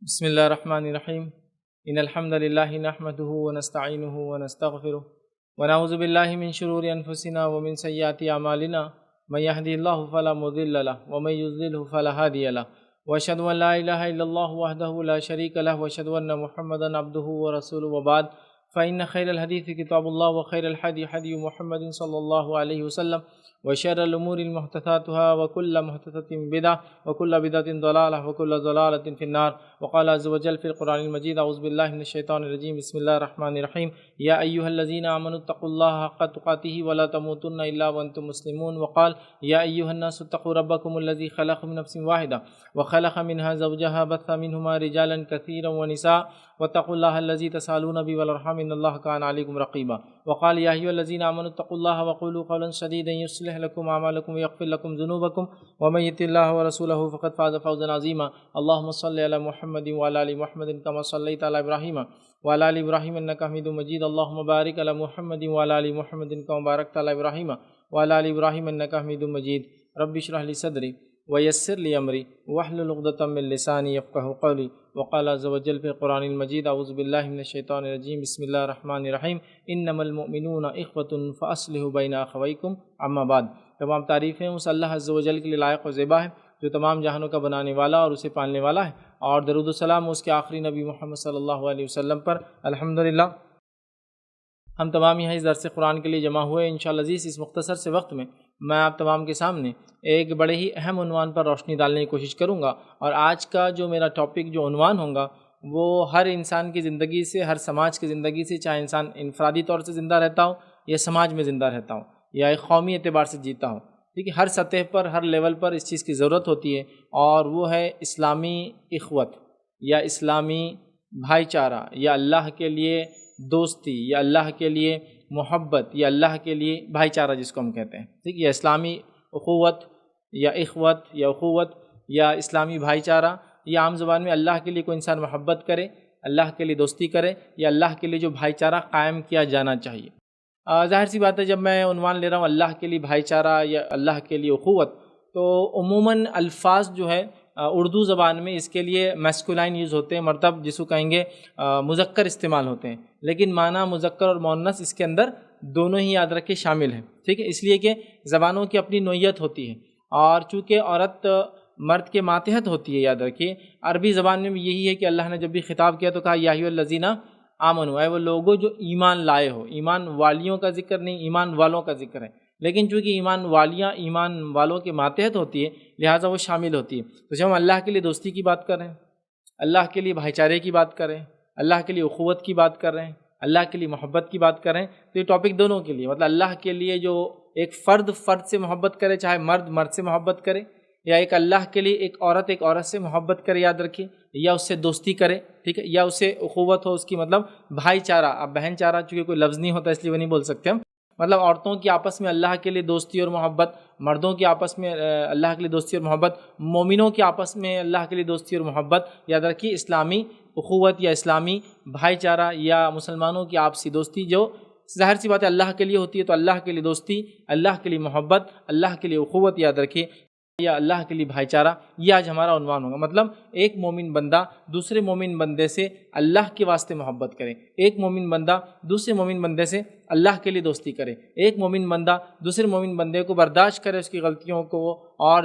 بسم اللہ الرحمن الرحیم ان الحمد للہ نحمده ونستعینه ونستغفره ونعوذ باللہ من شرور انفسنا ومن سیئات اعمالنا من يهده الله فلا مضل له ومن يضلل فلا هادي له واشهد ان لا اله الا الله وحده لا شريك له واشهد ان محمدا عبده ورسوله وبعد فإن خير الحديث كتاب الله وخير الهدي هدي محمد صلى الله عليه وسلم وشر الأمور محدثاتها وكل محدثة بدعة وكل بدعة ضلالة وكل ضلالة في النار. وقال عز وجل في القرآن المجيد أعوذ بالله من الشيطان الرجيم بسم الله الرحمن الرحيم يا أيها الذين آمنوا اتقوا الله حق تقاته ولا تموتن إلا وأنتم مسلمون. وقال يا أيها الناس اتقوا ربكم الذي خلق من نفس واحدة وخلق منها زوجها بث منهما رجالا كثيرا ونساء واتقوا الله الذي تسألون به والأرحام إن الله كان عليكم رقيبا. وقال يا أيها الذين آمنوا اتقوا الله وقولوا قولا سديدا يصلح لكم أعمالكم ويغفر لكم ذنوبكم ومن يطع الله ورسوله فقد فاز فوزا عظيما. اللهم صل على محمد وعلى آل محمد كما صليت على إبراهيم وعلى آل إبراهيم إنك حميد مجيد. اللهم بارك على محمد وعلى آل محمد كما باركت على إبراهيم وعلى آل إبراهيم إنك حميد مجيد. رب اشرح لي صدري ويسر لي أمري واحلل عقدة من لساني يفقهوا قولي. وقال عز وجل في القرآن المجيد أعوذ بالله من الشيطان الرجيم بسم الله الرحمن الرحيم إنما المؤمنون إخوة فأصلحوا بين أخويكم أما بعد. تمام تعریفیں اس اللہ عز و جل کے لیے لائق و زیبا ہے جو تمام جہانوں کا بنانے والا اور اسے پالنے والا ہے، اور درود و سلام اس کے آخری نبی محمد صلی اللہ علیہ وسلم پر. الحمدللہ ہم تمام یہاں اس درس قرآن کے لیے جمع ہوئے. انشاءاللہ عزیز اس مختصر سے وقت میں آپ تمام کے سامنے ایک بڑے ہی اہم عنوان پر روشنی ڈالنے کی کوشش کروں گا، اور آج کا جو میرا ٹاپک جو عنوان ہوگا وہ ہر انسان کی زندگی سے، ہر سماج کی زندگی سے، چاہے انسان انفرادی طور سے زندہ رہتا ہو یا سماج میں زندہ رہتا ہو یا ایک قومی اعتبار سے جیتا ہو، ٹھیک ہے، ہر سطح پر، ہر لیول پر اس چیز کی ضرورت ہوتی ہے، اور وہ ہے اسلامی اخوت یا اسلامی بھائی چارہ یا اللہ کے لیے دوستی یا اللہ کے لیے محبت یا اللہ کے لیے بھائی چارہ جس کو ہم کہتے ہیں، ٹھیک، یا اسلامی اخوت یا اخوت یا اخوت یا اسلامی بھائی چارہ، یا عام زبان میں اللہ کے لیے کوئی انسان محبت کرے، اللہ کے لیے دوستی کرے، یا اللہ کے لیے جو بھائی چارہ قائم کیا جانا چاہیے. ظاہر سی بات ہے جب میں عنوان لے رہا ہوں اللہ کے لیے بھائی چارہ یا اللہ کے لیے اخوت، تو عموماً الفاظ جو ہے اردو زبان میں اس کے لیے میسکولائن یوز ہوتے ہیں، مرتب جس کو کہیں گے مذکر استعمال ہوتے ہیں، لیکن معنی مذکر اور مؤنث اس کے اندر دونوں ہی یاد رکھے شامل ہیں، ٹھیک ہے، اس لیے کہ زبانوں کی اپنی نوعیت ہوتی ہے، اور چونکہ عورت مرد کے ماتحت ہوتی ہے، یاد رکھیے عربی زبان میں بھی یہی ہے کہ اللہ نے جب بھی خطاب کیا تو کہا یا ایھا الذین آمنوا، اے وہ لوگوں جو ایمان لائے ہو. ایمان والیوں کا ذکر نہیں، ایمان والوں کا ذکر ہے، لیکن چونکہ ایمان والیاں ایمان والوں کے ماتحت ہوتی ہے لہٰذا وہ شامل ہوتی ہے. تو جب ہم اللہ کے لیے دوستی کی بات کر رہے ہیں، اللہ کے لیے بھائی چارے کی بات کر رہے ہیں، اللہ کے لیے اخوت کی بات کر رہے ہیں، اللہ کے لیے محبت کی بات کر رہے ہیں، تو یہ ٹاپک دونوں کے لیے، مطلب اللہ کے لیے جو ایک فرد سے محبت کرے، چاہے مرد سے محبت کرے، یا ایک اللہ کے لیے ایک عورت سے محبت کرے، یاد رکھیے، یا اس سے دوستی کرے، ٹھیک ہے، یا اس سے اخوت ہو، اس کی مطلب بھائی چارہ. اب بہن چارہ چونکہ کوئی لفظ نہیں ہوتا اس لیے وہ نہیں بول سکتے ہم، مطلب عورتوں کی آپس میں اللہ کے لیے دوستی اور محبت، مردوں کی آپس میں اللہ کے لیے دوستی اور محبت، مومنوں کی آپس میں اللہ کے لیے دوستی اور محبت. یاد رکھیے اسلامی اخوت یا اسلامی بھائی چارہ یا مسلمانوں کی آپسی دوستی جو ظاہر سی بات ہے اللہ کے لیے ہوتی ہے، تو اللہ کے لیے دوستی، اللہ کے لیے محبت، اللہ کے لیے اخوت، یاد رکھیے، یا اللہ کے لیے بھائی چارہ، یہ آج ہمارا عنوان ہوگا. مطلب ایک مومن بندہ دوسرے مومن بندے سے اللہ کے واسطے محبت کرے، ایک مومن بندہ دوسرے مومن بندے سے اللہ کے لیے دوستی کرے، ایک مومن بندہ دوسرے مومن بندے کو برداشت کرے، اس کی غلطیوں کو اور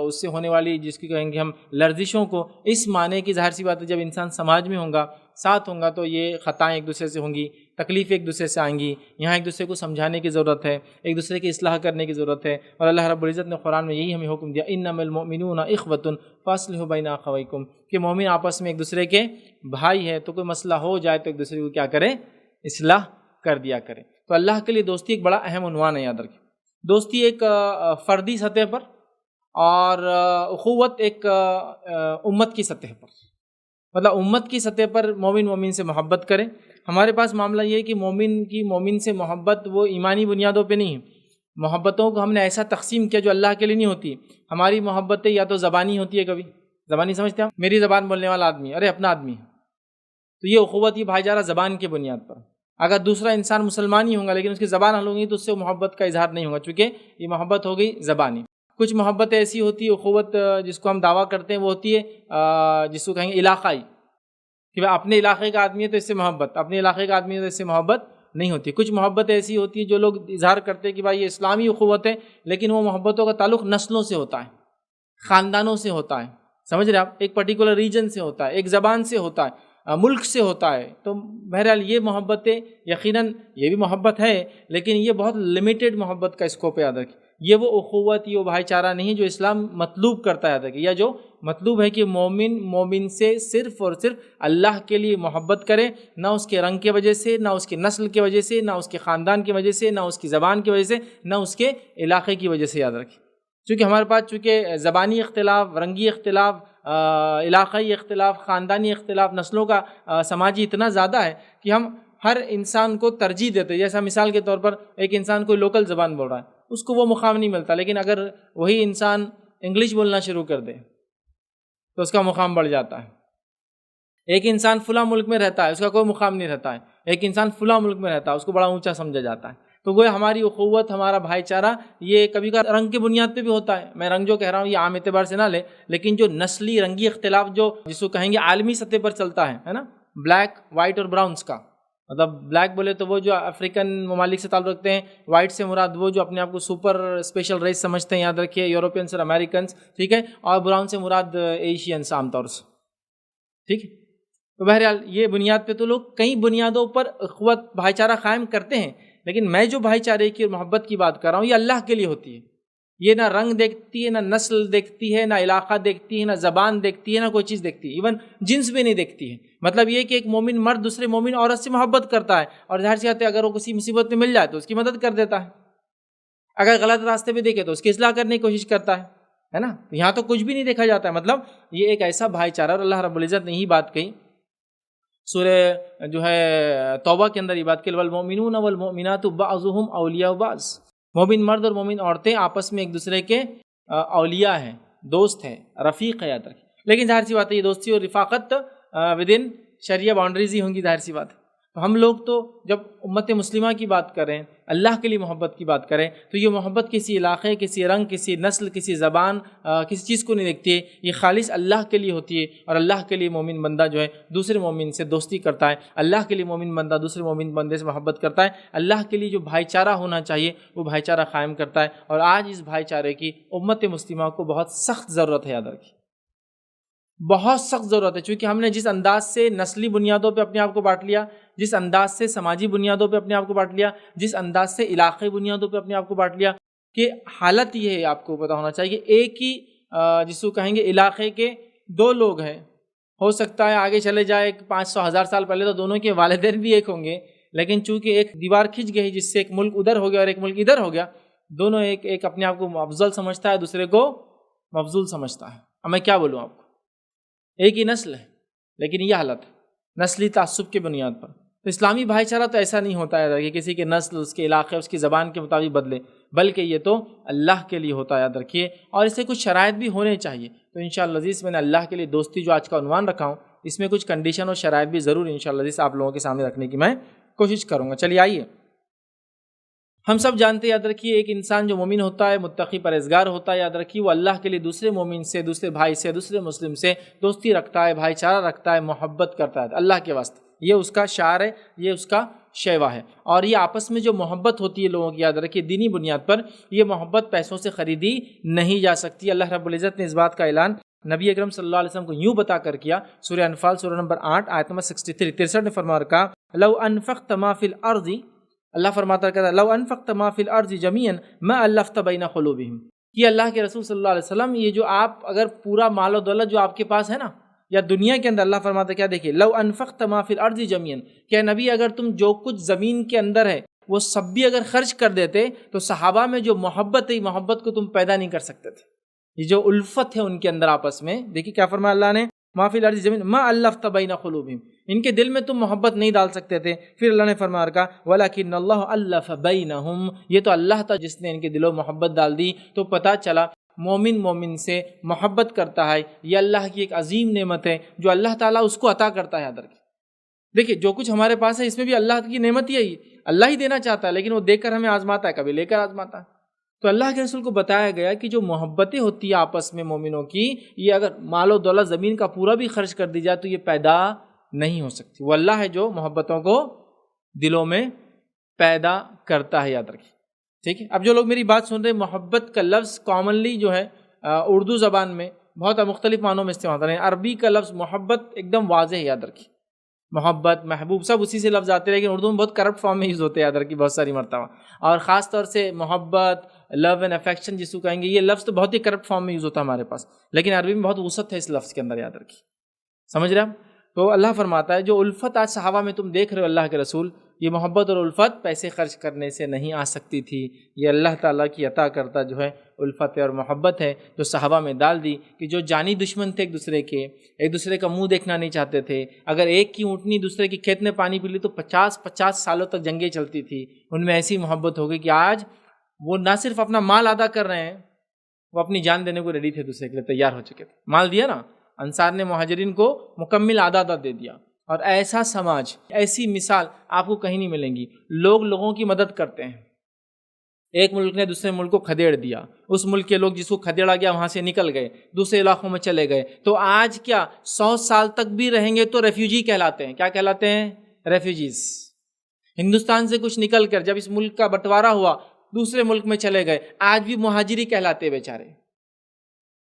اس سے ہونے والی جس کی کہیں گے ہم لرزشوں کو. اس معنی کی ظاہر سی بات ہے جب انسان سماج میں ہوگا، ساتھ ہوگا، تو یہ خطائیں ایک دوسرے سے ہوں گی، تکلیفیں ایک دوسرے سے آئیں گی، یہاں ایک دوسرے کو سمجھانے کی ضرورت ہے، ایک دوسرے کی اصلاح کرنے کی ضرورت ہے. اور اللہ رب العزت نے قرآن میں یہی ہمیں حکم دیا انما المؤمنون اخوۃ فاصلحوا بین اخویکم، کہ مومن آپس میں ایک دوسرے کے بھائی ہے، تو کوئی مسئلہ ہو جائے تو ایک دوسرے کو کیا کرے، اصلاح کر دیا کرے. تو اللہ کے لیے دوستی ایک بڑا اہم عنوان ہے، یاد رکھیں. دوستی ایک فردی سطح پر اور اخوت ایک امت کی سطح پر، مطلب امت کی سطح پر مومن سے محبت کرے. ہمارے پاس معاملہ یہ ہے کہ مومن سے محبت وہ ایمانی بنیادوں پہ نہیں ہے. محبتوں کو ہم نے ایسا تقسیم کیا جو اللہ کے لیے نہیں ہوتی. ہماری محبتیں یا تو زبانی ہوتی ہے، کبھی زبانی سمجھتے ہیں، میری زبان بولنے والا آدمی ارے اپنا آدمی ہے، تو یہ اخوت، یہ بھائی چارہ زبان کی بنیاد پر. اگر دوسرا انسان مسلمان ہی ہوگا لیکن اس کی زبان حل ہوگی تو اس سے محبت کا اظہار نہیں ہوگا، چونکہ یہ محبت ہو گئی زبانی. کچھ محبت ایسی ہوتی ہے اخوت جس کو ہم دعویٰ کرتے ہیں، وہ ہوتی ہے جس کو کہیں گے علاقائی، کہ اپنے علاقے کا آدمی ہے تو اس سے محبت، اپنے علاقے کا آدمی ہے تو اس سے محبت نہیں ہوتی۔ کچھ محبت ایسی ہوتی ہے جو لوگ اظہار کرتے ہیں کہ بھائی یہ اسلامی اخوت ہے، لیکن وہ محبتوں کا تعلق نسلوں سے ہوتا ہے، خاندانوں سے ہوتا ہے، سمجھ رہے آپ، ایک پرٹیکولر ریجن سے ہوتا ہے، ایک زبان سے ہوتا ہے، ملک سے ہوتا ہے۔ تو بہرحال یہ محبتیں یقیناً یہ بھی محبت ہے، لیکن یہ بہت لمیٹڈ محبت کا اسکوپ ہے، یاد رکھیں۔ یہ وہ اخوت، یہ وہ بھائی چارہ نہیں ہے جو اسلام مطلوب کرتا ہے، یاد رکھیں، یا جو مطلوب ہے کہ مومن سے صرف اور صرف اللہ کے لیے محبت کرے، نہ اس کے رنگ کی وجہ سے، نہ اس کے نسل کی وجہ سے، نہ اس کے خاندان کی وجہ سے، نہ اس کی زبان کی وجہ سے، نہ اس کے علاقے کی وجہ سے، یاد رکھیں۔ چونکہ ہمارے پاس زبانی اختلاف، رنگی اختلاف، علاقائی اختلاف، خاندانی اختلاف، نسلوں کا سماجی اتنا زیادہ ہے کہ ہم ہر انسان کو ترجیح دیتے ہیں۔ جیسا مثال کے طور پر ایک انسان کوئی لوکل زبان بول رہا ہے، اس کو وہ مقام نہیں ملتا، لیکن اگر وہی انسان انگلش بولنا شروع کر دے تو اس کا مقام بڑھ جاتا ہے۔ ایک انسان فلاں ملک میں رہتا ہے، اس کا کوئی مقام نہیں رہتا ہے، ایک انسان فلاں ملک میں رہتا ہے، اس کو بڑا اونچا سمجھا جاتا ہے۔ تو وہ ہماری اخوت، ہمارا بھائی چارہ، یہ کبھی کبھی رنگ کی بنیاد پہ بھی ہوتا ہے۔ میں رنگ جو کہہ رہا ہوں یہ عام اعتبار سے نہ لے، لیکن جو نسلی رنگی اختلاف جو جس کو کہیں گے عالمی سطح پر چلتا ہے نا، بلیک، وائٹ اور براؤنس کا، مطلب بلیک بولے تو وہ جو افریقن ممالک سے تعلق رکھتے ہیں، وائٹ سے مراد وہ جو اپنے آپ کو سپر اسپیشل ریس سمجھتے ہیں، یاد رکھیے، یوروپینس اور امریکنس، ٹھیک ہے، اور براؤن سے مراد ایشینس عام طور سے، ٹھیک ہے۔ تو بہرحال یہ بنیاد پہ تو لوگ کئی بنیادوں پر اخوت بھائی چارہ قائم کرتے ہیں، لیکن میں جو بھائی چارے کی اور محبت کی بات کر رہا ہوں یہ اللہ کے لیے ہوتی ہے۔ یہ نہ رنگ دیکھتی ہے، نہ نسل دیکھتی ہے، نہ علاقہ دیکھتی ہے، نہ زبان دیکھتی ہے، نہ کوئی چیز دیکھتی ہے، ایون جنس بھی نہیں دیکھتی ہے۔ مطلب یہ کہ ایک مومن مرد دوسرے مومن عورت سے محبت کرتا ہے، اور ظاہر سی بات ہے اگر وہ کسی مصیبت میں مل جائے تو اس کی مدد کر دیتا ہے، اگر غلط راستے پہ دیکھے تو اس کی اصلاح کرنے کی کوشش کرتا ہے نا۔ یہاں تو کچھ بھی نہیں دیکھا جاتا ہے، مطلب یہ ایک ایسا بھائی چارہ، اور اللہ رب العزت نے یہی بات کہی سورہ جو ہے توبہ کے اندر، یہ بات کہ والمؤمنون والمؤمنات بعضهم اولیاء بعض، مومن مرد اور مومن عورتیں آپس میں ایک دوسرے کے اولیاء ہیں، دوست ہیں، رفیق ہے، یاد رکھیں۔ لیکن ظاہر سی بات ہے یہ دوستی اور رفاقت ود ان شریعہ باؤنڈریز ہی ہوں گی، ظاہر سی بات ہے۔ تو ہم لوگ تو جب امت مسلمہ کی بات کریں، اللہ کے لیے محبت کی بات کریں، تو یہ محبت کسی علاقے، کسی رنگ، کسی نسل، کسی زبان، کسی چیز کو نہیں دیکھتی ہے، یہ خالص اللہ کے لیے ہوتی ہے۔ اور اللہ کے لیے مومن بندہ جو ہے دوسرے مومن سے دوستی کرتا ہے، اللہ کے لیے مومن بندہ دوسرے مومن بندے سے محبت کرتا ہے، اللہ کے لیے جو بھائی چارہ ہونا چاہیے وہ بھائی چارہ قائم کرتا ہے۔ اور آج اس بھائی چارے کی امت مسلمہ کو بہت سخت ضرورت ہے، یاد رکھیے، بہت سخت ضرورت ہے، چونکہ ہم نے جس انداز سے نسلی بنیادوں پہ اپنے آپ کو بانٹ لیا، جس انداز سے سماجی بنیادوں پہ اپنے آپ کو بانٹ لیا، جس انداز سے علاقائی بنیادوں پہ اپنے آپ کو بانٹ لیا، کہ حالت یہ ہے، آپ کو پتہ ہونا چاہیے کہ ایک ہی جس کو کہیں گے علاقے کے دو لوگ ہیں، ہو سکتا ہے آگے چلے جائے 500,000 سال پہلے تو دونوں کے والدین بھی ایک ہوں گے، لیکن چونکہ ایک دیوار کھنچ گئی جس سے ایک ملک ادھر ہو گیا اور ایک ملک ادھر ہو گیا، دونوں ایک اپنے آپ کو افضل سمجھتا ہے، دوسرے کو مفضول سمجھتا ہے۔ اب میں کیا بولوں آپ کو، ایک ہی نسل ہے لیکن یہ حالت ہے نسلی تعصب کی بنیاد پر۔ تو اسلامی بھائی چارہ تو ایسا نہیں ہوتا ہے کہ کسی کے نسل، اس کے علاقے، اس کی زبان کے مطابق بدلے، بلکہ یہ تو اللہ کے لیے ہوتا ہے، یاد رکھیے۔ اور اس سے کچھ شرائط بھی ہونے چاہیے۔ تو انشاءاللہ عزیز میں نے اللہ کے لیے دوستی جو آج کا عنوان رکھا ہوں، اس میں کچھ کنڈیشن اور شرائط بھی ضرور انشاءاللہ عزیز آپ لوگوں کے سامنے رکھنے کی میں کوشش کروں گا۔ چلیے آئیے، ہم سب جانتے ہیں، یاد رکھیے، ایک انسان جو مومن ہوتا ہے، متقی پرہیزگار ہوتا ہے، یاد رکھیے وہ اللہ کے لیے دوسرے مومن سے، دوسرے بھائی سے، دوسرے مسلم سے دوستی رکھتا ہے، بھائی چارہ رکھتا ہے، محبت کرتا ہے اللہ کے واسطے۔ یہ اس کا شعار ہے، یہ اس کا شیوا ہے۔ اور یہ آپس میں جو محبت ہوتی ہے لوگوں کی، یاد رکھیے دینی بنیاد پر، یہ محبت پیسوں سے خریدی نہیں جا سکتی۔ اللہ رب العزت نے اس بات کا اعلان نبی اکرم صلی اللہ علیہ وسلم کو یوں بتا کر کیا، سورہ انفال سورہ نمبر 8 آیت نمبر 63 میں فرما رکھا، لو انفقت ما فی الارض، اللہ فرماتا ہے لو انفقت ما فی الارض جميعا ما الفت بین قلوبہم، کہ اللہ کے رسول صلی اللہ علیہ وسلم یہ جو آپ اگر پورا مال و دولت جو آپ کے پاس ہے نا، یا دنیا کے اندر، اللہ فرماتا ہے کیا، دیکھیے، لو انفقت ما فی الارض جميعا، کہ نبی اگر تم جو کچھ زمین کے اندر ہے وہ سب بھی اگر خرچ کر دیتے تو صحابہ میں جو محبت ہے، محبت کو تم پیدا نہیں کر سکتے تھے۔ یہ جو الفت ہے ان کے اندر آپس میں، دیکھیے کیا فرمایا اللہ نے، ما فی الارض جميعا ما الفت بین قلوبہم، ان کے دل میں تم محبت نہیں ڈال سکتے تھے۔ پھر اللہ نے فرمایا رکھا وَلَكِنَّ اللَّهَ أَلَّفَ بَيْنَهُمْ، یہ تو اللہ تھا جس نے ان کے دلوں محبت ڈال دی۔ تو پتہ چلا مومن سے محبت کرتا ہے، یہ اللہ کی ایک عظیم نعمت ہے جو اللہ تعالیٰ اس کو عطا کرتا ہے۔ یاد رکھیں، دیکھیے جو کچھ ہمارے پاس ہے اس میں بھی اللہ کی نعمت ہی ہے، اللہ ہی دینا چاہتا ہے، لیکن وہ دے کر ہمیں آزماتا ہے، کبھی لے کر آزماتا ہے۔ تو اللہ کے رسول کو بتایا گیا کہ جو محبتیں ہوتی ہیں آپس میں مومنوں کی، یہ اگر مال و دولت زمین کا پورا بھی خرچ کر دی جائے تو یہ پیدا نہیں ہو سکتی۔ وہ اللہ ہے جو محبتوں کو دلوں میں پیدا کرتا ہے، یاد رکھیے، ٹھیک ہے۔ اب جو لوگ میری بات سن رہے ہیں، محبت کا لفظ کامنلی جو ہے اردو زبان میں بہت مختلف معنوں میں استعمال ہوتا ہے۔ عربی کا لفظ محبت ایک دم واضح ہے، یاد رکھیے، محبت، محبوب سب اسی سے لفظ آتے ہیں، لیکن اردو میں بہت کرپٹ فارم میں یوز ہوتے ہیں، یاد رکھیے، بہت ساری مرتبہ۔ اور خاص طور سے محبت، لو اینڈ افیکشن جس کو کہیں گے، یہ لفظ تو بہت ہی کرپٹ فارم میں یوز ہوتا ہے ہمارے پاس، لیکن عربی میں بہت وسعت ہے اس لفظ کے اندر، یاد رکھیے، سمجھ رہے ہیں آپ؟ تو اللہ فرماتا ہے جو الفت آج صحابہ میں تم دیکھ رہے ہو اللہ کے رسول، یہ محبت اور الفت پیسے خرچ کرنے سے نہیں آ سکتی تھی، یہ اللہ تعالیٰ کی عطا کرتا جو ہے الفت اور محبت ہے جو صحابہ میں ڈال دی، کہ جو جانی دشمن تھے ایک دوسرے کا منہ دیکھنا نہیں چاہتے تھے، اگر ایک کی اونٹنی دوسرے کی کھیت میں پانی پی لی تو 50 سالوں تک جنگیں چلتی تھی، ان میں ایسی محبت ہو گئی کہ آج وہ نہ صرف اپنا مال ادا کر رہے ہیں، وہ اپنی جان دینے کو ریڈی تھے، دوسرے کے لیے تیار ہو چکے تھے۔ مال دیا نا، انصار نے مہاجرین کو مکمل آدھا دے دیا، اور ایسا سماج، ایسی مثال آپ کو کہیں نہیں ملیں گی۔ لوگ لوگوں کی مدد کرتے ہیں، ایک ملک نے دوسرے ملک کو کھدیڑ دیا، اس ملک کے لوگ جس کو کھدیڑا گیا وہاں سے نکل گئے، دوسرے علاقوں میں چلے گئے، تو آج کیا 100 سال تک بھی رہیں گے تو ریفیوجی کہلاتے ہیں۔ کیا کہلاتے ہیں؟ ریفیوجیز۔ ہندوستان سے کچھ نکل کر جب اس ملک کا بٹوارا ہوا دوسرے ملک میں چلے گئے، آج بھی مہاجری کہلاتے بیچارے۔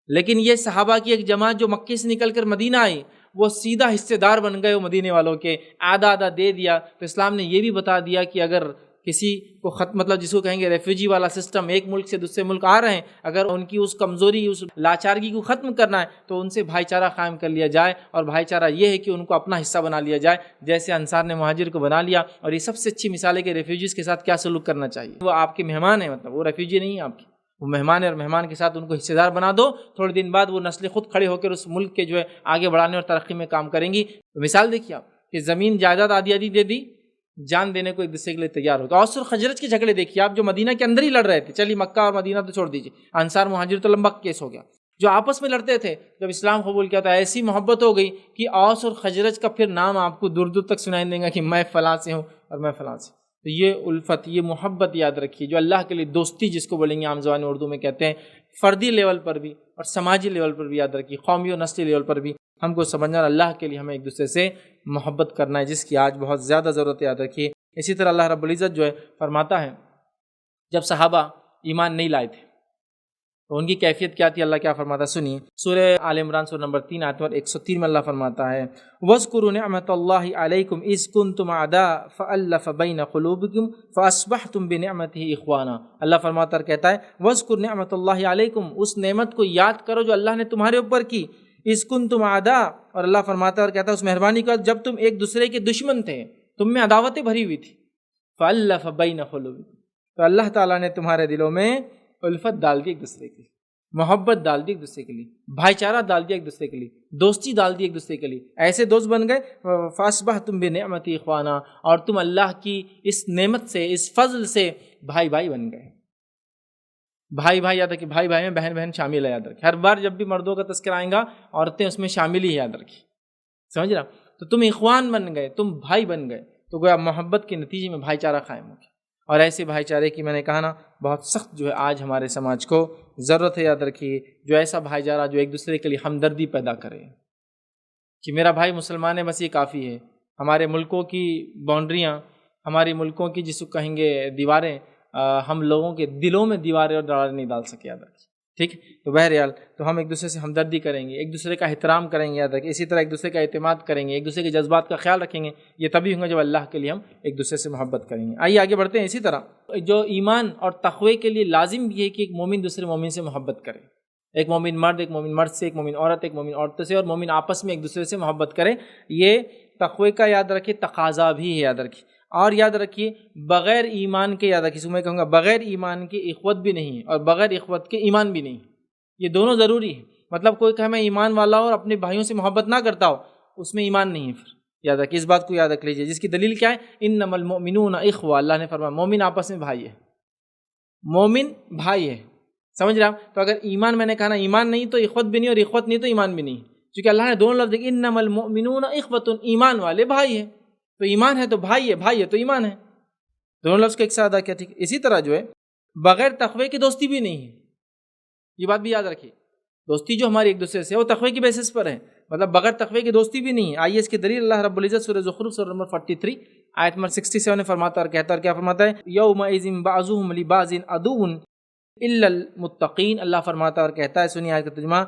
لیکن یہ صحابہ کی ایک جماعت جو مکے سے نکل کر مدینہ آئی، وہ سیدھا حصے دار بن گئے، وہ مدینے والوں کے، آدھا دے دیا۔ تو اسلام نے یہ بھی بتا دیا کہ اگر کسی کو مطلب جس کو کہیں گے ریفیوجی والا سسٹم، ایک ملک سے دوسرے ملک آ رہے ہیں، اگر ان کی اس کمزوری، اس لاچارگی کو ختم کرنا ہے تو ان سے بھائی چارہ قائم کر لیا جائے، اور بھائی چارہ یہ ہے کہ ان کو اپنا حصہ بنا لیا جائے، جیسے انصار نے مہاجر کو بنا لیا۔ اور یہ سب سے اچھی مثال ہے کہ ریفیوجیز کے ساتھ کیا سلوک کرنا چاہیے۔ وہ آپ کے مہمان ہیں، مطلب وہ ریفیوجی نہیں ہے آپ کی، وہ مہمان ہے، اور مہمان کے ساتھ ان کو حصے دار بنا دو، تھوڑے دن بعد وہ نسلیں خود کھڑے ہو کر اس ملک کے جو ہے آگے بڑھانے اور ترقی میں کام کریں گی۔ مثال دیکھیے آپ کہ زمین جائیداد آدھی دے دی، جان دینے کو ایک دوسرے کے لیے تیار ہوتا۔ اوس اور خزرج کے جھگڑے دیکھیے آپ، جو مدینہ کے اندر ہی لڑ رہے تھے، چلیے مکہ اور مدینہ تو چھوڑ دیجیے، انصار مہاجر تو لمبا کیس ہو گیا، جو آپس میں لڑتے تھے جب اسلام قبول کیا تو ایسی محبت ہو گئی کہ اوس اور خزرج کا پھر نام آپ کو دور دور تک سنائی دیں گا کہ میں فلاں سے ہوں اور میں فلاں سے۔ تو یہ الفت، یہ محبت یاد رکھیے، جو اللہ کے لیے دوستی جس کو بولیں گے عام زبان اردو میں کہتے ہیں، فردی لیول پر بھی اور سماجی لیول پر بھی یاد رکھیے، قومی اور نسلی لیول پر بھی ہم کو سمجھنا، اللہ کے لیے ہمیں ایک دوسرے سے محبت کرنا ہے، جس کی آج بہت زیادہ ضرورت ہے، یاد رکھیے۔ اسی طرح اللہ رب العزت جو ہے فرماتا ہے، جب صحابہ ایمان نہیں لائے تھے تو ان کی کیفیت کیا تھی، اللہ کیا فرماتا ہے سنیے۔ سورہ آل عمران سورہ نمبر 3 آیت نمبر 103 میں اللہ فرماتا ہے، وَاذْكُرُوا نِعْمَةَ اللَّهِ عَلَيْكُمْ إِذْ كُنْتُمْ أَعْدَاءً فَأَلَّفَ بَيْنَ قُلُوبِكُمْ فَأَصْبَحْتُمْ بِنِعْمَتِهِ إِخْوَانًا۔ اللہ فرماتا ہے، کہتا ہے وَاذْكُرُوا نِعْمَةَ اللَّهِ عَلَيْكُمْ، اس نعمت کو یاد کرو جو اللہ نے تمہارے اوپر کی، إِذْ كُنْتُمْ أَعْدَاءً، اور اللہ فرماتا ہے اور کہتا ہے اس مہربانی کا، جب تم ایک دوسرے کے دشمن تھے، تم میں عداوتیں بھری ہوئی تھی، فَأَلَّفَ بَيْنَ قُلُوبِكُمْ، تو اللہ تعالیٰ نے تمہارے دلوں میں الفت ڈال دی، ایک دوسرے کی محبت ڈال دی، ایک دوسرے کے لیے بھائی چارہ ڈال دیا، ایک دوسرے کے لیے دوستی ڈال دی، ایک دوسرے کے لیے ایسے دوست بن گئے، فَأَصْبَحْتُمْ بِنِعْمَتِهِ إِخْوَانًا، اور تم اللہ کی اس نعمت سے، اس فضل سے بھائی بھائی بن گئے۔ بھائی بھائی یاد رکھیے، بھائی بھائی میں بہن بہن شامل ہے، یاد رکھیے، ہر بار جب بھی مردوں کا تذکرہ آئے گا عورتیں اس میں شامل ہی ہے، یاد رکھیے، سمجھ رہا؟ تو تم اخوان بن گئے، تم بھائی بن گئے، تو گویا محبت کے نتیجے میں بھائی چارہ قائم ہو گیا۔ اور ایسے بھائی چارے کی میں نے کہا نا بہت سخت جو ہے آج ہمارے سماج کو ضرورت ہے، یاد رکھیے، جو ایسا بھائی چارہ جو ایک دوسرے کے لیے ہمدردی پیدا کرے، کہ میرا بھائی مسلمان ہے بس یہ کافی ہے۔ ہمارے ملکوں کی باؤنڈریاں، ہمارے ملکوں کی جس کو کہیں گے دیواریں، ہم لوگوں کے دلوں میں دیواریں اور دراریں نہیں ڈال سکے، یاد رکھیے، ٹھیک ہے؟ تو بہرحال تو ہم ایک دوسرے سے ہمدردی کریں گے، ایک دوسرے کا احترام کریں گے، یاد رکھیں، اسی طرح ایک دوسرے کا اعتماد کریں گے، ایک دوسرے کے جذبات کا خیال رکھیں گے، یہ تبھی ہوگا جب اللہ کے لیے ہم ایک دوسرے سے محبت کریں گے۔ آئیے آگے بڑھتے ہیں۔ اسی طرح جو ایمان اور تقوی کے لیے لازم بھی ہے کہ ایک مومن دوسرے مومن سے محبت کرے، ایک مومن مرد ایک مومن مرد سے، ایک مومن عورت ایک مومن عورت سے، اور مومن آپس میں ایک دوسرے سے محبت کرے، یہ تقوی کا یاد رکھیے تقاضا بھی ہے، یاد رکھیے۔ اور یاد رکھیے بغیر ایمان کے، یاد رکھیے میں کہوں گا بغیر ایمان کے اخوت بھی نہیں ہے، اور بغیر اخوت کے ایمان بھی نہیں، یہ دونوں ضروری ہے۔ مطلب کوئی کہ میں ایمان والا ہوں اور اپنے بھائیوں سے محبت نہ کرتا ہو، اس میں ایمان نہیں ہے، پھر یاد رکھیے، اس بات کو یاد رکھ لیجیے، جس کی دلیل کیا ہے، انما المؤمنون اخوہ، اللہ نے فرمایا مومن آپس میں بھائی ہے، مومن بھائی ہے، سمجھ رہے آپ؟ تو اگر ایمان، میں نے کہا نا ایمان نہیں تو اخوت بھی نہیں، اور اخوت نہیں تو ایمان بھی نہیں، کیونکہ اللہ نے دونوں لفظ دیکھے، انما المؤمنون اخوۃ، ایمان والے بھائی ہے، تو ایمان ہے تو بھائی ہے، بھائی ہے تو ایمان ہے، دونوں لفظ کو ایک ساتھ ادا کیا، ٹھیک ہے؟ اسی طرح جو ہے بغیر تقوی کی دوستی بھی نہیں ہے، یہ بات بھی یاد رکھیے، دوستی جو ہماری ایک دوسرے سے وہ تقوی کی بیسس پر ہے، مطلب بغیر تقوی کی دوستی بھی نہیں ہے۔ آئیے اس کی دلیل اللہ رب العزت سورہ زخرف سورہ نمبر 43 آیت نمبر 67 میں فرماتا اور کہتا ہے، کیا فرماتا ہے؟ یومئذ بعضهم لبعض عدو الا المتقین، اللہ فرماتا اور کہتا ہے، سنیے آیت کا ترجمہ،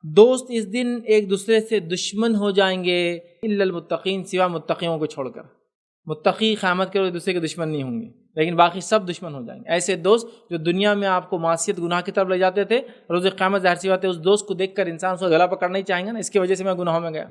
دوست اس دن ایک دوسرے سے دشمن ہو جائیں گے الا المتقین، سوا متقیوں کو چھوڑ کر۔ متقی قیامت کے روز ایک دوسرے کے دشمن نہیں ہوں گے، لیکن باقی سب دشمن ہو جائیں گے۔ ایسے دوست جو دنیا میں آپ کو معصیت گناہ کی طرف لے جاتے تھے، روز قیامت ظاہر سی بات ہے اس دوست کو دیکھ کر انسان اس کو گلا پکڑنا ہی چاہیں گا نا، اس کی وجہ سے میں گناہوں میں گیا۔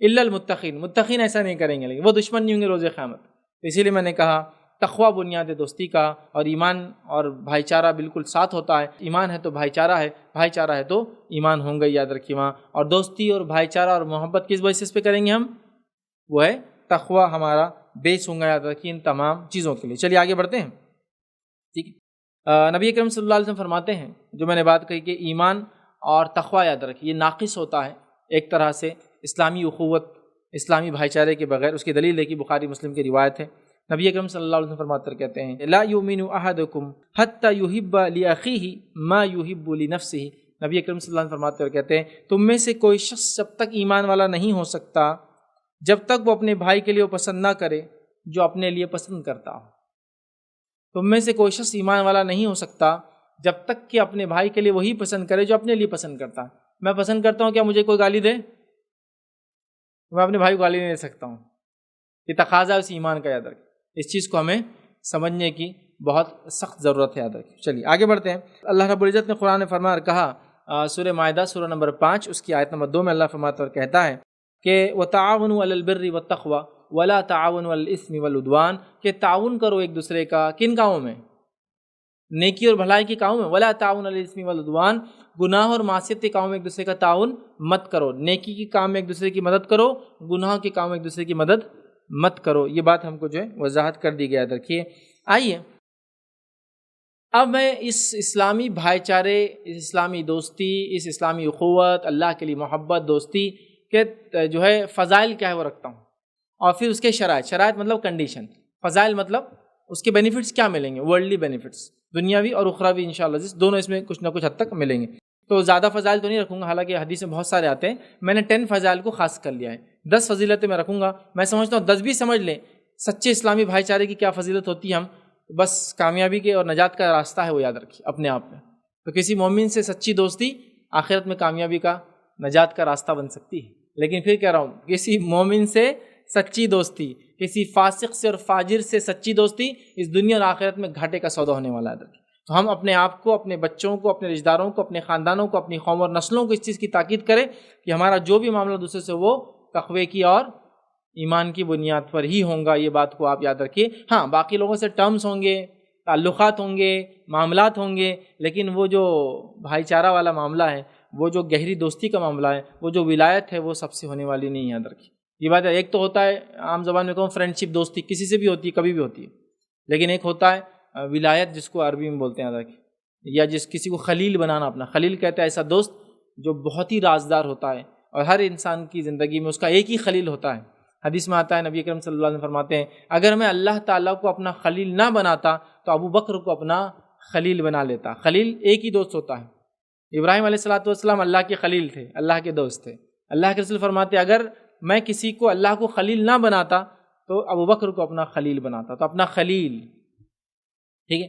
الا المتقین، متقین ایسا نہیں کریں گے، لیکن وہ دشمن نہیں ہوں گے روز قیامت۔ اسی لیے میں نے کہا تقویٰ بنیاد دوستی کا، اور ایمان اور بھائی چارہ بالکل ساتھ ہوتا ہے۔ ایمان ہے تو بھائی چارہ ہے، بھائی چارہ ہے تو ایمان ہوں گے، یاد رکھیے وہاں۔ اور دوستی اور بھائی چارہ اور محبت کس بیسس پہ کریں گے ہم؟ وہ ہے تقویٰ، ہمارا بیس ہوں گا، یاد رکھیے ان تمام چیزوں کے لیے۔ چلیے آگے بڑھتے ہیں، ٹھیک ہے۔ نبی اکرم صلی اللہ علیہ وسلم فرماتے ہیں، جو میں نے بات کہی کہ ایمان اور تقویٰ یاد رکھیے یہ ناقص ہوتا ہے ایک طرح سے اسلامی اخوت، اسلامی بھائی چارے کے بغیر۔ اس کی دلیل ہے کہ بخاری مسلم کی روایت ہے، نبی اکرم صلی اللہ علیہ وسلم فرماتے کہتے ہیں لا یؤمن احدکم حتی یحب لاخیہ ما یحب لنفسہ، نبی اکرم صلی اللہ علیہ وسلم فرماتے کہتے ہیں تم میں سے کوئی شخص جب تک ایمان والا نہیں ہو سکتا جب تک وہ اپنے بھائی کے لیے وہ پسند نہ کرے جو اپنے لیے پسند کرتا ہو۔ تم میں سے کوئی شخص ایمان والا نہیں ہو سکتا جب تک کہ اپنے بھائی کے لیے وہی پسند کرے جو اپنے لیے پسند کرتا ہے۔ میں پسند کرتا ہوں کیا مجھے کوئی گالی دے؟ میں اپنے بھائی کو گالی نہیں دے سکتا ہوں، یہ تقاضا ہے اس ایمان کا، یاد رکھیں۔ اس چیز کو ہمیں سمجھنے کی بہت سخت ضرورت ہے، یاد رکھیں۔ چلیے آگے بڑھتے ہیں۔ اللہ رب العزت نے قرآن میں فرمایا اور کہا، سورہ مائدہ سورہ نمبر 5 اس کی آیت نمبر 2 میں اللہ فرماتا اور کہتا ہے کہ وَتَعَاوَنُوا عَلَى الْبِرِّ وَالتَّقْوَىٰ وَلَا تَعَاوَنُوا عَلَى الْإِثْمِ وَالْعُدْوَانِ، کہ تعاون کرو ایک دوسرے کا کن کاموں میں؟ نیکی اور بھلائی کے کاموں میں۔ وَلَا تَعَاوَنُوا عَلَى الْإِثْمِ وَالْعُدْوَانِ، گناہ اور معصیت کے کاموں میں ایک دوسرے کا تعاون مت کرو۔ نیکی کے کام میں ایک دوسرے کی مدد کرو، گناہ کے کام میں ایک دوسرے کی مدد مت کرو۔ یہ بات ہم کو جو ہے وضاحت کر دی گئی، یاد رکھیے۔ آئیے اب میں اس اسلامی بھائی چارے، اس اسلامی دوستی، اس اسلامی اخوت، اللہ کے لیے محبت، دوستی کے جو ہے فضائل کیا ہے وہ رکھتا ہوں، اور پھر اس کے شرائط مطلب کنڈیشن، فضائل مطلب اس کے بینیفٹس کیا ملیں گے، ورلڈلی بینیفٹس، دنیاوی اور اخروی انشاءاللہ دونوں اس میں کچھ نہ کچھ حد تک ملیں گے۔ تو زیادہ فضائل تو نہیں رکھوں گا، حالانکہ حدیث میں بہت سارے آتے ہیں، میں نے 10 فضائل کو خاص کر لیا ہے، 10 فضیلتیں میں رکھوں گا۔ میں سمجھتا ہوں 10 بھی سمجھ لیں سچے اسلامی بھائی چارے کی کیا فضیلت ہوتی ہے، ہم بس کامیابی کے اور نجات کا راستہ ہے وہ یاد رکھیے اپنے آپ میں۔ تو کسی مومن سے سچی دوستی آخرت میں کامیابی کا، نجات کا راستہ بن سکتی ہے، لیکن پھر کہہ رہا ہوں کسی مومن سے سچی دوستی، کسی فاسق سے اور فاجر سے سچی دوستی اس دنیا اور آخرت میں گھاٹے کا سودا ہونے والا ہے۔ تو ہم اپنے آپ کو، اپنے بچوں کو، اپنے رشتہ داروں کو، اپنے خاندانوں کو، اپنی قوم اور نسلوں کو اس چیز کی تاکید کریں کہ ہمارا جو بھی معاملہ دوسرے سے وہ تقوی کی اور ایمان کی بنیاد پر ہی ہوں گا، یہ بات کو آپ یاد رکھیے۔ ہاں باقی لوگوں سے ٹرمز ہوں گے، تعلقات ہوں گے، معاملات ہوں گے، لیکن وہ جو بھائی چارہ والا معاملہ ہے، وہ جو گہری دوستی کا معاملہ ہے، وہ جو ولایت ہے، وہ سب سے ہونے والی نہیں، یاد رکھیے یہ بات ہے۔ ایک تو ہوتا ہے عام زبان میں کہوں فرینڈ شپ، دوستی کسی سے بھی ہوتی ہے، کبھی بھی ہوتی ہے، لیکن ایک ہوتا ہے ولایت، جس کو عربی میں بولتے ہیں یاد رکھیے، یا جس کسی کو خلیل بنانا اپنا۔ خلیل کہتا ہے ایسا دوست جو بہت ہی رازدار ہوتا ہے، اور ہر انسان کی زندگی میں اس کا ایک ہی خلیل ہوتا ہے۔ حدیث میں آتا ہے، نبی اکرم صلی اللہ علیہ وسلم فرماتے ہیں اگر میں اللہ تعالیٰ کو اپنا خلیل نہ بناتا تو ابو بکر کو اپنا خلیل بنا لیتا۔ خلیل ایک ہی دوست ہوتا ہے۔ ابراہیم علیہ السلام اللہ کے خلیل تھے، اللہ کے دوست تھے۔ اللہ کے رسول فرماتے اگر میں کسی کو اللہ کو خلیل نہ بناتا تو ابو بکر کو اپنا خلیل بناتا۔ تو اپنا خلیل، ٹھیک ہے،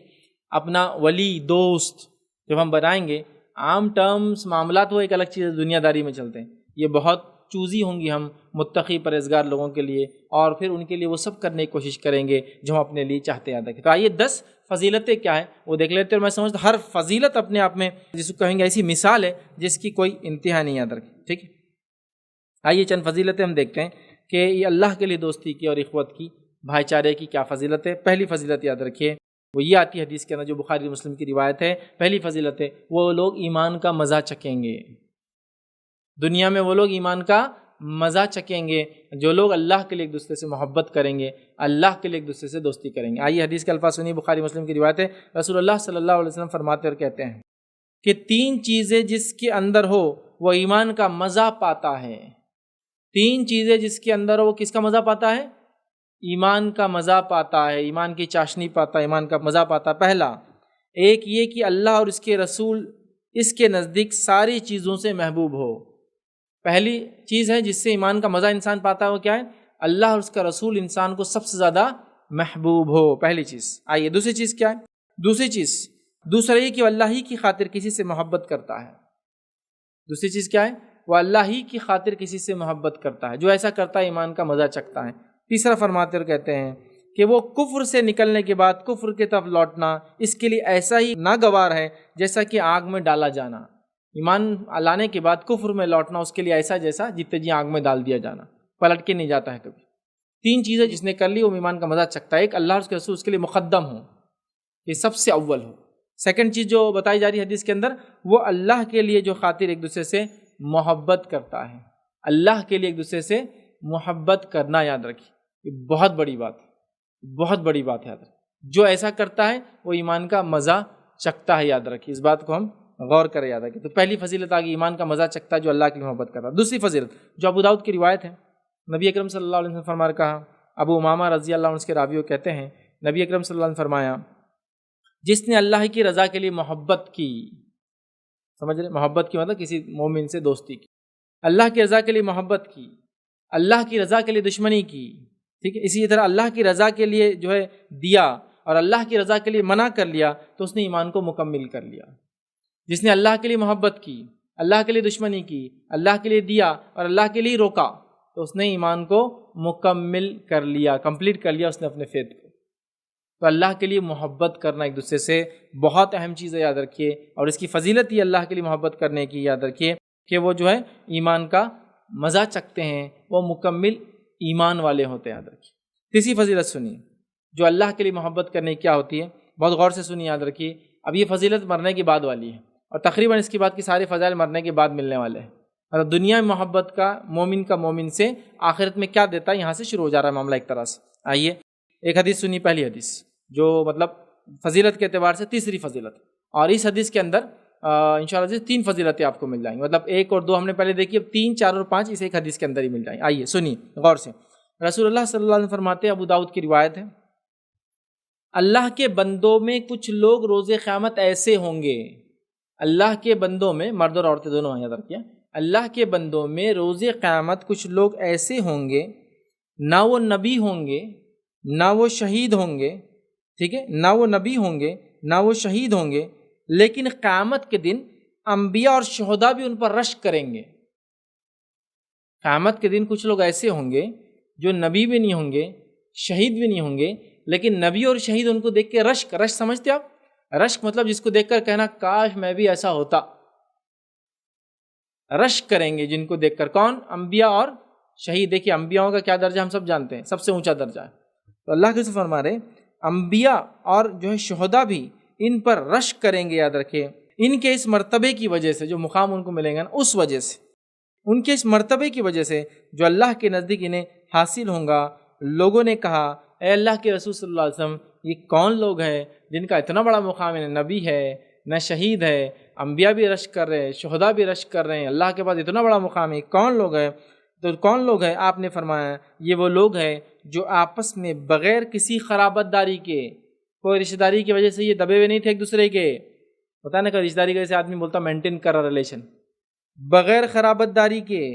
اپنا ولی، دوست جب ہم بنائیں گے، عام ٹرمز معاملات وہ ایک الگ چیز ہے، دنیا داری میں چلتے ہیں، یہ بہت چوزی ہوں گی ہم متقی پرہیزگار لوگوں کے لیے، اور پھر ان کے لیے وہ سب کرنے کی کوشش کریں گے جو ہم اپنے لیے چاہتے ہیں۔ تو آئیے 10 فضیلتیں کیا ہیں وہ دیکھ لیتے ہیں، اور میں سمجھتا ہر فضیلت اپنے آپ میں جس کو کہیں گے ایسی مثال ہے جس کی کوئی انتہا نہیں یاد رکھیں، ٹھیک ہے۔ آئیے چند فضیلتیں ہم دیکھتے ہیں کہ یہ اللہ کے لیے دوستی کی اور اخوت کی، بھائی چارے کی کیا فضیلت ہے۔ پہلی فضیلت یاد رکھیے وہ یہ آتی ہے حدیث کے اندر جو بخاری مسلم کی روایت ہے، پہلی فضیلت ہے وہ لوگ ایمان کا مزہ چکیں گے۔ دنیا میں وہ لوگ ایمان کا مزہ چکیں گے جو لوگ اللہ کے لیے ایک دوسرے سے محبت کریں گے، اللہ کے لیے ایک دوسرے سے دوستی کریں گے۔ آئیے حدیث کے الفاظ سنیے، بخاری مسلم کی روایت ہے، رسول اللہ صلی اللہ علیہ وسلم فرماتے اور کہتے ہیں کہ 3 چیزیں جس کے اندر ہو وہ ایمان کا مزہ پاتا ہے۔ 3 چیزیں جس کے اندر ہو وہ کس کا مزہ پاتا ہے؟ ایمان کا مزہ پاتا ہے، ایمان کی چاشنی پاتا ہے، ایمان کا مزہ پاتا ہے۔ پہلا، ایک یہ کہ اللہ اور اس کے رسول اس کے نزدیک ساری چیزوں سے محبوب ہو۔ پہلی چیز ہے جس سے ایمان کا مزہ انسان پاتا ہے وہ کیا ہے؟ اللہ اور اس کا رسول انسان کو سب سے زیادہ محبوب ہو، پہلی چیز۔ آئیے دوسری چیز کیا ہے؟ دوسرا یہ کہ وہ اللہ ہی کی خاطر کسی سے محبت کرتا ہے۔ دوسری چیز کیا ہے؟ وہ اللہ ہی کی خاطر کسی سے محبت کرتا ہے، جو ایسا کرتا ہے ایمان کا مزہ چکھتا ہے۔ تیسرا فرماتے اور کہتے ہیں کہ وہ کفر سے نکلنے کے بعد کفر کی طرف لوٹنا اس کے لیے ایسا ہی ناگوار ہے جیسا کہ آگ میں ڈالا جانا۔ ایمان لانے کے بعد کفر میں لوٹنا اس کے لیے ایسا جیسا جتنے جی آگ میں ڈال دیا جانا، پلٹ کے نہیں جاتا ہے کبھی۔ تین چیزیں جس نے کر لی وہ ایمان کا مزہ چکھتا ہے۔ ایک، اللہ اور اس کے رسول اس کے لیے مقدم ہو، یہ سب سے اول ہو۔ سیکنڈ چیز جو بتائی جا رہی ہے حدیث کے اندر، وہ اللہ کے لیے جو خاطر ایک دوسرے سے محبت کرتا ہے۔ اللہ کے لیے ایک دوسرے سے محبت کرنا، یاد رکھیے یہ بہت بڑی بات ہے، بہت بڑی بات ہے، یاد رکھیے۔ جو ایسا کرتا ہے وہ ایمان کا مزہ چکھتا ہے، یاد رکھیے، اس بات کو ہم غور کریں، یاد رکھیے۔ تو پہلی فضیلت آگئی، ایمان کا مزہ چکھتا ہے جو اللہ کے لیے محبت کرتا ہے۔ دوسری فضیلت جو ابو داؤد کی روایت ہے، نبی اکرم صلی اللہ علیہ وسلم فرما کہا، ابو امامہ رضی اللہ عنہ اس کے راویوں کہتے ہیں نبی اکرم صلی اللہ علیہ وسلم فرمایا، جس نے اللہ کی رضا کے لیے محبت کی، سمجھ رہے، محبت کی مطلب کسی مومن سے دوستی کی، اللہ کی رضا کے لیے محبت کی، اللہ کی رضا کے لیے دشمنی کی، ٹھیک ہے، اسی طرح اللہ کی رضا کے لیے جو ہے دیا اور اللہ کی رضا کے لیے منع کر لیا تو اس نے ایمان کو مکمل کر لیا۔ جس نے اللہ کے لیے محبت کی، اللہ کے لیے دشمنی کی، اللہ کے لیے دیا اور اللہ کے لیے روکا تو اس نے ایمان کو مکمل کر لیا، کمپلیٹ کر لیا اس نے اپنے فیت کو۔ تو اللہ کے لیے محبت کرنا ایک دوسرے سے بہت اہم چیز ہے، یاد رکھیے، اور اس کی فضیلت یہ اللہ کے لیے محبت کرنے کی، یاد رکھیے کہ وہ جو ہے ایمان کا مزہ چکھتے ہیں، وہ مکمل ایمان والے ہوتے ہیں، یاد رکھیے۔ تیسری فضیلت سنیے جو اللہ کے لیے محبت کرنے کی کیا ہوتی ہے، بہت غور سے سنیے، یاد رکھیے۔ اب یہ فضیلت مرنے کے بعد والی ہے اور تقریباً اس کے بعد کی سارے فضائل مرنے کے بعد ملنے والے ہیں۔ مطلب دنیا میں محبت کا مومن سے، آخرت میں کیا دیتا ہے، یہاں سے شروع ہو جا رہا ہے معاملہ ایک طرح سے۔ آئیے ایک حدیث سنی، پہلی حدیث جو مطلب فضیلت کے اعتبار سے تیسری فضیلت، اور اس حدیث کے اندر انشاءاللہ تین فضیلتیں آپ کو مل جائیں گی، مطلب ایک اور دو ہم نے پہلے دیکھی، اب تین، چار اور پانچ اس ایک حدیث کے اندر ہی مل جائیں۔ آئیے سنیے غور سے۔ رسول اللہ صلی اللہ علیہ وسلم فرماتے ہیں، ابو داؤد کی روایت ہے، اللہ کے بندوں میں کچھ لوگ روز قیامت ایسے ہوں گے، اللہ کے بندوں میں، مرد اور عورتیں دونوں ہیں، یاد رکھیے، اللہ کے بندوں میں روز قیامت کچھ لوگ ایسے ہوں گے، نہ وہ نبی ہوں گے نہ وہ شہید ہوں گے، ٹھیک ہے، نہ وہ نبی ہوں گے نہ وہ شہید ہوں گے، لیکن قیامت کے دن انبیاء اور شہداء بھی ان پر رشک کریں گے۔ قیامت کے دن کچھ لوگ ایسے ہوں گے جو نبی بھی نہیں ہوں گے، شہید بھی نہیں ہوں گے، لیکن نبی اور شہید ان کو دیکھ کے رشک سمجھتے آپ؟ رشک مطلب جس کو دیکھ کر کہنا کاش میں بھی ایسا ہوتا، رشک کریں گے جن کو دیکھ کر۔ کون؟ انبیاء اور شہید۔ دیکھیے انبیاء کا کیا درجہ ہم سب جانتے ہیں، سب سے اونچا درجہ ہے، تو اللہ کے رسول فرما رہے انبیاء اور جو ہے شہداء بھی ان پر رشک کریں گے، یاد رکھیں، ان کے اس مرتبے کی وجہ سے، جو مقام ان کو ملے گا نا، اس وجہ سے، ان کے اس مرتبے کی وجہ سے جو اللہ کے نزدیک انہیں حاصل ہوں گا۔ لوگوں نے کہا اے اللہ کے رسول صلی اللہ علیہ وسلم، یہ کون لوگ ہیں جن کا اتنا بڑا مقام ہے، نہ نبی ہے نہ شہید ہے، انبیاء بھی رشک کر رہے ہیں، شہداء بھی رشک کر رہے ہیں، اللہ کے پاس اتنا بڑا مقام ہے، کون لوگ ہیں؟ تو کون لوگ ہیں؟ آپ نے فرمایا یہ وہ لوگ ہیں جو آپس میں بغیر کسی خرابت داری کے، کوئی رشتہ داری کی وجہ سے یہ دبے ہوئے نہیں تھے ایک دوسرے کے، پتہ نا کہ رشتہ داری کی وجہ سے آدمی بولتا مینٹین کر رہا ریلیشن، بغیر خرابت داری کے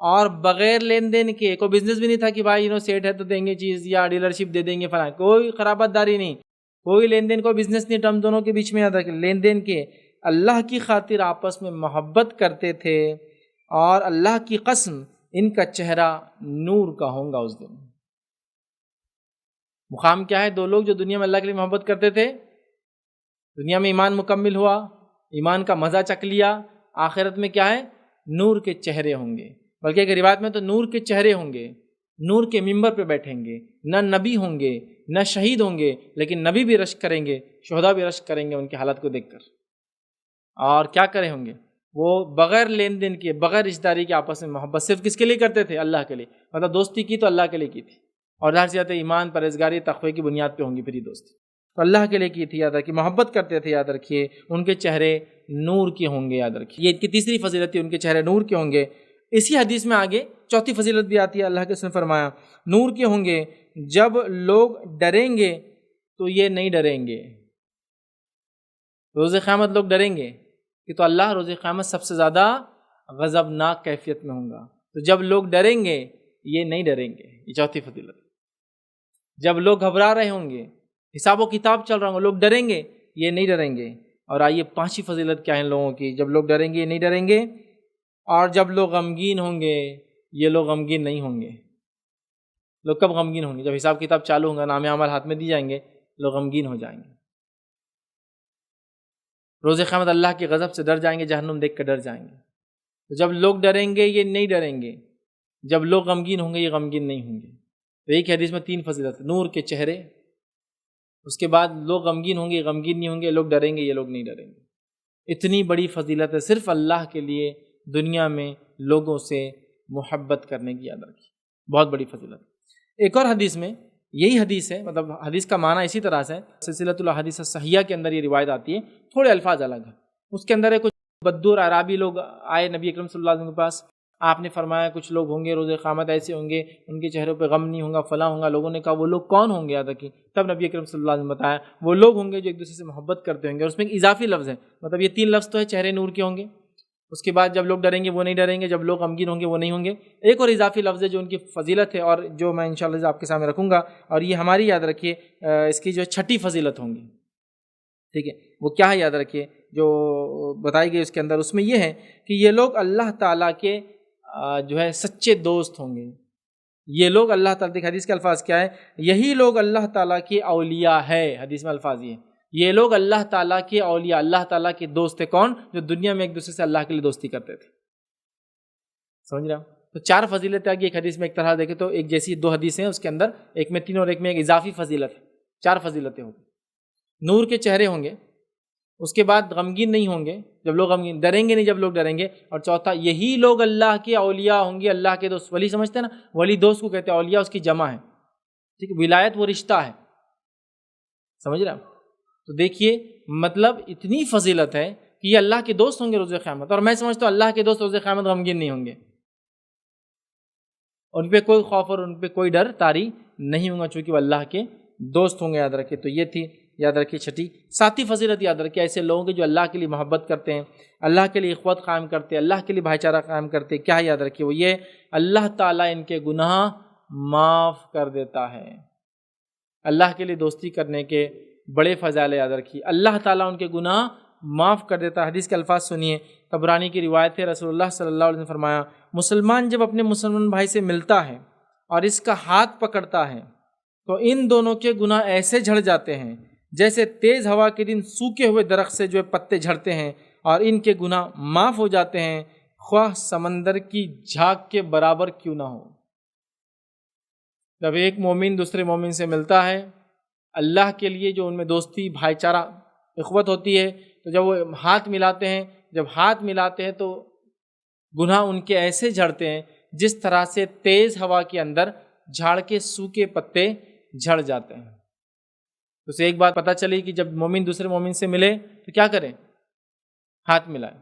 اور بغیر لین دین کے، کوئی بزنس بھی نہیں تھا کہ بھائی سیٹ ہے تو دیں گے چیز یا ڈیلرشپ دے دیں گے فلاں، کوئی خرابت داری نہیں، کوئی لین دین، کوئی بزنس نہیں، ٹرم دونوں کے بیچ میں، یاد رکھیں لین دین کے، اللہ کی خاطر آپس میں محبت کرتے تھے، اور اللہ کی قسم ان کا چہرہ نور کا ہوں گا اس دن۔ مقام کیا ہے؟ دو لوگ جو دنیا میں اللہ کے لیے محبت کرتے تھے، دنیا میں ایمان مکمل ہوا، ایمان کا مزہ چکھ لیا، آخرت میں کیا ہے؟ نور کے چہرے ہوں گے، بلکہ ایک روایت میں تو نور کے چہرے ہوں گے، نور کے ممبر پہ بیٹھیں گے، نہ نبی ہوں گے نہ شہید ہوں گے، لیکن نبی بھی رشک کریں گے، شہداء بھی رشک کریں گے ان کی حالت کو دیکھ کر، اور کیا کرے ہوں گے وہ بغیر لین دین کے، بغیر رشتہ داری کے، آپس میں محبت صرف کس کے لیے کرتے تھے؟ اللہ کے لیے، مطلب دوستی کی تو اللہ کے لیے کی تھی، اور ظاہر سی بات ہے ایمان، پرہیزگاری، تقوی کی بنیاد پہ ہوں گی پھر یہ دوستی، تو اللہ کے لیے کی تھی، یاد رکھیے، محبت کرتے تھے، یاد رکھیے، ان کے چہرے نور کے ہوں گے، یاد رکھیے، یہ ان کی تیسری فضیلت تھی، ان کے چہرے نور کے ہوں گے۔ اسی حدیث میں آگے چوتھی فضیلت بھی آتی ہے، اللہ کے رسول نے فرمایا نور کے ہوں گے، جب لوگ ڈریں گے تو یہ نہیں ڈریں گے، روز قیامت لوگ ڈریں گے کہ تو اللہ روز قیامت سب سے زیادہ غضبناک کیفیت میں ہوں گا۔ تو جب لوگ ڈریں گے یہ نہیں ڈریں گے، یہ چوتھی فضیلت۔ جب لوگ گھبرا رہے ہوں گے، حساب و کتاب چل رہا ہوں گا، لوگ ڈریں گے یہ نہیں ڈریں گے۔ اور آئیے پانچویں فضیلت کیا ہے ان لوگوں کی؟ جب لوگ ڈریں گے یہ نہیں ڈریں گے، اور جب لوگ غمگین ہوں گے یہ لوگ غمگین نہیں ہوں گے۔ لوگ کب غمگین ہوں گے؟ جب حساب کتاب چالو ہوگا، نام اعمال ہاتھ میں دی جائیں گے، لوگ غمگین ہو جائیں گے۔ روز قیامت اللہ کے غضب سے ڈر جائیں گے، جہنم دیکھ کر ڈر جائیں گے۔ تو جب لوگ ڈریں گے یہ نہیں ڈریں گے، جب لوگ غمگین ہوں گے یہ غمگین نہیں ہوں گے۔ تو ایک حدیث میں 3 فضیلت: نور کے چہرے، اس کے بعد لوگ غمگین ہوں گے یہ غمگین نہیں ہوں گے، لوگ ڈریں گے یہ لوگ نہیں ڈریں گے۔ اتنی بڑی فضیلت ہے صرف اللہ کے لیے دنیا میں لوگوں سے محبت کرنے کی، یاد رکھیے، بہت بڑی فضیلت۔ ایک اور حدیث میں یہی حدیث ہے، مطلب حدیث کا معنی اسی طرح سے سلسلۃ الاحادیث الصحیحہ کے اندر یہ روایت آتی ہے، تھوڑے الفاظ الگ ہیں۔ اس کے اندر ہے کچھ بدور عرابی لوگ آئے نبی اکرم صلی اللہ علیہ وسلم کے پاس، آپ نے فرمایا کچھ لوگ ہوں گے روز قیامت ایسے ہوں گے ان کے چہروں پہ غم نہیں ہوگا، فلاں ہوگا۔ لوگوں نے کہا وہ لوگ کون ہوں گے؟ یاد رکھیے، تب نبی اکرم صلی اللہ علیہ وسلم نے بتایا وہ لوگ ہوں گے جو ایک دوسرے سے محبت کرتے ہوں گے۔ اور اس میں ایک اضافی لفظ ہے، مطلب یہ 3 لفظ تو ہے، چہرے نور کے ہوں گے، اس کے بعد جب لوگ ڈریں گے وہ نہیں ڈریں گے، جب لوگ غمگین ہوں گے وہ نہیں ہوں گے۔ ایک اور اضافی لفظ ہے جو ان کی فضیلت ہے اور جو میں انشاءاللہ آپ کے سامنے رکھوں گا، اور یہ ہماری یاد رکھیے اس کی جو 6ٹھی فضیلت ہوں گی، ٹھیک ہے؟ وہ کیا ہے یاد رکھیے جو بتائی گئی اس کے اندر؟ اس میں یہ ہے کہ یہ لوگ اللہ تعالیٰ کے جو ہے سچے دوست ہوں گے۔ یہ لوگ اللہ تعالیٰ، دیکھ حدیث کے الفاظ کیا ہے، یہی لوگ اللہ تعالیٰ کے اولیاء ہے۔ حدیث میں الفاظ یہ لوگ اللہ تعالیٰ کے اولیاء، اللہ تعالیٰ کے دوست تھے۔ کون؟ جو دنیا میں ایک دوسرے سے اللہ کے لیے دوستی کرتے تھے۔ سمجھ رہے ہو؟ تو 4 فضیلتیں آگی ایک حدیث میں، ایک طرح دیکھیں تو ایک جیسی 2 حدیثیں ہیں، اس کے اندر ایک میں 3 اور ایک میں ایک اضافی فضیلت ہے، 4 فضیلتیں ہوں گی۔ نور کے چہرے ہوں گے، اس کے بعد غمگین نہیں ہوں گے جب لوگ غمگین، ڈریں گے نہیں جب لوگ ڈریں گے، اور چوتھا یہی لوگ اللہ کے اولیاء ہوں گے، اللہ کے دوست۔ ولی سمجھتے ہیں نا، ولی دوست کو کہتے ہیں، اولیاء اس کی جمع ہے، ٹھیک ہے؟ ولایت وہ رشتہ ہے، سمجھ رہے ہیں؟ تو دیکھیے مطلب اتنی فضیلت ہے کہ یہ اللہ کے دوست ہوں گے روز قیامت۔ اور میں سمجھتا ہوں اللہ کے دوست روز قیامت غمگین نہیں ہوں گے، ان پہ کوئی خوف اور ان پہ کوئی ڈر طاری نہیں ہوگا، چونکہ وہ اللہ کے دوست ہوں گے، یاد رکھیں۔ تو یہ تھی یاد رکھیے 6ٹھی۔ 7ویں فضیلت یاد رکھیے، ایسے لوگوں کے جو اللہ کے لیے محبت کرتے ہیں، اللہ کے لیے اخوت قائم کرتے ہیں، اللہ کے لیے بھائی چارہ قائم کرتے ہیں، کیا ہے یاد رکھیے وہ یہ، اللہ تعالیٰ ان کے گناہ معاف کر دیتا ہے۔ اللہ کے لیے دوستی کرنے کے بڑے فضائل یاد رکھیے، اللہ تعالیٰ ان کے گناہ معاف کر دیتا ہے۔ حدیث کے الفاظ سنیے، طبرانی کی روایت ہے، رسول اللہ صلی اللہ علیہ وسلم نے فرمایا، مسلمان جب اپنے مسلمان بھائی سے ملتا ہے اور اس کا ہاتھ پکڑتا ہے تو ان دونوں کے گناہ ایسے جھڑ جاتے ہیں جیسے تیز ہوا کے دن سوکھے ہوئے درخت سے جو پتے جھڑتے ہیں، اور ان کے گناہ معاف ہو جاتے ہیں، خواہ سمندر کی جھاگ کے برابر کیوں نہ ہو۔ جب ایک مومن دوسرے مومن سے ملتا ہے اللہ کے لیے، جو ان میں دوستی بھائی چارہ اخوت ہوتی ہے، تو جب وہ ہاتھ ملاتے ہیں، جب ہاتھ ملاتے ہیں تو گناہ ان کے ایسے جھڑتے ہیں جس طرح سے تیز ہوا کے اندر جھاڑ کے سوکھے پتے جھڑ جاتے ہیں۔ تو اسے ایک بات پتہ چلی کہ جب مومن دوسرے مومن سے ملے تو کیا کریں؟ ہاتھ ملائیں،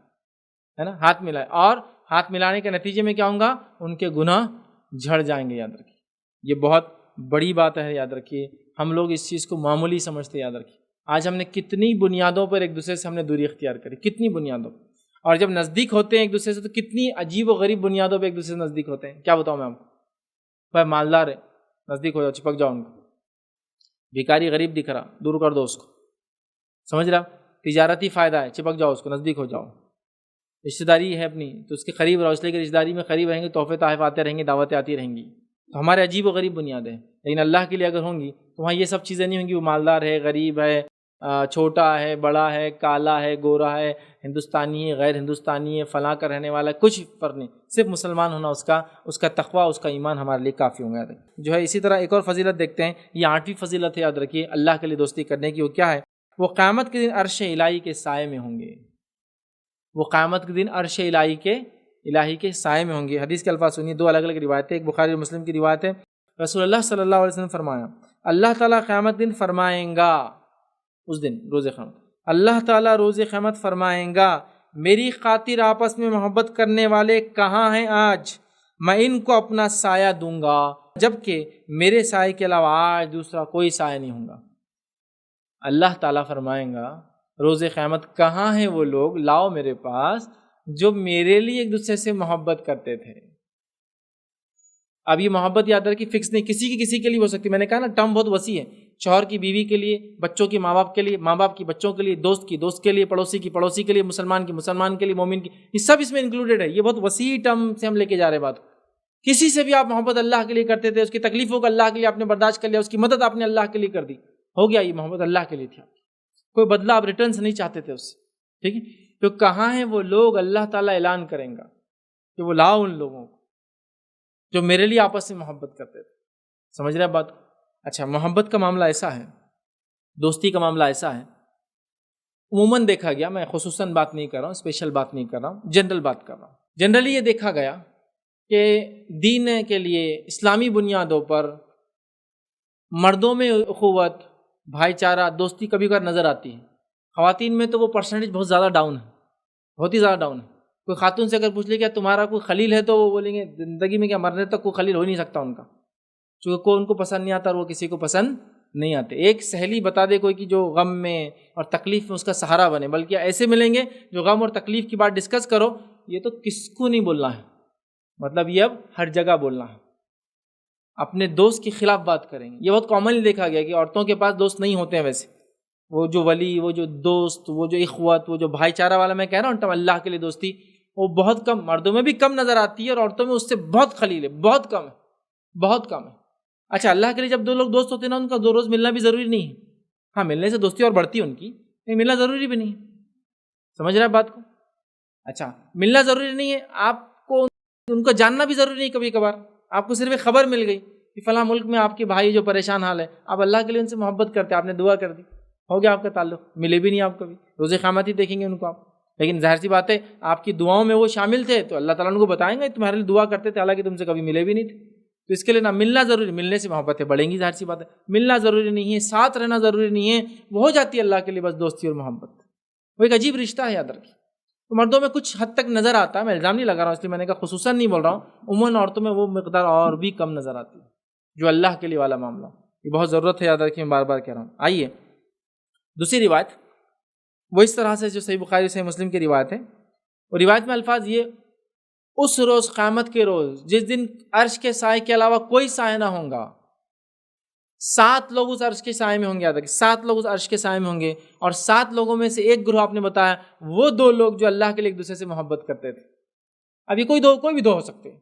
ہے نا؟ ہاتھ ملائیں، اور ہاتھ ملانے کے نتیجے میں کیا ہوں گا؟ ان کے گناہ جھڑ جائیں گے، یاد رکھیے۔ یہ بہت بڑی بات ہے، یاد رکھیے۔ ہم لوگ اس چیز کو معمولی سمجھتے ہیں، یاد رکھیے۔ آج ہم نے کتنی بنیادوں پر ایک دوسرے سے ہم نے دوری اختیار کری، کتنی بنیادوں پر، اور جب نزدیک ہوتے ہیں ایک دوسرے سے تو کتنی عجیب و غریب بنیادوں پہ ایک دوسرے سے نزدیک ہوتے ہیں۔ کیا بتاؤں میں آپ کو؟ بھائی مالدار ہے، نزدیک ہو جاؤ، چپک جاؤ ان کو۔ بھیکاری غریب دکھ رہا، دور کر دو اس کو، سمجھ رہا؟ تجارتی فائدہ ہے، چپک جاؤ اس کو، نزدیک ہو جاؤ۔ رشتہ داری ہے اپنی تو اس کے قریب رہو، اس لیے کہ رشتہ داری میں قریب رہیں گے، تحفے تحائف آتے رہیں گے، دعوتیں آتی رہیں گی۔ تو ہمارے عجیب و غریب بنیادیں ہیں، لیکن اللہ کے لیے اگر ہوں گی تو وہاں یہ سب چیزیں نہیں ہوں گی۔ وہ مالدار ہے، غریب ہے، چھوٹا ہے، بڑا ہے، کالا ہے، گورا ہے، ہندوستانی ہے، غیر ہندوستانی ہے، فلاں کا رہنے والا ہے، کچھ فرق نہیں، صرف مسلمان ہونا اس کا تقویٰ، اس کا ایمان ہمارے لیے کافی ہوں گا جو ہے۔ اسی طرح ایک اور فضیلت دیکھتے ہیں، یہ 8ویں فضیلت ہے، یاد رکھیے، اللہ کے لیے دوستی کرنے کی۔ وہ کیا ہے؟ وہ قیامت کے دن عرش الہی کے سائے میں ہوں گے۔ وہ قیامت کے دن عرش الہی کے سائے میں ہوں گے۔ حدیث کے الفاظ سنیے، 2 الگ الگ روایتیں، ایک بخاری اور مسلم کی روایت ہے۔ رسول اللہ صلی اللہ علیہ وسلم نے فرمایا، اللہ تعالیٰ قیامت دن فرمائیں گا، اس دن روز قیامت اللہ تعالیٰ روز قیامت فرمائیں گا، میری خاطر آپس میں محبت کرنے والے کہاں ہیں آج؟ میں ان کو اپنا سایہ دوں گا، جبکہ میرے سائے کے علاوہ آج دوسرا کوئی سایہ نہیں ہوں گا۔ اللہ تعالیٰ فرمائیں گا روز قیامت، کہاں ہیں وہ لوگ، لاؤ میرے پاس جو میرے لیے ایک دوسرے سے محبت کرتے تھے. اب یہ محبت یاد رکھیے فکس نہیں، کسی کے لیے ہو سکتی. میں نے کہا نا ٹرم بہت وسیع ہے. شوہر کی بیوی کے لیے، بچوں کی ماں باپ کے لیے، ماں باپ کی بچوں کے لیے، دوست کی دوست کے لیے، پڑوسی کی پڑوسی کے لیے، مسلمان کی مسلمان کے لیے، مومن کی، یہ سب اس میں انکلوڈیڈ ہے. یہ بہت وسیع ٹرم سے ہم لے کے جا رہے بات. کسی سے بھی آپ محبت اللہ کے لیے کرتے تھے، اس کی تکلیفوں کو اللہ کے لیے آپ نے برداشت کر لیا، اس کی مدد آپ نے اللہ کے لیے کر دی، ہو گیا یہ محبت اللہ کے لیے تھی. کوئی بدلہ آپ ریٹرن سے نہیں چاہتے تھے اس سے. ٹھیک ہے. تو کہاں ہیں وہ لوگ؟ اللہ تعالیٰ اعلان کریں گا کہ وہ لاؤ ان لوگوں کو جو میرے لیے آپس میں محبت کرتے تھے. سمجھ رہے ہیں بات؟ اچھا، محبت کا معاملہ ایسا ہے، دوستی کا معاملہ ایسا ہے، عموماً دیکھا گیا، میں خصوصاً بات نہیں کر رہا ہوں، اسپیشل بات نہیں کر رہا ہوں، جنرل بات کر رہا ہوں. جنرلی یہ دیکھا گیا کہ دین کے لیے اسلامی بنیادوں پر مردوں میں اخوت، بھائی چارہ، دوستی کبھی کبھار نظر آتی ہے. خواتین میں تو وہ پرسنٹیج بہت زیادہ ڈاؤن ہے، بہت ہی زیادہ ڈاؤن ہے. کوئی خاتون سے اگر پوچھ لے کیا تمہارا کوئی خلیل ہے، تو وہ بولیں گے زندگی میں کیا مرنے تک کوئی خلیل ہو ہی نہیں سکتا ان کا، چونکہ کوئی ان کو پسند نہیں آتا اور وہ کسی کو پسند نہیں آتے. ایک سہیلی بتا دے کوئی کہ جو غم میں اور تکلیف میں اس کا سہارا بنے، بلکہ ایسے ملیں گے جو غم اور تکلیف کی بات ڈسکس کرو، یہ تو کس کو نہیں بولنا ہے، مطلب یہ اب ہر جگہ بولنا ہے، اپنے دوست کے خلاف بات کریں گے. یہ بہت کامنلی دیکھا گیا کہ عورتوں کے پاس دوست نہیں ہوتے ہیں ویسے، وہ جو ولی، وہ جو دوست، وہ جو اخوت، وہ جو بھائی چارہ والا میں کہہ رہا ہوں اللہ کے لیے دوستی، وہ بہت کم، مردوں میں بھی کم نظر آتی ہے اور عورتوں میں اس سے بہت خلیل ہے، بہت کم ہے، بہت کم ہے. اچھا، اللہ کے لیے جب دو لوگ دوست ہوتے ہیں نا، ان کا دو روز ملنا بھی ضروری نہیں ہے. ہاں، ملنے سے دوستی اور بڑھتی ہے ان کی، نہیں ملنا ضروری بھی نہیں ہے. سمجھ رہے ہیں بات کو؟ اچھا، ملنا ضروری نہیں ہے، آپ کو ان کو جاننا بھی ضروری نہیں. کبھی کبھار آپ کو صرف ایک خبر مل گئی کہ فلاں ملک میں آپ کے بھائی جو پریشان حال ہے، آپ اللہ کے لیے ان سے محبت کرتے، آپ نے دعا کر دی، ہو گیا آپ کا تعلق. ملے بھی نہیں آپ کبھی، روز قیامت ہی دیکھیں گے ان کو آپ، لیکن ظاہر سی بات ہے آپ کی دعاؤں میں وہ شامل تھے تو اللہ تعالیٰ ان کو بتائیں گے تمہارے لیے دعا کرتے تھے، حالانکہ تم سے کبھی ملے بھی نہیں تھے. تو اس کے لیے نہ ملنا ضروری، ملنے سے محبتیں بڑھیں گی، ظاہر سی بات ہے. ملنا ضروری نہیں ہے، ساتھ رہنا ضروری نہیں ہے، وہ ہو جاتی ہے اللہ کے لیے بس دوستی اور محبت. وہ ایک عجیب رشتہ ہے، یاد رکھیے. تو مردوں میں کچھ حد تک نظر آتا ہے، میں الزام نہیں لگا رہا ہوں، اس لیے میں نے کہا خصوصاً نہیں بول رہا ہوں، عموماً عورتوں میں وہ مقدار اور بھی کم نظر آتی ہے جو اللہ کے لیے والا معاملہ. یہ بہت ضرورت ہے، یاد رکھیے، میں بار بار کہہ رہا ہوں. آئیے دوسری روایت، وہ اس طرح سے جو صحیح بخاری صحیح مسلم کی روایت ہے، اور روایت میں الفاظ یہ: اس روز، قیامت کے روز، جس دن عرش کے سائے کے علاوہ کوئی سایہ نہ ہوں گا، 7 لوگ اس عرش کے سائے میں ہوں گے. یاد رکھیں، 7 لوگ اس عرش کے سائے میں ہوں گے، اور 7 لوگوں میں سے ایک گروہ آپ نے بتایا وہ 2 لوگ جو اللہ کے لیے ایک دوسرے سے محبت کرتے تھے. اب یہ کوئی بھی دو ہو سکتے ہیں،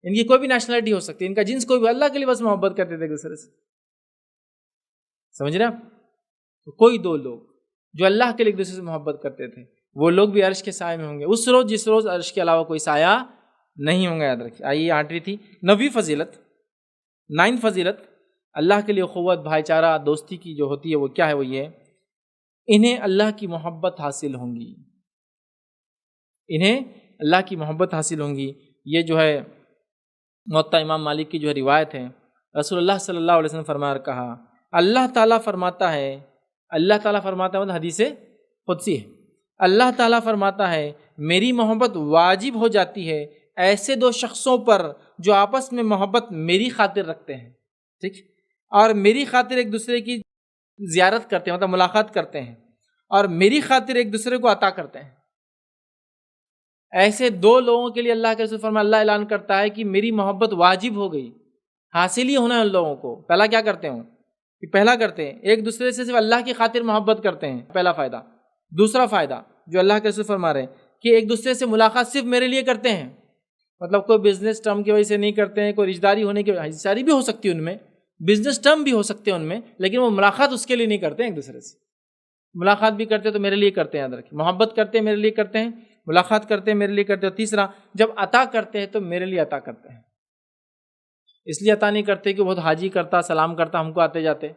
ان کی کوئی بھی نیشنلٹی ہو سکتی ہے، ان کا جنس کوئی بھی، اللہ کے لیے بس محبت کرتے تھے ایک دوسرے سے. سمجھ رہے ہیں آپ؟ تو کوئی 2 لوگ جو اللہ کے لیے ایک دوسرے سے محبت کرتے تھے، وہ لوگ بھی عرش کے سائے میں ہوں گے اس روز جس روز عرش کے علاوہ کوئی سایہ نہیں ہوں گا. یاد رکھیے. آئیے 8ویں تھی 9ویں فضیلت. 9 فضیلت اللہ کے لیے اخوت، بھائی چارہ، دوستی کی جو ہوتی ہے وہ کیا ہے؟ وہ یہ: انہیں اللہ کی محبت حاصل ہوں گی. انہیں اللہ کی محبت حاصل ہوں گی. یہ جو ہے موطا امام مالک کی جو ہے روایت ہے، رسول اللہ صلی اللہ علیہ وسلم فرمایا اور کہا، اللہ تعالیٰ فرماتا ہے، اللہ تعالیٰ فرماتا ہے مطلب حدیث قدسی ہے، اللہ تعالیٰ فرماتا ہے میری محبت واجب ہو جاتی ہے ایسے 2 شخصوں پر جو آپس میں محبت میری خاطر رکھتے ہیں، ٹھیک، اور میری خاطر ایک دوسرے کی زیارت کرتے ہیں، مطلب ملاقات کرتے ہیں، اور میری خاطر ایک دوسرے کو عطا کرتے ہیں. ایسے 2 لوگوں کے لیے اللہ کے رسول فرمایا، اللہ اعلان کرتا ہے کہ میری محبت واجب ہو گئی. حاصل ہی ہونا ہے ان لوگوں کو. پہلا کیا کرتے ہیں؟ کہ پہلا کرتے ہیں ایک دوسرے سے صرف اللہ کی خاطر محبت کرتے ہیں، پہلا فائدہ. دوسرا فائدہ جو اللہ کے رسول فرما رہے ہیں کہ ایک دوسرے سے ملاقات صرف میرے لیے کرتے ہیں، مطلب کوئی بزنس ٹرم کی وجہ سے نہیں کرتے ہیں، کوئی رشتہ داری ہونے کی وجہ سے بھی ہو سکتی ہے ان میں، بزنس ٹرم بھی ہو سکتے ہیں ان میں، لیکن وہ ملاقات اس کے لیے نہیں کرتے ہیں. ایک دوسرے سے ملاقات بھی کرتے تو میرے لیے کرتے ہیں. یاد رکھیں، محبت کرتے ہیں میرے لیے کرتے ہیں، ملاقات کرتے ہیں میرے لیے کرتے ہیں. اور تیسرا، جب عطا کرتے ہیں تو میرے لیے عطا کرتے ہیں. اس لیے عطا نہیں کرتے کہ بہت حاجی کرتا، سلام کرتا ہم کو آتے جاتے،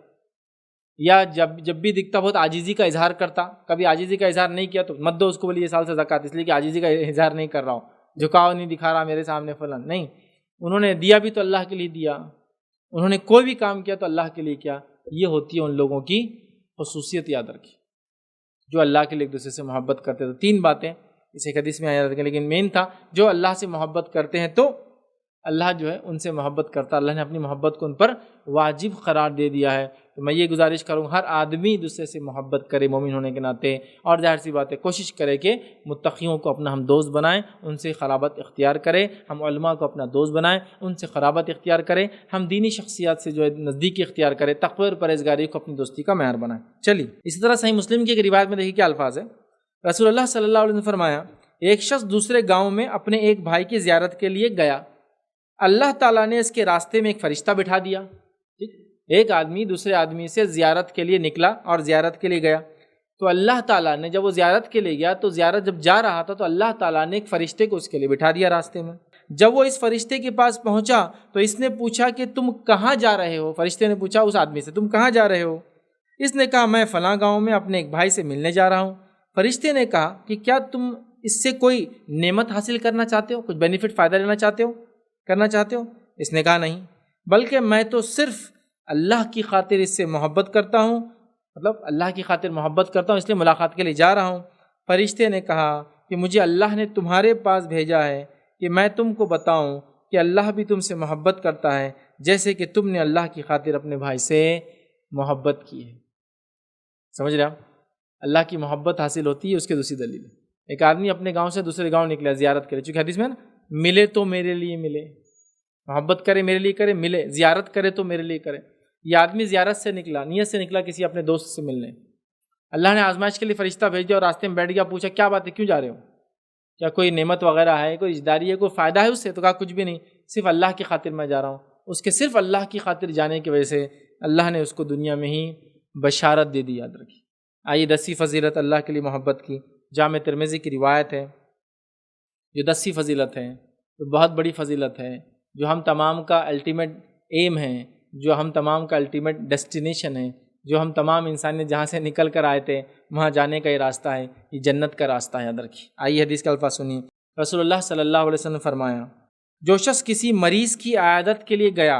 یا جب بھی دکھتا بہت عاجزی کا اظہار کرتا. کبھی عاجزی کا اظہار نہیں کیا تو مت دو اس کو، بولیے یہ سال سے زکوٰۃ، اس لیے کہ عاجزی کا اظہار نہیں کر رہا ہوں، جھکاؤ نہیں دکھا رہا میرے سامنے فلاں. نہیں، انہوں نے دیا بھی تو اللہ کے لیے دیا، انہوں نے کوئی بھی کام کیا تو اللہ کے لیے کیا. یہ ہوتی ہے ان لوگوں کی خصوصیت. یاد رکھیے، جو اللہ کے لیے ایک دوسرے سے محبت کرتے. تو 3 باتیں اس ایک حدیث میں آیا رکھیں، لیکن مین تھا جو اللہ سے محبت کرتے ہیں تو اللہ جو ہے ان سے محبت کرتا ہے، اللہ نے اپنی محبت کو ان پر واجب قرار دے دیا ہے۔ تو میں یہ گزارش کروں ہر آدمی دوسرے سے محبت کرے مومن ہونے کے ناطے، اور ظاہر سی بات ہے کوشش کرے کہ متقیوں کو اپنا ہم دوست بنائیں، ان سے قرابت اختیار کرے، ہم علماء کو اپنا دوست بنائیں، ان سے قرابت اختیار کریں، ہم دینی شخصیات سے جو ہے نزدیکی اختیار کریں، تقوی اور پرہیزگاری کو اپنی دوستی کا معیار بنائیں۔ چلیے اسی طرح صحیح مسلم کی ایک روایت میں دیکھیے کیا الفاظ ہے۔ رسول اللہ صلی اللہ علیہ وسلم نے فرمایا، ایک شخص دوسرے گاؤں میں اپنے ایک بھائی کی زیارت کے لیے گیا، اللہ تعالیٰ نے اس کے راستے میں ایک فرشتہ بٹھا دیا۔ ٹھیک، ایک آدمی دوسرے آدمی سے زیارت کے لیے نکلا اور زیارت کے لیے گیا، تو اللہ تعالیٰ نے جب وہ زیارت کے لیے گیا تو زیارت جب جا رہا تھا تو اللہ تعالیٰ نے ایک فرشتے کو اس کے لیے بٹھا دیا راستے میں۔ جب وہ اس فرشتے کے پاس پہنچا تو اس نے پوچھا کہ تم کہاں جا رہے ہو؟ فرشتے نے پوچھا اس آدمی سے، تم کہاں جا رہے ہو؟ اس نے کہا میں فلاں گاؤں میں اپنے ایک بھائی سے ملنے جا رہا ہوں۔ فرشتے نے کہا کہ کیا تم اس سے کوئی نعمت حاصل کرنا چاہتے ہو، کچھ بینیفٹ فائدہ لینا چاہتے ہو، کرنا چاہتے ہو؟ اس نے کہا نہیں، بلکہ میں تو صرف اللہ کی خاطر اس سے محبت کرتا ہوں، مطلب اللہ کی خاطر محبت کرتا ہوں اس لیے ملاقات کے لیے جا رہا ہوں۔ فرشتے نے کہا کہ مجھے اللہ نے تمہارے پاس بھیجا ہے کہ میں تم کو بتاؤں کہ اللہ بھی تم سے محبت کرتا ہے جیسے کہ تم نے اللہ کی خاطر اپنے بھائی سے محبت کی ہے۔ سمجھ رہے آپ؟ اللہ کی محبت حاصل ہوتی ہے اس کے دوسری دلیل۔ ایک آدمی اپنے گاؤں سے دوسرے گاؤں نکلا زیارت کرے، چونکہ حدیث میں نا ملے تو میرے لیے ملے، محبت کرے میرے لیے کرے، ملے زیارت کرے تو میرے لیے کرے۔ یہ آدمی زیارت سے نکلا، نیت سے نکلا کسی اپنے دوست سے ملنے، اللہ نے آزمائش کے لیے فرشتہ بھیج دیا اور راستے میں بیٹھ گیا، پوچھا کیا بات ہے، کیوں جا رہے ہو؟ کیا کوئی نعمت وغیرہ ہے، کوئی رشتہ داری ہے، کوئی فائدہ ہے اس سے؟ تو کہا کچھ بھی نہیں، صرف اللہ کی خاطر میں جا رہا ہوں۔ اس کے صرف اللہ کی خاطر جانے کی وجہ سے اللہ نے اس کو دنیا میں ہی بشارت دے دی، یاد رکھی۔ آئیے 10ویں فضیلت اللہ کے لیے محبت کی، جامع ترمذی کی روایت ہے، جو 10ویں فضیلت ہے، تو بہت بڑی فضیلت ہے، جو ہم تمام کا الٹیمیٹ ایم ہے، جو ہم تمام کا الٹیمیٹ ڈیسٹینیشن ہے، جو ہم تمام انسانیت جہاں سے نکل کر آئے تھے وہاں جانے کا یہ راستہ ہے، یہ جنت کا راستہ ہے، یاد رکھیے۔ آئیے حدیث کا الفاظ سنیے۔ رسول اللہ صلی اللہ علیہ وسلم نے فرمایا، جو شخص کسی مریض کی عیادت کے لیے گیا،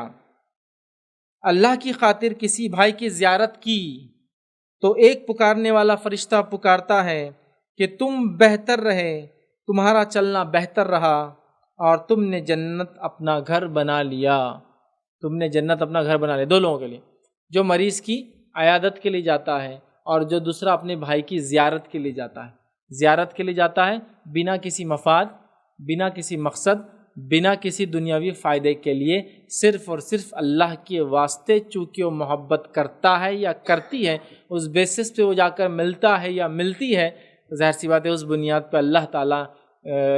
اللہ کی خاطر کسی بھائی کی زیارت کی، تو ایک پکارنے والا فرشتہ پکارتا ہے کہ تم بہتر رہے، تمہارا چلنا بہتر رہا اور تم نے جنت اپنا گھر بنا لیا، تم نے جنت اپنا گھر بنا لیا۔ دو لوگوں کے لیے، جو مریض کی عیادت کے لیے جاتا ہے اور جو دوسرا اپنے بھائی کی زیارت کے لیے جاتا ہے۔ زیارت کے لیے جاتا ہے بنا کسی مفاد، بنا کسی مقصد، بنا کسی دنیاوی فائدے کے لیے، صرف اور صرف اللہ کے واسطے، چونکہ وہ محبت کرتا ہے یا کرتی ہے، اس بیسس پہ وہ جا کر ملتا ہے یا ملتی ہے، ظاہر سی بات ہے اس بنیاد پہ اللہ تعالیٰ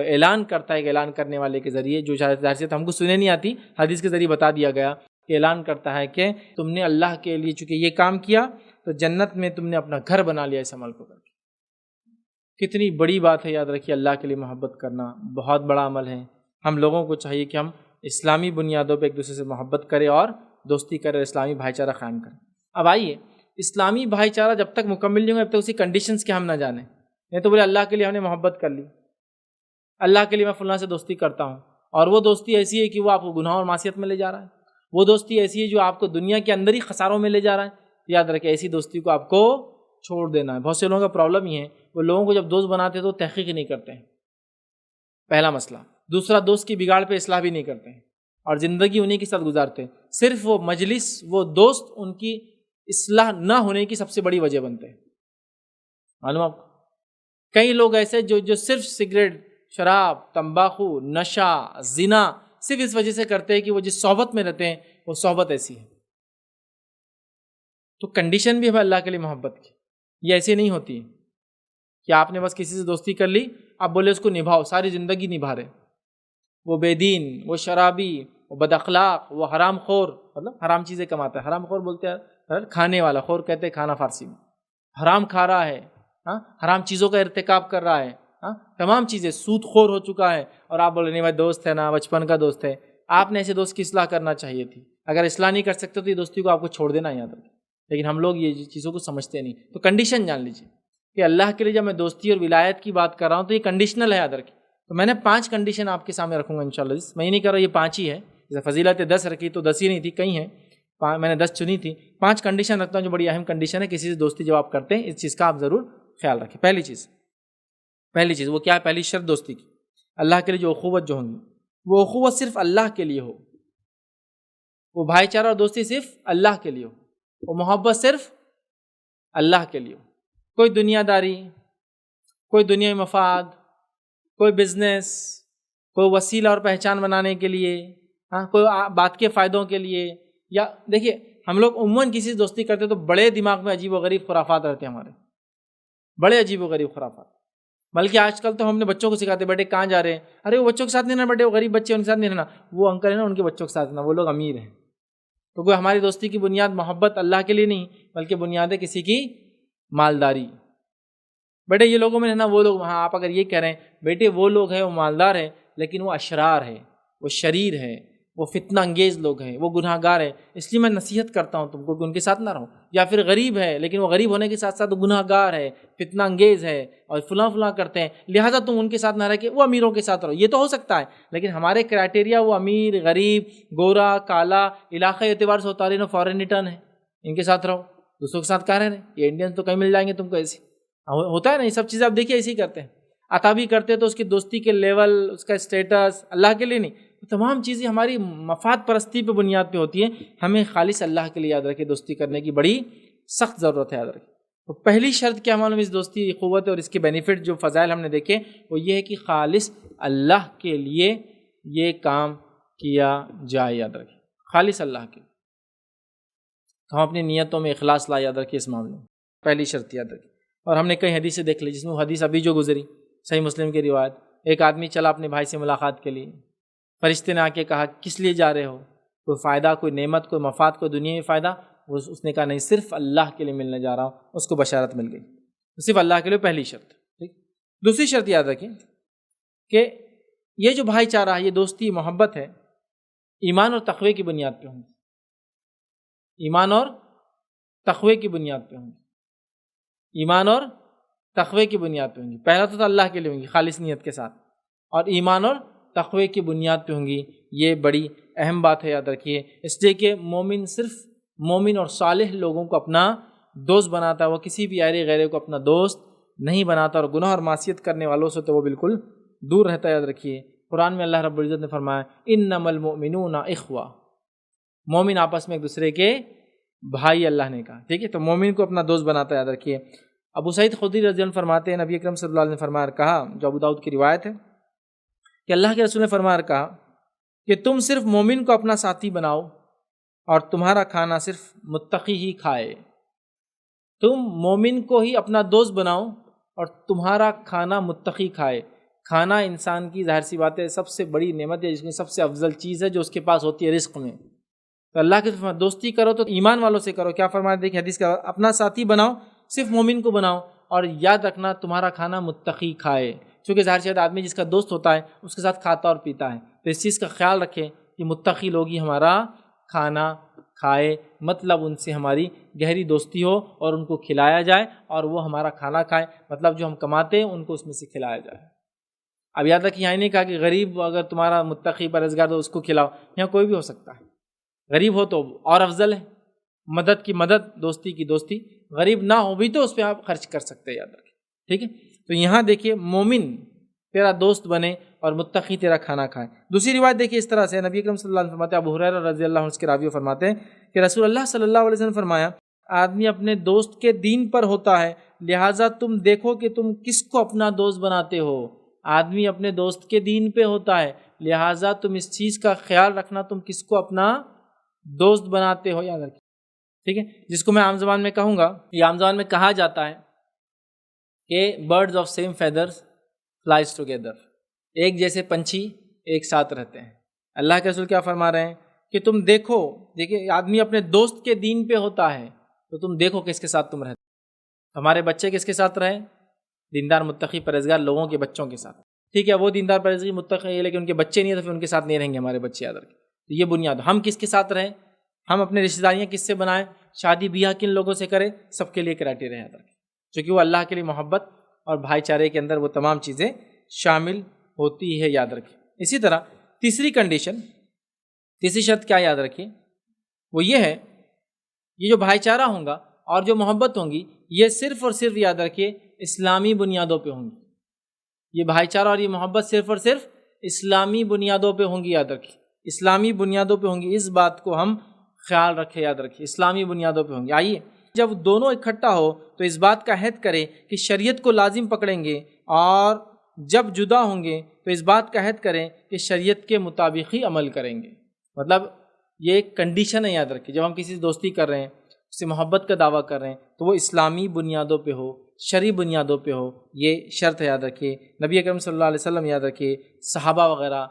اعلان کرتا ہے کہ اعلان کرنے والے کے ذریعے، جو ظاہر سی ہم کو سنے نہیں آتی، حدیث کے ذریعے بتا دیا گیا کہ اعلان کرتا ہے کہ تم نے اللہ کے لیے چونکہ یہ کام کیا تو جنت میں تم نے اپنا گھر بنا لیا اس عمل کو کر کے۔ کتنی بڑی بات ہے، یاد رکھیے، اللہ کے لیے محبت کرنا بہت بڑا عمل ہے۔ ہم لوگوں کو چاہیے کہ ہم اسلامی بنیادوں پہ ایک دوسرے سے محبت کریں اور دوستی کریں، اسلامی بھائی چارہ قائم کریں۔ اب آئیے، اسلامی بھائی چارہ جب تک مکمل نہیں ہوگا جب تک اسی کنڈیشنز کے ہم نہ جانیں۔ نہیں تو بولے اللہ کے لیے ہم نے محبت کر لی، اللہ کے لیے میں فلاں سے دوستی کرتا ہوں، اور وہ دوستی ایسی ہے کہ وہ آپ کو گناہ اور معصیت میں لے جا رہا ہے، وہ دوستی ایسی ہے جو آپ کو دنیا کے اندر ہی خساروں میں لے جا رہا ہے، یاد رکھیں ایسی دوستی کو آپ کو چھوڑ دینا ہے۔ بہت سے لوگوں کا پرابلم یہ ہے، وہ لوگوں کو جب دوست بناتے ہیں تو تحقیق نہیں کرتے ہیں، پہلا مسئلہ۔ دوسرا، دوست کی بگاڑ پہ اصلاح بھی نہیں کرتے ہیں اور زندگی انہی کے ساتھ گزارتے ہیں۔ صرف وہ مجلس، وہ دوست ان کی اصلاح نہ ہونے کی سب سے بڑی وجہ بنتے ہیں۔ معلوم آپ کو کئی لوگ ایسے جو صرف سگریٹ، شراب، تمباکو، نشہ، زنا صرف اس وجہ سے کرتے ہیں کہ وہ جس صحبت میں رہتے ہیں وہ صحبت ایسی ہے۔ تو کنڈیشن بھی ہے اللہ کے لیے محبت کی، یہ ایسی نہیں ہوتی کہ آپ نے بس کسی سے دوستی کر لی، آپ بولے اس کو نبھاؤ، ساری زندگی نبھا رہے۔ وہ بے دین، وہ شرابی، وہ بد اخلاق، وہ حرام خور، مطلب حرام چیزیں کماتا ہے، حرام خور بولتے ہیں کھانے والا، خور کہتے ہیں کھانا فارسی میں، حرام کھا رہا ہے، حرام چیزوں کا ارتکاب کر رہا ہے، تمام چیزیں، سود خور ہو چکا ہے، اور آپ بولے نہیں بھائی دوست ہے نا، بچپن کا دوست ہے۔ آپ نے ایسے دوست کی اصلاح کرنا چاہیے تھی، اگر اصلاح نہیں کر سکتے تو یہ دوستی کو آپ کو چھوڑ دینا یاد رکھیں، لیکن ہم لوگ یہ چیزوں کو سمجھتے نہیں۔ تو کنڈیشن جان لیجیے کہ اللہ کے لیے جب میں دوستی اور ولایت کی بات کر رہا ہوں تو یہ کنڈیشنل ہے، یاد رکھیں۔ تو میں نے 5 کنڈیشن آپ کے سامنے رکھوں گا انشاءاللہ، میں یہ نہیں کر رہا یہ 5 ہی ہے، جیسے فضیلت 10 رکھی تو 10 ہی نہیں تھی، کئی ہیں، میں نے 10 چنی تھی، 5 کنڈیشن رکھتا ہوں جو بڑی اہم کنڈیشن ہے کسی سے دوستی جب آپ کرتے ہیں، اس چیز کا آپ ضرور خیال رکھیں۔ پہلی چیز وہ کیا ہے؟ پہلی شرط دوستی کی، اللہ کے لیے جو اخوت جو ہوں گی، وہ اخوت صرف اللہ کے لیے ہو، وہ بھائی چارہ اور دوستی صرف اللہ کے لیے ہو، وہ محبت صرف اللہ کے لیے ہو۔ کوئی دنیا داری، کوئی دنیائی مفاد، کوئی بزنس، کوئی وسیلہ اور پہچان بنانے کے لیے، کوئی بات کے فائدوں کے لیے، یا دیکھیے ہم لوگ عموماً کسی سے دوستی کرتے تو بڑے دماغ میں عجیب و غریب خرافات رہتے ہیں ہمارے، بڑے عجیب و غریب خرافات۔ بلکہ آج کل تو ہم نے بچوں کو سکھاتے بیٹے کہاں جا رہے ہیں، ارے وہ بچوں کے ساتھ نہیں رہنا بیٹے، وہ غریب بچے ان کے ساتھ نہیں رہنا، وہ انکل ہے نا ان کے بچوں کے ساتھ رہنا، وہ لوگ امیر ہیں۔ تو کوئی ہماری دوستی کی بنیاد محبت اللہ کے لیے نہیں بلکہ بنیاد ہے کسی کی مالداری۔ بیٹے یہ لوگوں میں رہنا، وہ لوگ وہاں، آپ اگر یہ کہہ رہے ہیں بیٹے وہ لوگ ہیں وہ مالدار ہیں لیکن وہ اشرار ہیں، وہ شریر ہیں، وہ فتنہ انگیز لوگ ہیں، وہ گناہ گار ہیں، اس لیے میں نصیحت کرتا ہوں تم کو کہ ان کے ساتھ نہ رہو۔ یا پھر غریب ہے لیکن وہ غریب ہونے کے ساتھ ساتھ گناہ گار ہے، فتنہ انگیز ہے اور فلاں فلاں کرتے ہیں، لہٰذا تم ان کے ساتھ نہ رہ کے وہ امیروں کے ساتھ رہو۔ یہ تو ہو سکتا ہے لیکن ہمارے کرائٹیریا وہ امیر، غریب، گورا، کالا، علاقائی اعتبار سے اتارین و فارن ریٹرن ہے، ان کے ساتھ رہو، دوسروں کے ساتھ کہاں رہ رہے ہیں؟ یہ انڈین تو کہیں مل جائیں گے تم کو ایسے، ہوتا ہے نا یہ سب چیزیں آپ دیکھیے ایسے ہی کرتے ہیں۔ عطا بھی کرتے تو اس کی دوستی کے لیول، اس کا اسٹیٹس اللہ کے لیے نہیں، تمام چیزیں ہماری مفاد پرستی پہ بنیاد پہ ہوتی ہیں۔ ہمیں خالص اللہ کے لیے یاد رکھے دوستی کرنے کی بڑی سخت ضرورت ہے، یاد رکھے۔ تو پہلی شرط کیا معلوم اس دوستی قوت اور اس کے بینیفٹ جو فضائل ہم نے دیکھے وہ یہ ہے کہ خالص اللہ کے لیے یہ کام کیا جائے، یاد رکھے خالص اللہ کے۔ ہم اپنی نیتوں میں اخلاص لا، یاد رکھیے اس معاملے میں پہلی شرط یاد رکھیے۔ اور ہم نے کئی حدیثیں دیکھ لی جس میں حدیث ابھی جو گزری صحیح مسلم کی روایت، ایک آدمی چلا اپنے بھائی سے ملاقات کے لیے، فرشتے نے آ کے کہا کس لیے جا رہے ہو؟ کوئی فائدہ، کوئی نعمت، کوئی مفاد، کوئی دنیاوی فائدہ؟ اس نے کہا نہیں، صرف اللہ کے لیے ملنے جا رہا ہوں۔ اس کو بشارت مل گئی، صرف اللہ کے لیے، پہلی شرط۔ ٹھیک، دوسری شرط یاد رکھیں کہ یہ جو بھائی چارہ ہے، یہ دوستی محبت ہے، ایمان اور تقوی کی بنیاد پہ ہوں گی، ایمان اور تقوی کی بنیاد پہ ہوں گی، ایمان اور تقوی کی بنیاد پہ ہوں گی۔ پہلا تو اللہ کے لیے ہوں گی خالص نیت کے ساتھ، اور ایمان اور تقوی کی بنیاد پہ ہوں گی۔ یہ بڑی اہم بات ہے، یاد رکھیے، اس لیے کہ مومن صرف مومن اور صالح لوگوں کو اپنا دوست بناتا ہے، وہ کسی بھی ایرے غیرے کو اپنا دوست نہیں بناتا، اور گناہ اور معصیت کرنے والوں سے تو وہ بالکل دور رہتا ہے، یاد رکھیے۔ قرآن میں اللہ رب العزت نے فرمایا انما المؤمنون اخوہ، مومن آپس میں ایک دوسرے کے بھائی اللہ نے کہا، ٹھیک ہے، تو مومن کو اپنا دوست بناتا ہے، یاد رکھیے۔ ابو سعید خدری رضی اللہ عنہ فرماتے ہیں نبی اکرم صلی اللہ علیہ وسلم نے فرمایا کہا، جو ابو داؤد کی روایت ہے، کہ اللہ کے رسول نے فرمایا کہا کہ تم صرف مومن کو اپنا ساتھی بناؤ اور تمہارا کھانا صرف متقی ہی کھائے۔ تم مومن کو ہی اپنا دوست بناؤ اور تمہارا کھانا متقی کھائے۔ کھانا انسان کی ظاہر سی بات ہے سب سے بڑی نعمت ہے، جس میں سب سے افضل چیز ہے جو اس کے پاس ہوتی ہے رزق میں۔ تو اللہ کے دوستی کرو تو ایمان والوں سے کرو۔ کیا فرمایا دیکھیں حدیث کا، اپنا ساتھی بناؤ، صرف مومن کو بناؤ، اور یاد رکھنا تمہارا کھانا متقی کھائے، چونکہ ظاہر سی بات آدمی جس کا دوست ہوتا ہے اس کے ساتھ کھاتا اور پیتا ہے، تو اس چیز کا خیال رکھیں کہ متقی لوگ ہی ہمارا کھانا کھائے، مطلب ان سے ہماری گہری دوستی ہو اور ان کو کھلایا جائے، اور وہ ہمارا کھانا کھائے، مطلب جو ہم کماتے ہیں ان کو اس میں سے کھلایا جائے۔ اب یاد رکھیں یہاں نہیں کہا کہ غریب اگر تمہارا متقی پرہیزگار تو اس کو کھلاؤ، یہاں کوئی بھی ہو سکتا ہے، غریب ہو تو اور افضل ہے، مدد کی مدد، دوستی کی دوستی، غریب نہ ہو بھی تو اس پہ آپ خرچ کر سکتے ہیں، یاد رکھیں، ٹھیک ہے۔ تو یہاں دیکھیے مومن تیرا دوست بنے اور متقی تیرا کھانا کھائے۔ دوسری روایت دیکھیے اس طرح سے، نبی اکرم صلی اللہ علیہ وسلم فرماتے ہیں، ابو ہریرہ رضی اللہ عنہ اس کے راوی فرماتے ہیں کہ رسول اللہ صلی اللہ علیہ وسلم فرمایا آدمی اپنے دوست کے دین پر ہوتا ہے، لہٰذا تم دیکھو کہ تم کس کو اپنا دوست بناتے ہو۔ آدمی اپنے دوست کے دین پہ ہوتا ہے، لہٰذا تم اس چیز کا خیال رکھنا تم کس کو اپنا دوست بناتے ہو، یاد رکھیں، ٹھیک ہے۔ جس کو میں عام زبان میں کہوں گا، یہ عام زبان میں کہا جاتا ہے کہ birds of same feathers flies together, ایک جیسے پنچھی ایک ساتھ رہتے ہیں۔ اللہ کے رسول کیا فرما رہے ہیں کہ تم دیکھیے آدمی اپنے دوست کے دین پہ ہوتا ہے تو تم دیکھو کس کے ساتھ تم رہتے۔ ہمارے بچے کس کے ساتھ رہیں؟ دیندار متقی پرہیزگار لوگوں کے بچوں کے ساتھ، ٹھیک ہے۔ وہ دیندار پرہیزگار متقی ہے لیکن ان کے بچے نہیں ہیں تو پھر ان کے ساتھ نہیں رہیں گے ہمارے بچے، یاد رکھیں۔ تو یہ بنیاد، ہم کس کے ساتھ رہیں، ہم اپنے رشتہ داریاں کس سے بنائیں، شادی بیاہ کن لوگوں سے کریں، سب کے لیے کرائٹیریا یاد رکھیں، چونکہ وہ اللہ کے لیے محبت اور بھائی چارے کے اندر وہ تمام چیزیں شامل ہوتی ہے، یاد رکھیں۔ اسی طرح تیسری کنڈیشن، تیسری شرط کیا یاد رکھیں، وہ یہ ہے یہ جو بھائی چارہ ہوں گا اور جو محبت ہوں گی یہ صرف اور صرف، یاد رکھیے، اسلامی بنیادوں پہ ہوں گی۔ یہ بھائی چارہ اور یہ محبت صرف اور صرف اسلامی بنیادوں پہ ہوں گی، یاد رکھیے اسلامی بنیادوں پہ ہوں گی، اس بات کو ہم خیال رکھیں، یاد رکھیے اسلامی بنیادوں پہ ہوں گی۔ آئیے جب دونوں اکٹھا ہو تو اس بات کا عہد کریں کہ شریعت کو لازم پکڑیں گے، اور جب جدا ہوں گے تو اس بات کا عہد کریں کہ شریعت کے مطابق ہی عمل کریں گے۔ مطلب یہ ایک کنڈیشن ہے، یاد رکھیے، جب ہم کسی سے دوستی کر رہے ہیں، اس سے محبت کا دعویٰ کر رہے ہیں، تو وہ اسلامی بنیادوں پہ ہو، شرعی بنیادوں پہ ہو، یہ شرط ہے، یاد رکھیے۔ نبی اکرم صلی اللہ علیہ وسلم، یاد رکھیے، صحابہ وغیرہ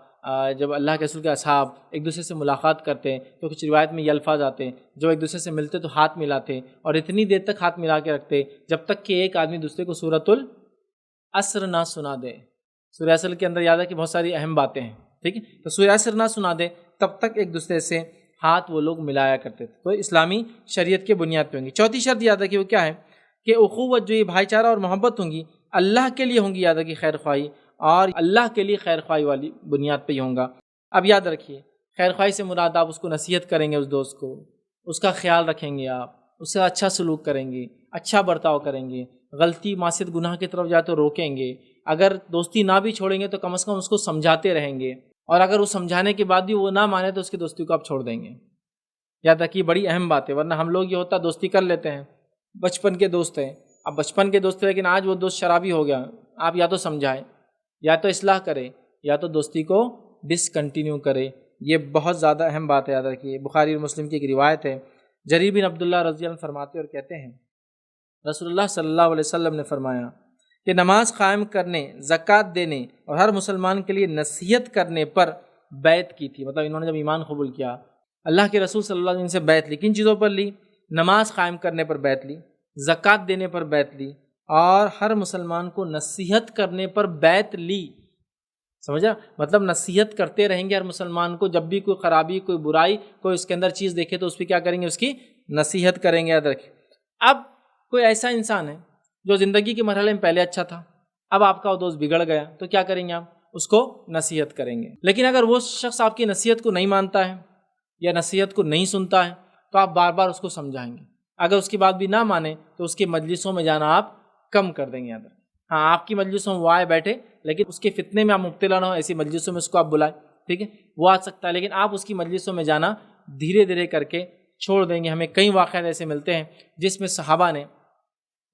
جب اللہ کے رسول کے اصحاب ایک دوسرے سے ملاقات کرتے ہیں تو کچھ روایت میں یہ الفاظ آتے ہیں، جو ایک دوسرے سے ملتے تو ہاتھ ملاتے اور اتنی دیر تک ہاتھ ملا کے رکھتے جب تک کہ ایک آدمی دوسرے کو سورۃ العصر نہ سنا دے۔ سورہ عصر کے اندر یاد ہے کہ بہت ساری اہم باتیں ہیں، ٹھیک ہے، تو سورہ عصر نہ سنا دے تب تک ایک دوسرے سے ہاتھ وہ لوگ ملایا کرتے تھے۔ تو اسلامی شریعت کے بنیاد پہ ہوں گی۔ چوتھی شرط یاد ہے کہ وہ کیا ہے کہ اخوت، جو یہ بھائی چارہ اور محبت ہوں گی، اللہ کے لیے ہوں گی، یاد ہے کہ خیر خواہی، اور اللہ کے لیے خیر خواہی والی بنیاد پہ ہی ہوں گا۔ اب یاد رکھیے، خیر خواہی سے مراد آپ اس کو نصیحت کریں گے، اس دوست کو، اس کا خیال رکھیں گے، آپ اس سے اچھا سلوک کریں گے، اچھا برتاؤ کریں گے، غلطی معصیت گناہ کی طرف جائے تو روکیں گے، اگر دوستی نہ بھی چھوڑیں گے تو کم از کم اس کو سمجھاتے رہیں گے، اور اگر وہ سمجھانے کے بعد بھی وہ نہ مانے تو اس کی دوستی کو آپ چھوڑ دیں گے۔ یاد رکھیے بڑی اہم بات ہے، ورنہ ہم لوگ یہ ہوتا دوستی کر لیتے ہیں، بچپن کے دوست ہیں، اب بچپن کے دوست ہیں لیکن آج وہ دوست شرابی ہو گیا، آپ یا تو سمجھائیں، یا تو اصلاح کریں، یا تو دوستی کو ڈسکنٹینیو کرے۔ یہ بہت زیادہ اہم بات ہے، یاد رکھیے۔ بخاری اور مسلم کی ایک روایت ہے، جریر بن عبداللہ رضی اللہ عنہ فرماتے اور کہتے ہیں، رسول اللہ صلی اللہ علیہ وسلم نے فرمایا کہ نماز قائم کرنے، زکوٰۃ دینے اور ہر مسلمان کے لیے نصیحت کرنے پر بیعت کی تھی۔ مطلب انہوں نے جب ایمان قبول کیا، اللہ کے رسول صلی اللہ علیہ وسلم سے بیعت لی، کن چیزوں پر لی؟ نماز قائم کرنے پر بیعت لی، زکوٰۃ دینے پر بیعت لی، اور ہر مسلمان کو نصیحت کرنے پر بیعت لی۔ سمجھا؟ مطلب نصیحت کرتے رہیں گے ہر مسلمان کو، جب بھی کوئی خرابی، کوئی برائی، کوئی اس کے اندر چیز دیکھے تو اس پہ کیا کریں گے؟ اس کی نصیحت کریں گے، یاد رکھیں۔ اب کوئی ایسا انسان ہے جو زندگی کے مرحلے میں پہلے اچھا تھا، اب آپ کا وہ دوست بگڑ گیا، تو کیا کریں گے؟ آپ اس کو نصیحت کریں گے۔ لیکن اگر وہ شخص آپ کی نصیحت کو نہیں مانتا ہے یا نصیحت کو نہیں سنتا ہے تو آپ بار بار اس کو سمجھائیں گے، اگر اس کی بات بھی نہ مانے تو اس کی مجلسوں میں جانا آپ کم کر دیں گے، یاد رکھیں۔ ہاں، آپ کی مجلسوں میں وہ آئے بیٹھے، لیکن اس کے فتنے میں آپ مبتلا نہ ہو، ایسی مجلسوں میں اس کو آپ بلائیں، ٹھیک ہے، وہ آ سکتا ہے، لیکن آپ اس کی مجلسوں میں جانا دھیرے دھیرے کر کے چھوڑ دیں گے۔ ہمیں کئی واقعات ایسے ملتے ہیں جس میں صحابہ نے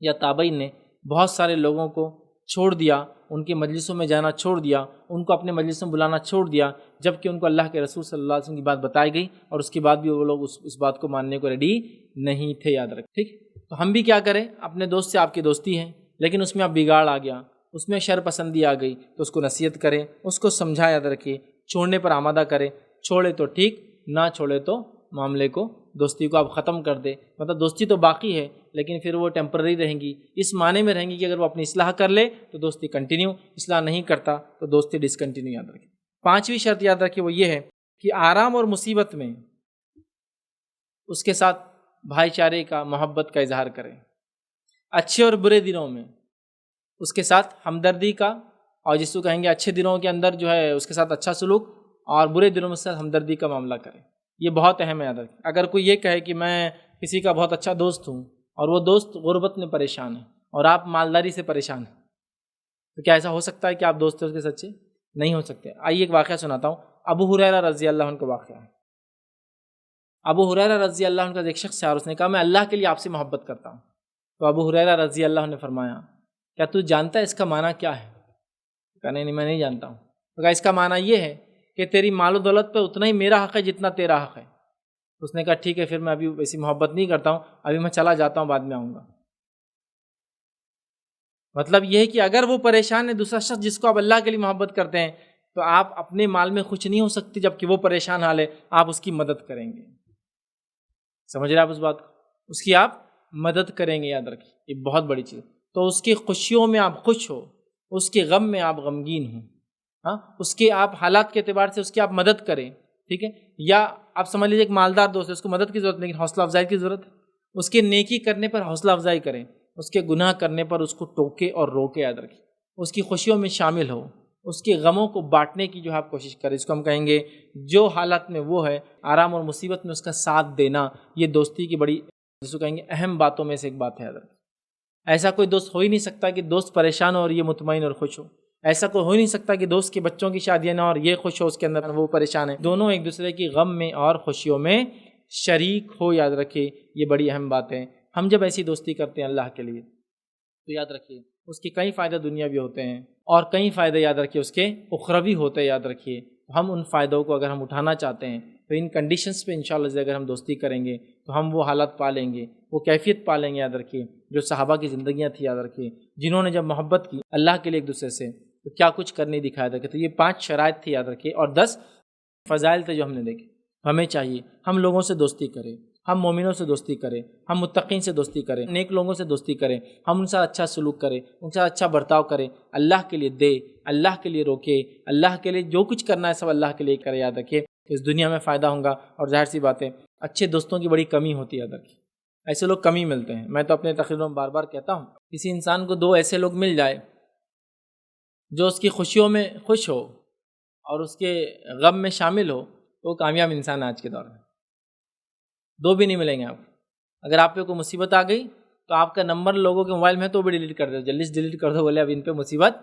یا تابعین نے بہت سارے لوگوں کو چھوڑ دیا، ان کی مجلسوں میں جانا چھوڑ دیا، ان کو اپنے مجلسوں میں بلانا چھوڑ دیا، جبکہ ان کو اللہ کے رسول صلی اللہ علیہ وسلم کی بات بتائی گئی اور اس کے بعد بھی وہ لوگ اس بات کو ماننے کو ریڈی نہیں تھے، یاد رکھ، ٹھیک۔ تو ہم بھی کیا کریں؟ اپنے دوست سے آپ کی دوستی ہے لیکن اس میں اب بگاڑ آ گیا، اس میں شر پسندی آ گئی، تو اس کو نصیحت کریں، اس کو سمجھا، یاد رکھیے، چھوڑنے پر آمادہ کریں، چھوڑے تو ٹھیک، نہ چھوڑے تو معاملے کو، دوستی کو آپ ختم کر دیں۔ مطلب دوستی تو باقی ہے لیکن پھر وہ ٹیمپرری رہیں گی، اس معنی میں رہیں گی کہ اگر وہ اپنی اصلاح کر لے تو دوستی کنٹینیو، اصلاح نہیں کرتا تو دوستی ڈسکنٹینیو، یاد رکھیں۔ پانچویں شرط یاد رکھیں، وہ یہ ہے کہ آرام اور مصیبت میں اس کے ساتھ بھائی چارے کا، محبت کا اظہار کریں، اچھے اور برے دنوں میں اس کے ساتھ ہمدردی کا، اور جس کو کہیں گے اچھے دنوں کے اندر جو ہے اس کے ساتھ اچھا سلوک، اور برے دنوں میں اس کے ساتھ ہمدردی کا معاملہ کریں۔ یہ بہت اہم ہے، یاد رکھیں۔ اگر کوئی یہ کہے کہ میں کسی کا بہت اچھا دوست ہوں اور وہ دوست غربت میں پریشان ہے اور آپ مالداری سے پریشان ہیں، تو کیا ایسا ہو سکتا ہے کہ آپ دوست اس کے سچے؟ نہیں ہو سکتے۔ آئیے ایک واقعہ سناتا ہوں، ابو ہریرہ رضی اللہ عنہ کا واقعہ ہے۔ ابو ہریرہ رضی اللہ عنہ کا ایک شخص ہے اور اس نے کہا میں اللہ کے لیے آپ سے محبت کرتا ہوں۔ تو ابو ہریرہ رضی اللہ عنہ نے فرمایا کیا تو جانتا ہے اس کا معنی کیا ہے؟ کہا نہیں میں نہیں جانتا ہوں۔ تو کہا اس کا معنی یہ ہے کہ تیری مال و دولت پہ اتنا ہی میرا حق ہے جتنا تیرا حق ہے۔ اس نے کہا ٹھیک ہے، پھر میں ابھی ویسی محبت نہیں کرتا ہوں، ابھی میں چلا جاتا ہوں، بعد میں آؤں گا۔ مطلب یہ ہے کہ اگر وہ پریشان ہے، دوسرا شخص جس کو آپ اللہ کے لیے محبت کرتے ہیں، تو آپ اپنے مال میں خوش نہیں ہو سکتے جبکہ وہ پریشان حال ہے، آپ اس کی مدد کریں گے۔ سمجھ رہے آپ اس بات کو؟ اس کی آپ مدد کریں گے، یاد رکھیں، یہ بہت بڑی چیز۔ تو اس کی خوشیوں میں آپ خوش ہو، اس کے غم میں آپ غمگین ہوں، ہاں، اس کے آپ حالات کے اعتبار سے اس کی آپ مدد کریں، ٹھیک ہے۔ یا آپ سمجھ لیجیے ایک مالدار دوست ہے، اس کو مدد کی ضرورت نہیں لیکن حوصلہ افزائی کی ضرورت ہے، اس کے نیکی کرنے پر حوصلہ افزائی کریں، اس کے گناہ کرنے پر اس کو ٹوکے اور روکے، یاد رکھیں، اس کی خوشیوں میں شامل ہو، اس کے غموں کو بانٹنے کی جو ہے آپ کوشش کریں۔ اس کو ہم کہیں گے جو حالت میں وہ ہے، آرام اور مصیبت میں اس کا ساتھ دینا، یہ دوستی کی بڑی، جس کو کہیں گے اہم باتوں میں سے ایک بات ہے، یاد رکھیں۔ ایسا کوئی دوست ہو ہی نہیں سکتا کہ دوست پریشان ہو اور یہ مطمئن اور خوش ہو، ایسا کوئی ہو نہیں سکتا کہ دوست کے بچوں کی شادیاں نہ اور یہ خوش ہو اس کے اندر وہ پریشان ہے. دونوں ایک دوسرے کی غم میں اور خوشیوں میں شریک ہو. یاد رکھیے یہ بڑی اہم بات ہے. ہم جب ایسی دوستی کرتے ہیں اللہ کے لیے تو یاد رکھیے اس کے کئی فائدے دنیاوی ہوتے ہیں اور کئی فائدے یاد رکھیے اس کے اخروی ہوتے ہیں. یاد رکھیے ہم ان فائدوں کو اگر ہم اٹھانا چاہتے ہیں تو ان کنڈیشنز پہ انشاءاللہ سے اگر ہم دوستی کریں گے تو ہم وہ حالت پا لیں گے, وہ کیفیت پا لیں گے. یاد رکھیے جو صحابہ کی زندگیاں تھیں, یاد رکھیے جنہوں نے جب محبت کی اللہ کے لیے ایک دوسرے سے تو کیا کچھ کرنے دکھایا تھا. تو یہ 5 شرائط تھی یاد رکھیے, اور 10 فضائل تھے جو ہم نے دیکھے. ہمیں چاہیے ہم لوگوں سے دوستی کریں, ہم مومنوں سے دوستی کریں, ہم متقین سے دوستی کریں, نیک لوگوں سے دوستی کریں, ہم ان سے اچھا سلوک کریں, ان سے اچھا برتاؤ کریں, اللہ کے لیے دے, اللہ کے لیے روکے, اللہ کے لیے جو کچھ کرنا ہے سب اللہ کے لیے کرے. یاد رکھیے اس دنیا میں فائدہ ہوگا. اور ظاہر سی بات ہے اچھے دوستوں کی بڑی کمی ہوتی ہے. یاد رکھیے ایسے لوگ کمی ملتے ہیں. میں تو اپنے تقریروں میں بار بار کہتا ہوں کسی انسان کو 2 ایسے لوگ مل جائے جو اس کی خوشیوں میں خوش ہو اور اس کے غم میں شامل ہو تو وہ کامیاب انسان آج کے دور میں. 2 بھی نہیں ملیں گے آپ. اگر آپ پہ کوئی مصیبت آ گئی تو آپ کا نمبر لوگوں کے موبائل میں تو بھی ڈیلیٹ کر دو, جلدی سے ڈیلیٹ کر دو. بولے اب ان پہ مصیبت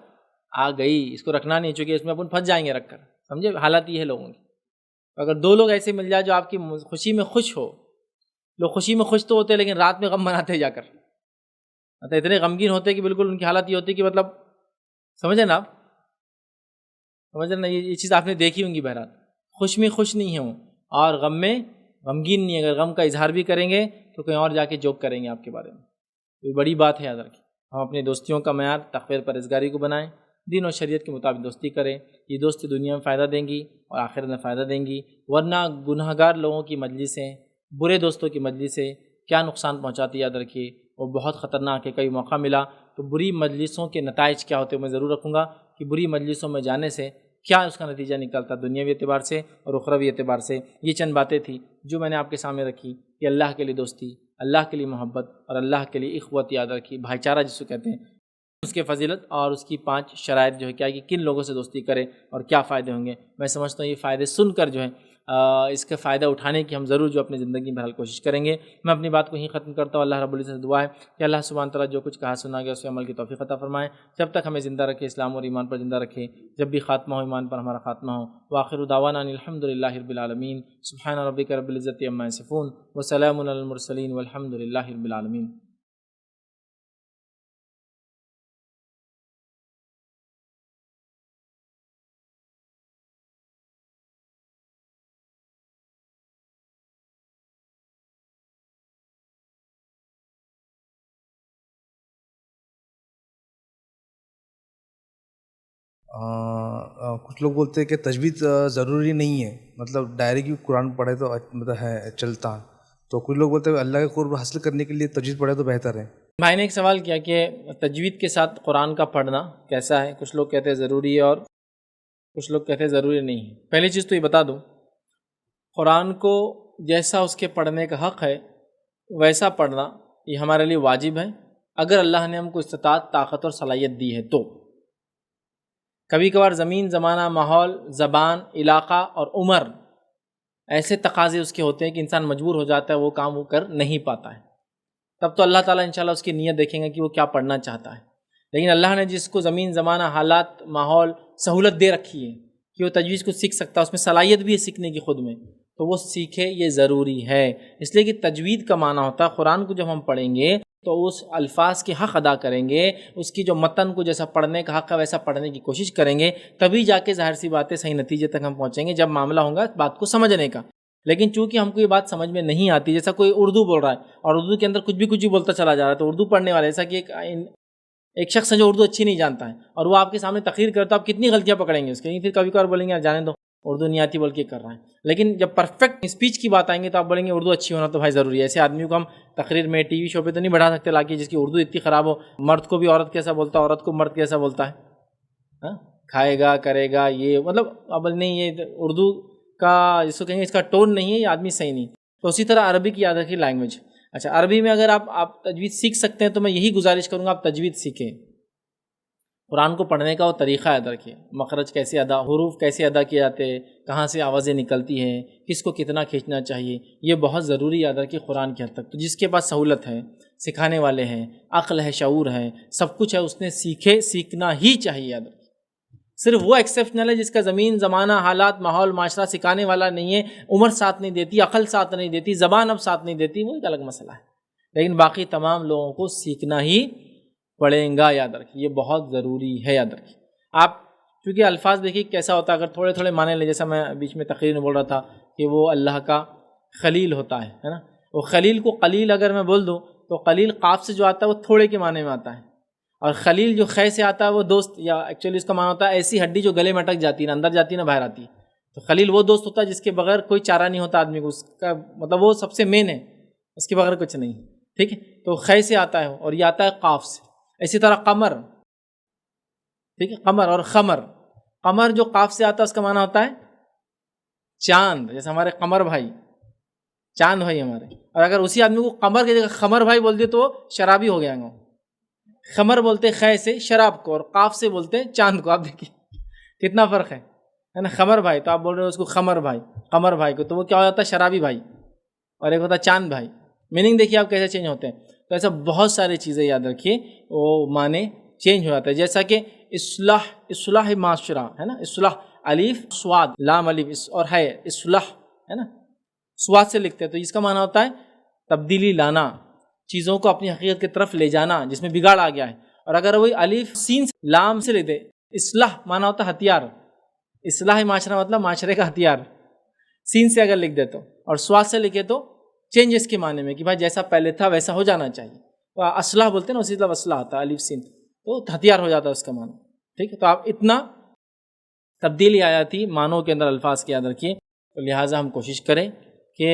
آ گئی, اس کو رکھنا نہیں, چونکہ اس میں اپن پھنس جائیں گے رکھ کر. سمجھے حالت یہ ہے لوگوں کی. اگر 2 لوگ ایسے مل جائے جو آپ کی خوشی میں خوش ہو, لوگ خوشی میں خوش تو ہوتے ہیں لیکن رات میں غم بناتے جا کر, مطلب اتنے غمگین ہوتے کہ بالکل ان کی حالت یہ ہوتی کہ مطلب سمجھیں نا آپ, سمجھیں نا یہ چیز آپ نے دیکھی ہوں گی. بہرحال خوش میں خوش نہیں ہوں اور غم میں غمگین نہیں. اگر غم کا اظہار بھی کریں گے تو کہیں اور جا کے جوک کریں گے آپ کے بارے میں. یہ بڑی بات ہے. یاد رکھیں ہم اپنی دوستیوں کا معیار تقوی پرہیزگاری کو بنائیں, دین و شریعت کے مطابق دوستی کریں. یہ دوستی دنیا میں فائدہ دیں گی اور آخرت میں فائدہ دیں گی. ورنہ گناہگار لوگوں کی مجلسیں, برے دوستوں کی مجلسیں کیا نقصان پہنچاتی. یاد رکھیے وہ بہت خطرناک ہے. کئی موقع ملا تو بری مجلسوں کے نتائج کیا ہوتے ہیں میں ضرور رکھوں گا کہ بری مجلسوں میں جانے سے کیا اس کا نتیجہ نکلتا دنیاوی اعتبار سے اور اخروی اعتبار سے. یہ چند باتیں تھیں جو میں نے آپ کے سامنے رکھی کہ اللہ کے لیے دوستی, اللہ کے لیے محبت اور اللہ کے لیے اخوت. یاد رکھیے بھائی چارہ جس کو کہتے ہیں, اس کے فضیلت اور اس کی 5 شرائط جو ہے کیا کہ کن لوگوں سے دوستی کرے اور کیا فائدے ہوں گے. میں سمجھتا ہوں یہ فائدے سن کر جو ہے اس کا فائدہ اٹھانے کی ہم ضرور جو اپنی زندگی میں بہرحال کوشش کریں گے. میں اپنی بات کو یہیں ختم کرتا ہوں. اللہ رب العزت سے دعا ہے کہ اللہ سبحانہ تعالیٰ جو کچھ کہا سنا گیا اس سے عمل کی توفیق عطا فرمائے. جب تک ہمیں زندہ رکھے اسلام اور ایمان پر زندہ رکھے, جب بھی خاتمہ ہو ایمان پر ہمارا خاتمہ ہو. وآخر دعوانا ان الحمد للہ رب العالمین. سبحان ربک رب العزت عما یصفون وسلام علی المرسلین والحمد للہ رب العالمین. کچھ لوگ بولتے ہیں کہ تجوید ضروری نہیں ہے, مطلب ڈائری کی قرآن پڑھے تو مطلب ہے چلتا. تو کچھ لوگ بولتے ہیں اللہ کے قرب حاصل کرنے کے لیے تجوید پڑھے تو بہتر ہے. بھائی نے ایک سوال کیا کہ تجوید کے ساتھ قرآن کا پڑھنا کیسا ہے. کچھ لوگ کہتے ہیں ضروری ہے اور کچھ لوگ کہتے ہیں ضروری نہیں ہے. پہلی چیز تو یہ بتا دوں, قرآن کو جیسا اس کے پڑھنے کا حق ہے ویسا پڑھنا یہ ہمارے لیے واجب ہے اگر اللہ نے ہم کو استطاعت, طاقت اور صلاحیت دی ہے تو. کبھی کبھار زمین, زمانہ, ماحول, زبان, علاقہ اور عمر ایسے تقاضے اس کے ہوتے ہیں کہ انسان مجبور ہو جاتا ہے, وہ کام وہ کر نہیں پاتا ہے. تب تو اللہ تعالیٰ انشاءاللہ اس کی نیت دیکھیں گے کہ وہ کیا پڑھنا چاہتا ہے. لیکن اللہ نے جس کو زمین, زمانہ, حالات, ماحول, سہولت دے رکھی ہے کہ وہ تجوید کو سیکھ سکتا ہے, اس میں صلاحیت بھی ہے سیکھنے کی خود میں, تو وہ سیکھے. یہ ضروری ہے. اس لیے کہ تجوید کا معنی ہوتا ہے قرآن کو جب ہم پڑھیں گے تو اس الفاظ کے حق ادا کریں گے, اس کی جو متن کو جیسا پڑھنے کا حق ہے ویسا پڑھنے کی کوشش کریں گے, تبھی جا کے ظاہر سی باتیں صحیح نتیجے تک ہم پہنچیں گے جب معاملہ ہوگا بات کو سمجھنے کا. لیکن چونکہ ہم کو یہ بات سمجھ میں نہیں آتی, جیسا کوئی اردو بول رہا ہے اور اردو کے اندر کچھ بھی بولتا چلا جا رہا ہے, تو اردو پڑھنے والا ایسا کہ ایک شخص ہے جو اردو اچھی نہیں جانتا ہے اور وہ آپ کے سامنے تقریر کرتا ہے, آپ کتنی غلطیاں پکڑیں گے اس کے. پھر کبھی کبھار بولیں گے یار جانے دو اردو نہیں آتی بول کے کر رہا ہے. لیکن جب پرفیکٹ اسپیچ کی بات آئیں گے تو آپ بولیں گے اردو اچھی ہونا تو بھائی ضروری ہے. ایسے آدمیوں کو ہم تقریر میں, ٹی وی شو پہ تو نہیں بڑھا سکتے لا کے جس کی اردو اتنی خراب ہو. مرد کو بھی عورت کیسا بولتا ہے, عورت کو مرد کیسا بولتا ہے, کھائے گا کرے گا, یہ مطلب اب نہیں, یہ اردو کا جس کو کہیں گے اس کا ٹون نہیں ہے, یہ آدمی صحیح نہیں. تو اسی طرح عربی کی یاد رکھیے لینگویج. اچھا عربی میں اگر آپ تجوید سیکھ سکتے ہیں تو میں یہی گزارش کروں گا آپ تجوید سیکھیں. قرآن کو پڑھنے کا وہ طریقہ یاد رکھیے, مخرج کیسے ادا, حروف کیسے ادا کیے جاتے ہیں, کہاں سے آوازیں نکلتی ہیں, کس کو کتنا کھینچنا چاہیے, یہ بہت ضروری یاد رکھیے قرآن کی حد تک. تو جس کے پاس سہولت ہے, سکھانے والے ہیں, عقل ہے, شعور ہے, سب کچھ ہے, اس نے سیکھنا ہی چاہیے. یاد رکھیے صرف وہ ایکسیپشنل ہے جس کا زمین زمانہ حالات ماحول معاشرہ سکھانے والا نہیں ہے، عمر ساتھ نہیں دیتی، عقل ساتھ نہیں دیتی، زبان اب ساتھ نہیں دیتی، وہ ایک الگ مسئلہ ہے، لیکن باقی تمام لوگوں کو سیکھنا ہی پڑیں گا. یاد رکھیے، یہ بہت ضروری ہے. یاد رکھیے آپ، کیونکہ الفاظ دیکھیے کیسا ہوتا ہے، اگر تھوڑے تھوڑے معنی لیں، جیسا میں بیچ میں تقریر میں بول رہا تھا کہ وہ اللہ کا خلیل ہوتا ہے نا. وہ خلیل کو قلیل اگر میں بول دوں تو قلیل قاف سے جو آتا ہے وہ تھوڑے کے معنی میں آتا ہے، اور خلیل جو خے سے آتا ہے وہ دوست، یا ایکچولی اس کا معنی ہوتا ہے ایسی ہڈی جو گلے میں اٹک جاتی ہے، نا اندر جاتی ہے نہ باہر آتی ہے. تو خلیل وہ دوست ہوتا ہے جس کے بغیر کوئی چارہ نہیں ہوتا آدمی کو، اس کا مطلب وہ سب سے مین ہے، اس کے بغیر کچھ نہیں. ٹھیک ہے، تو خے سے آتا ہے اور یہ آتا ہے قاف سے. اسی طرح قمر، ٹھیک ہے، قمر اور خمر. قمر جو قاف سے آتا ہے اس کا معنی ہوتا ہے چاند، جیسے ہمارے قمر بھائی، چاند بھائی ہمارے. اور اگر اسی آدمی کو قمر کی جگہ خمر بھائی بول دیے تو وہ شرابی ہو گیا گا. خمر بولتے خے سے شراب کو، اور قاف سے بولتے چاند کو. آپ دیکھیے کتنا فرق ہے نا. خمر بھائی تو آپ بول رہے ہو اس کو خمر بھائی، قمر بھائی کو تو وہ کیا ہو جاتا ہے شرابی بھائی، اور ایک ہوتا ہے چاند بھائی. میننگ دیکھیے آپ کیسے چینج ہوتے ہیں. تو ایسا بہت ساری چیزیں یاد رکھیے وہ معنی چینج ہو جاتا ہے. جیسا کہ اصلاح معاشرہ ہے نا، اصلاح الف سواد لام الف اور ہے اصلاح ہے نا، سواد سے لکھتے ہیں، تو اس کا معنی ہوتا ہے تبدیلی لانا، چیزوں کو اپنی حقیقت کی طرف لے جانا جس میں بگاڑ آ گیا ہے. اور اگر وہی الف سین لام سے لکھتے، اصلاح معنی ہوتا ہے ہتھیار، اصلاح معاشرہ مطلب معاشرے کا ہتھیار، سین سے اگر لکھ دے تو، اور سواد سے لکھے تو چینجز کے معنی میں کہ بھائی جیسا پہلے تھا ویسا ہو جانا چاہیے. تو اصلاح بولتے ہیں نا، اسی طرح اصلاح آتا ہے الف سین، تو ہتھیار ہو جاتا ہے اس کا معنی. ٹھیک ہے، تو آپ اتنا تبدیلی آیا تھی معنوں کے اندر الفاظ کی یاد رکھیے. تو لہٰذا ہم کوشش کریں کہ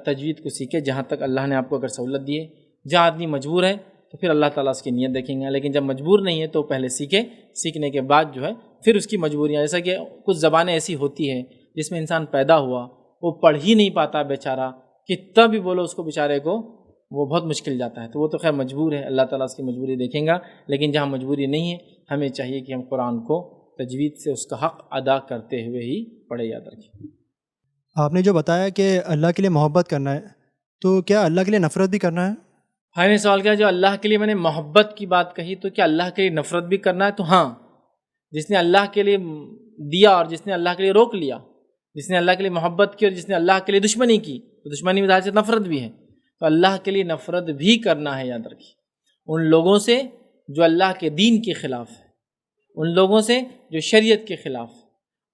تجوید کو سیکھیں جہاں تک اللہ نے آپ کو اگر سہولت دی ہے. جہاں آدمی مجبور ہے تو پھر اللہ تعالیٰ اس کی نیت دیکھیں گا، لیکن جب مجبور نہیں ہے تو پہلے سیکھے، سیکھنے کے بعد جو ہے پھر اس کی مجبوریاں، جیسا کہ کچھ زبانیں ایسی ہوتی ہیں جس میں انسان پیدا ہوا وہ پڑھ ہی نہیں پاتا بیچارہ، کتنا بھی بولو اس کو بیچارے کو وہ بہت مشکل جاتا ہے، تو وہ تو خیر مجبور ہے، اللہ تعالیٰ اس کی مجبوری دیکھیں گا. لیکن جہاں مجبوری نہیں ہے ہمیں چاہیے کہ ہم قرآن کو تجوید سے اس کا حق ادا کرتے ہوئے ہی پڑھے. یاد رکھیں. آپ نے جو بتایا کہ اللہ کے لیے محبت کرنا ہے، تو کیا اللہ کے لیے نفرت بھی کرنا ہے؟ بھائی نے سوال کیا جو اللہ کے لیے میں نے محبت کی بات کہی تو کیا اللہ کے لیے نفرت بھی کرنا ہے؟ تو ہاں، جس نے اللہ کے لیے دیا اور جس نے اللہ کے لیے روک لیا، جس نے اللہ کے لیے محبت کی اور جس نے اللہ کے لیے دشمنی کی، تو دشمنی میں ظاہر سے نفرت بھی ہے. تو اللہ کے لیے نفرت بھی کرنا ہے. یاد رکھیے، ان لوگوں سے جو اللہ کے دین کے خلاف ہے، ان لوگوں سے جو شریعت کے خلاف ہے،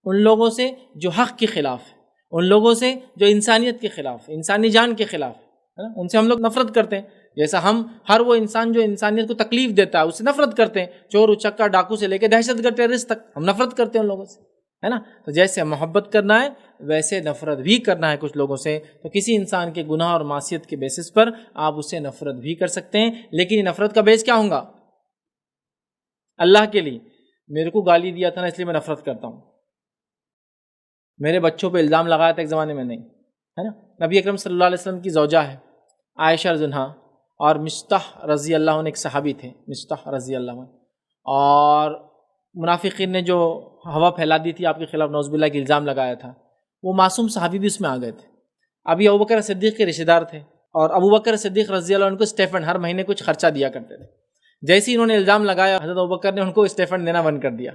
ان لوگوں سے جو حق کے خلاف ہے، ان لوگوں سے جو انسانیت کے خلاف ہے، انسانی جان کے خلاف ہے، ان سے ہم لوگ نفرت کرتے ہیں. جیسا ہم ہر وہ انسان جو انسانیت کو تکلیف دیتا ہے اس سے نفرت کرتے ہیں، چور اچکا ڈاکو سے لے کے دہشت گرد ٹیررسٹ تک ہم نفرت کرتے ہیں ان لوگوں سے، ہے نا. تو جیسے محبت کرنا ہے ویسے نفرت بھی کرنا ہے کچھ لوگوں سے. تو کسی انسان کے گناہ اور معصیت کے بیسس پر آپ اس سے نفرت بھی کر سکتے ہیں، لیکن یہ نفرت کا بیس کیا ہوگا؟ اللہ کے لیے میرے کو گالی دیا تھا نا اس لیے میں نفرت کرتا ہوں، میرے بچوں پہ الزام لگایا تھا ایک زمانے میں، نہیں ہے نا. نبی اکرم صلی اللہ علیہ وسلم کی زوجہ ہے عائشہ رضی اللہ عنہا، اور مصطح رضی اللہ عنہ ایک صحابی تھے، مصطح رضی اللہ عنہ، اور منافقین نے جو ہوا پھیلا دی تھی آپ کے خلاف، نعوذ باللہ کی الزام لگایا تھا، وہ معصوم صحابی بھی اس میں آ گئے تھے. ابھی ابوبکر صدیق کے رشتہ دار تھے، اور ابوبکر صدیق رضی اللہ عنہ کو اسٹیفن ہر مہینے کچھ خرچہ دیا کرتے تھے. جیسے ہی انہوں نے الزام لگایا حضرت ابوبکر نے ان کو اسٹیفن دینا بند کر دیا.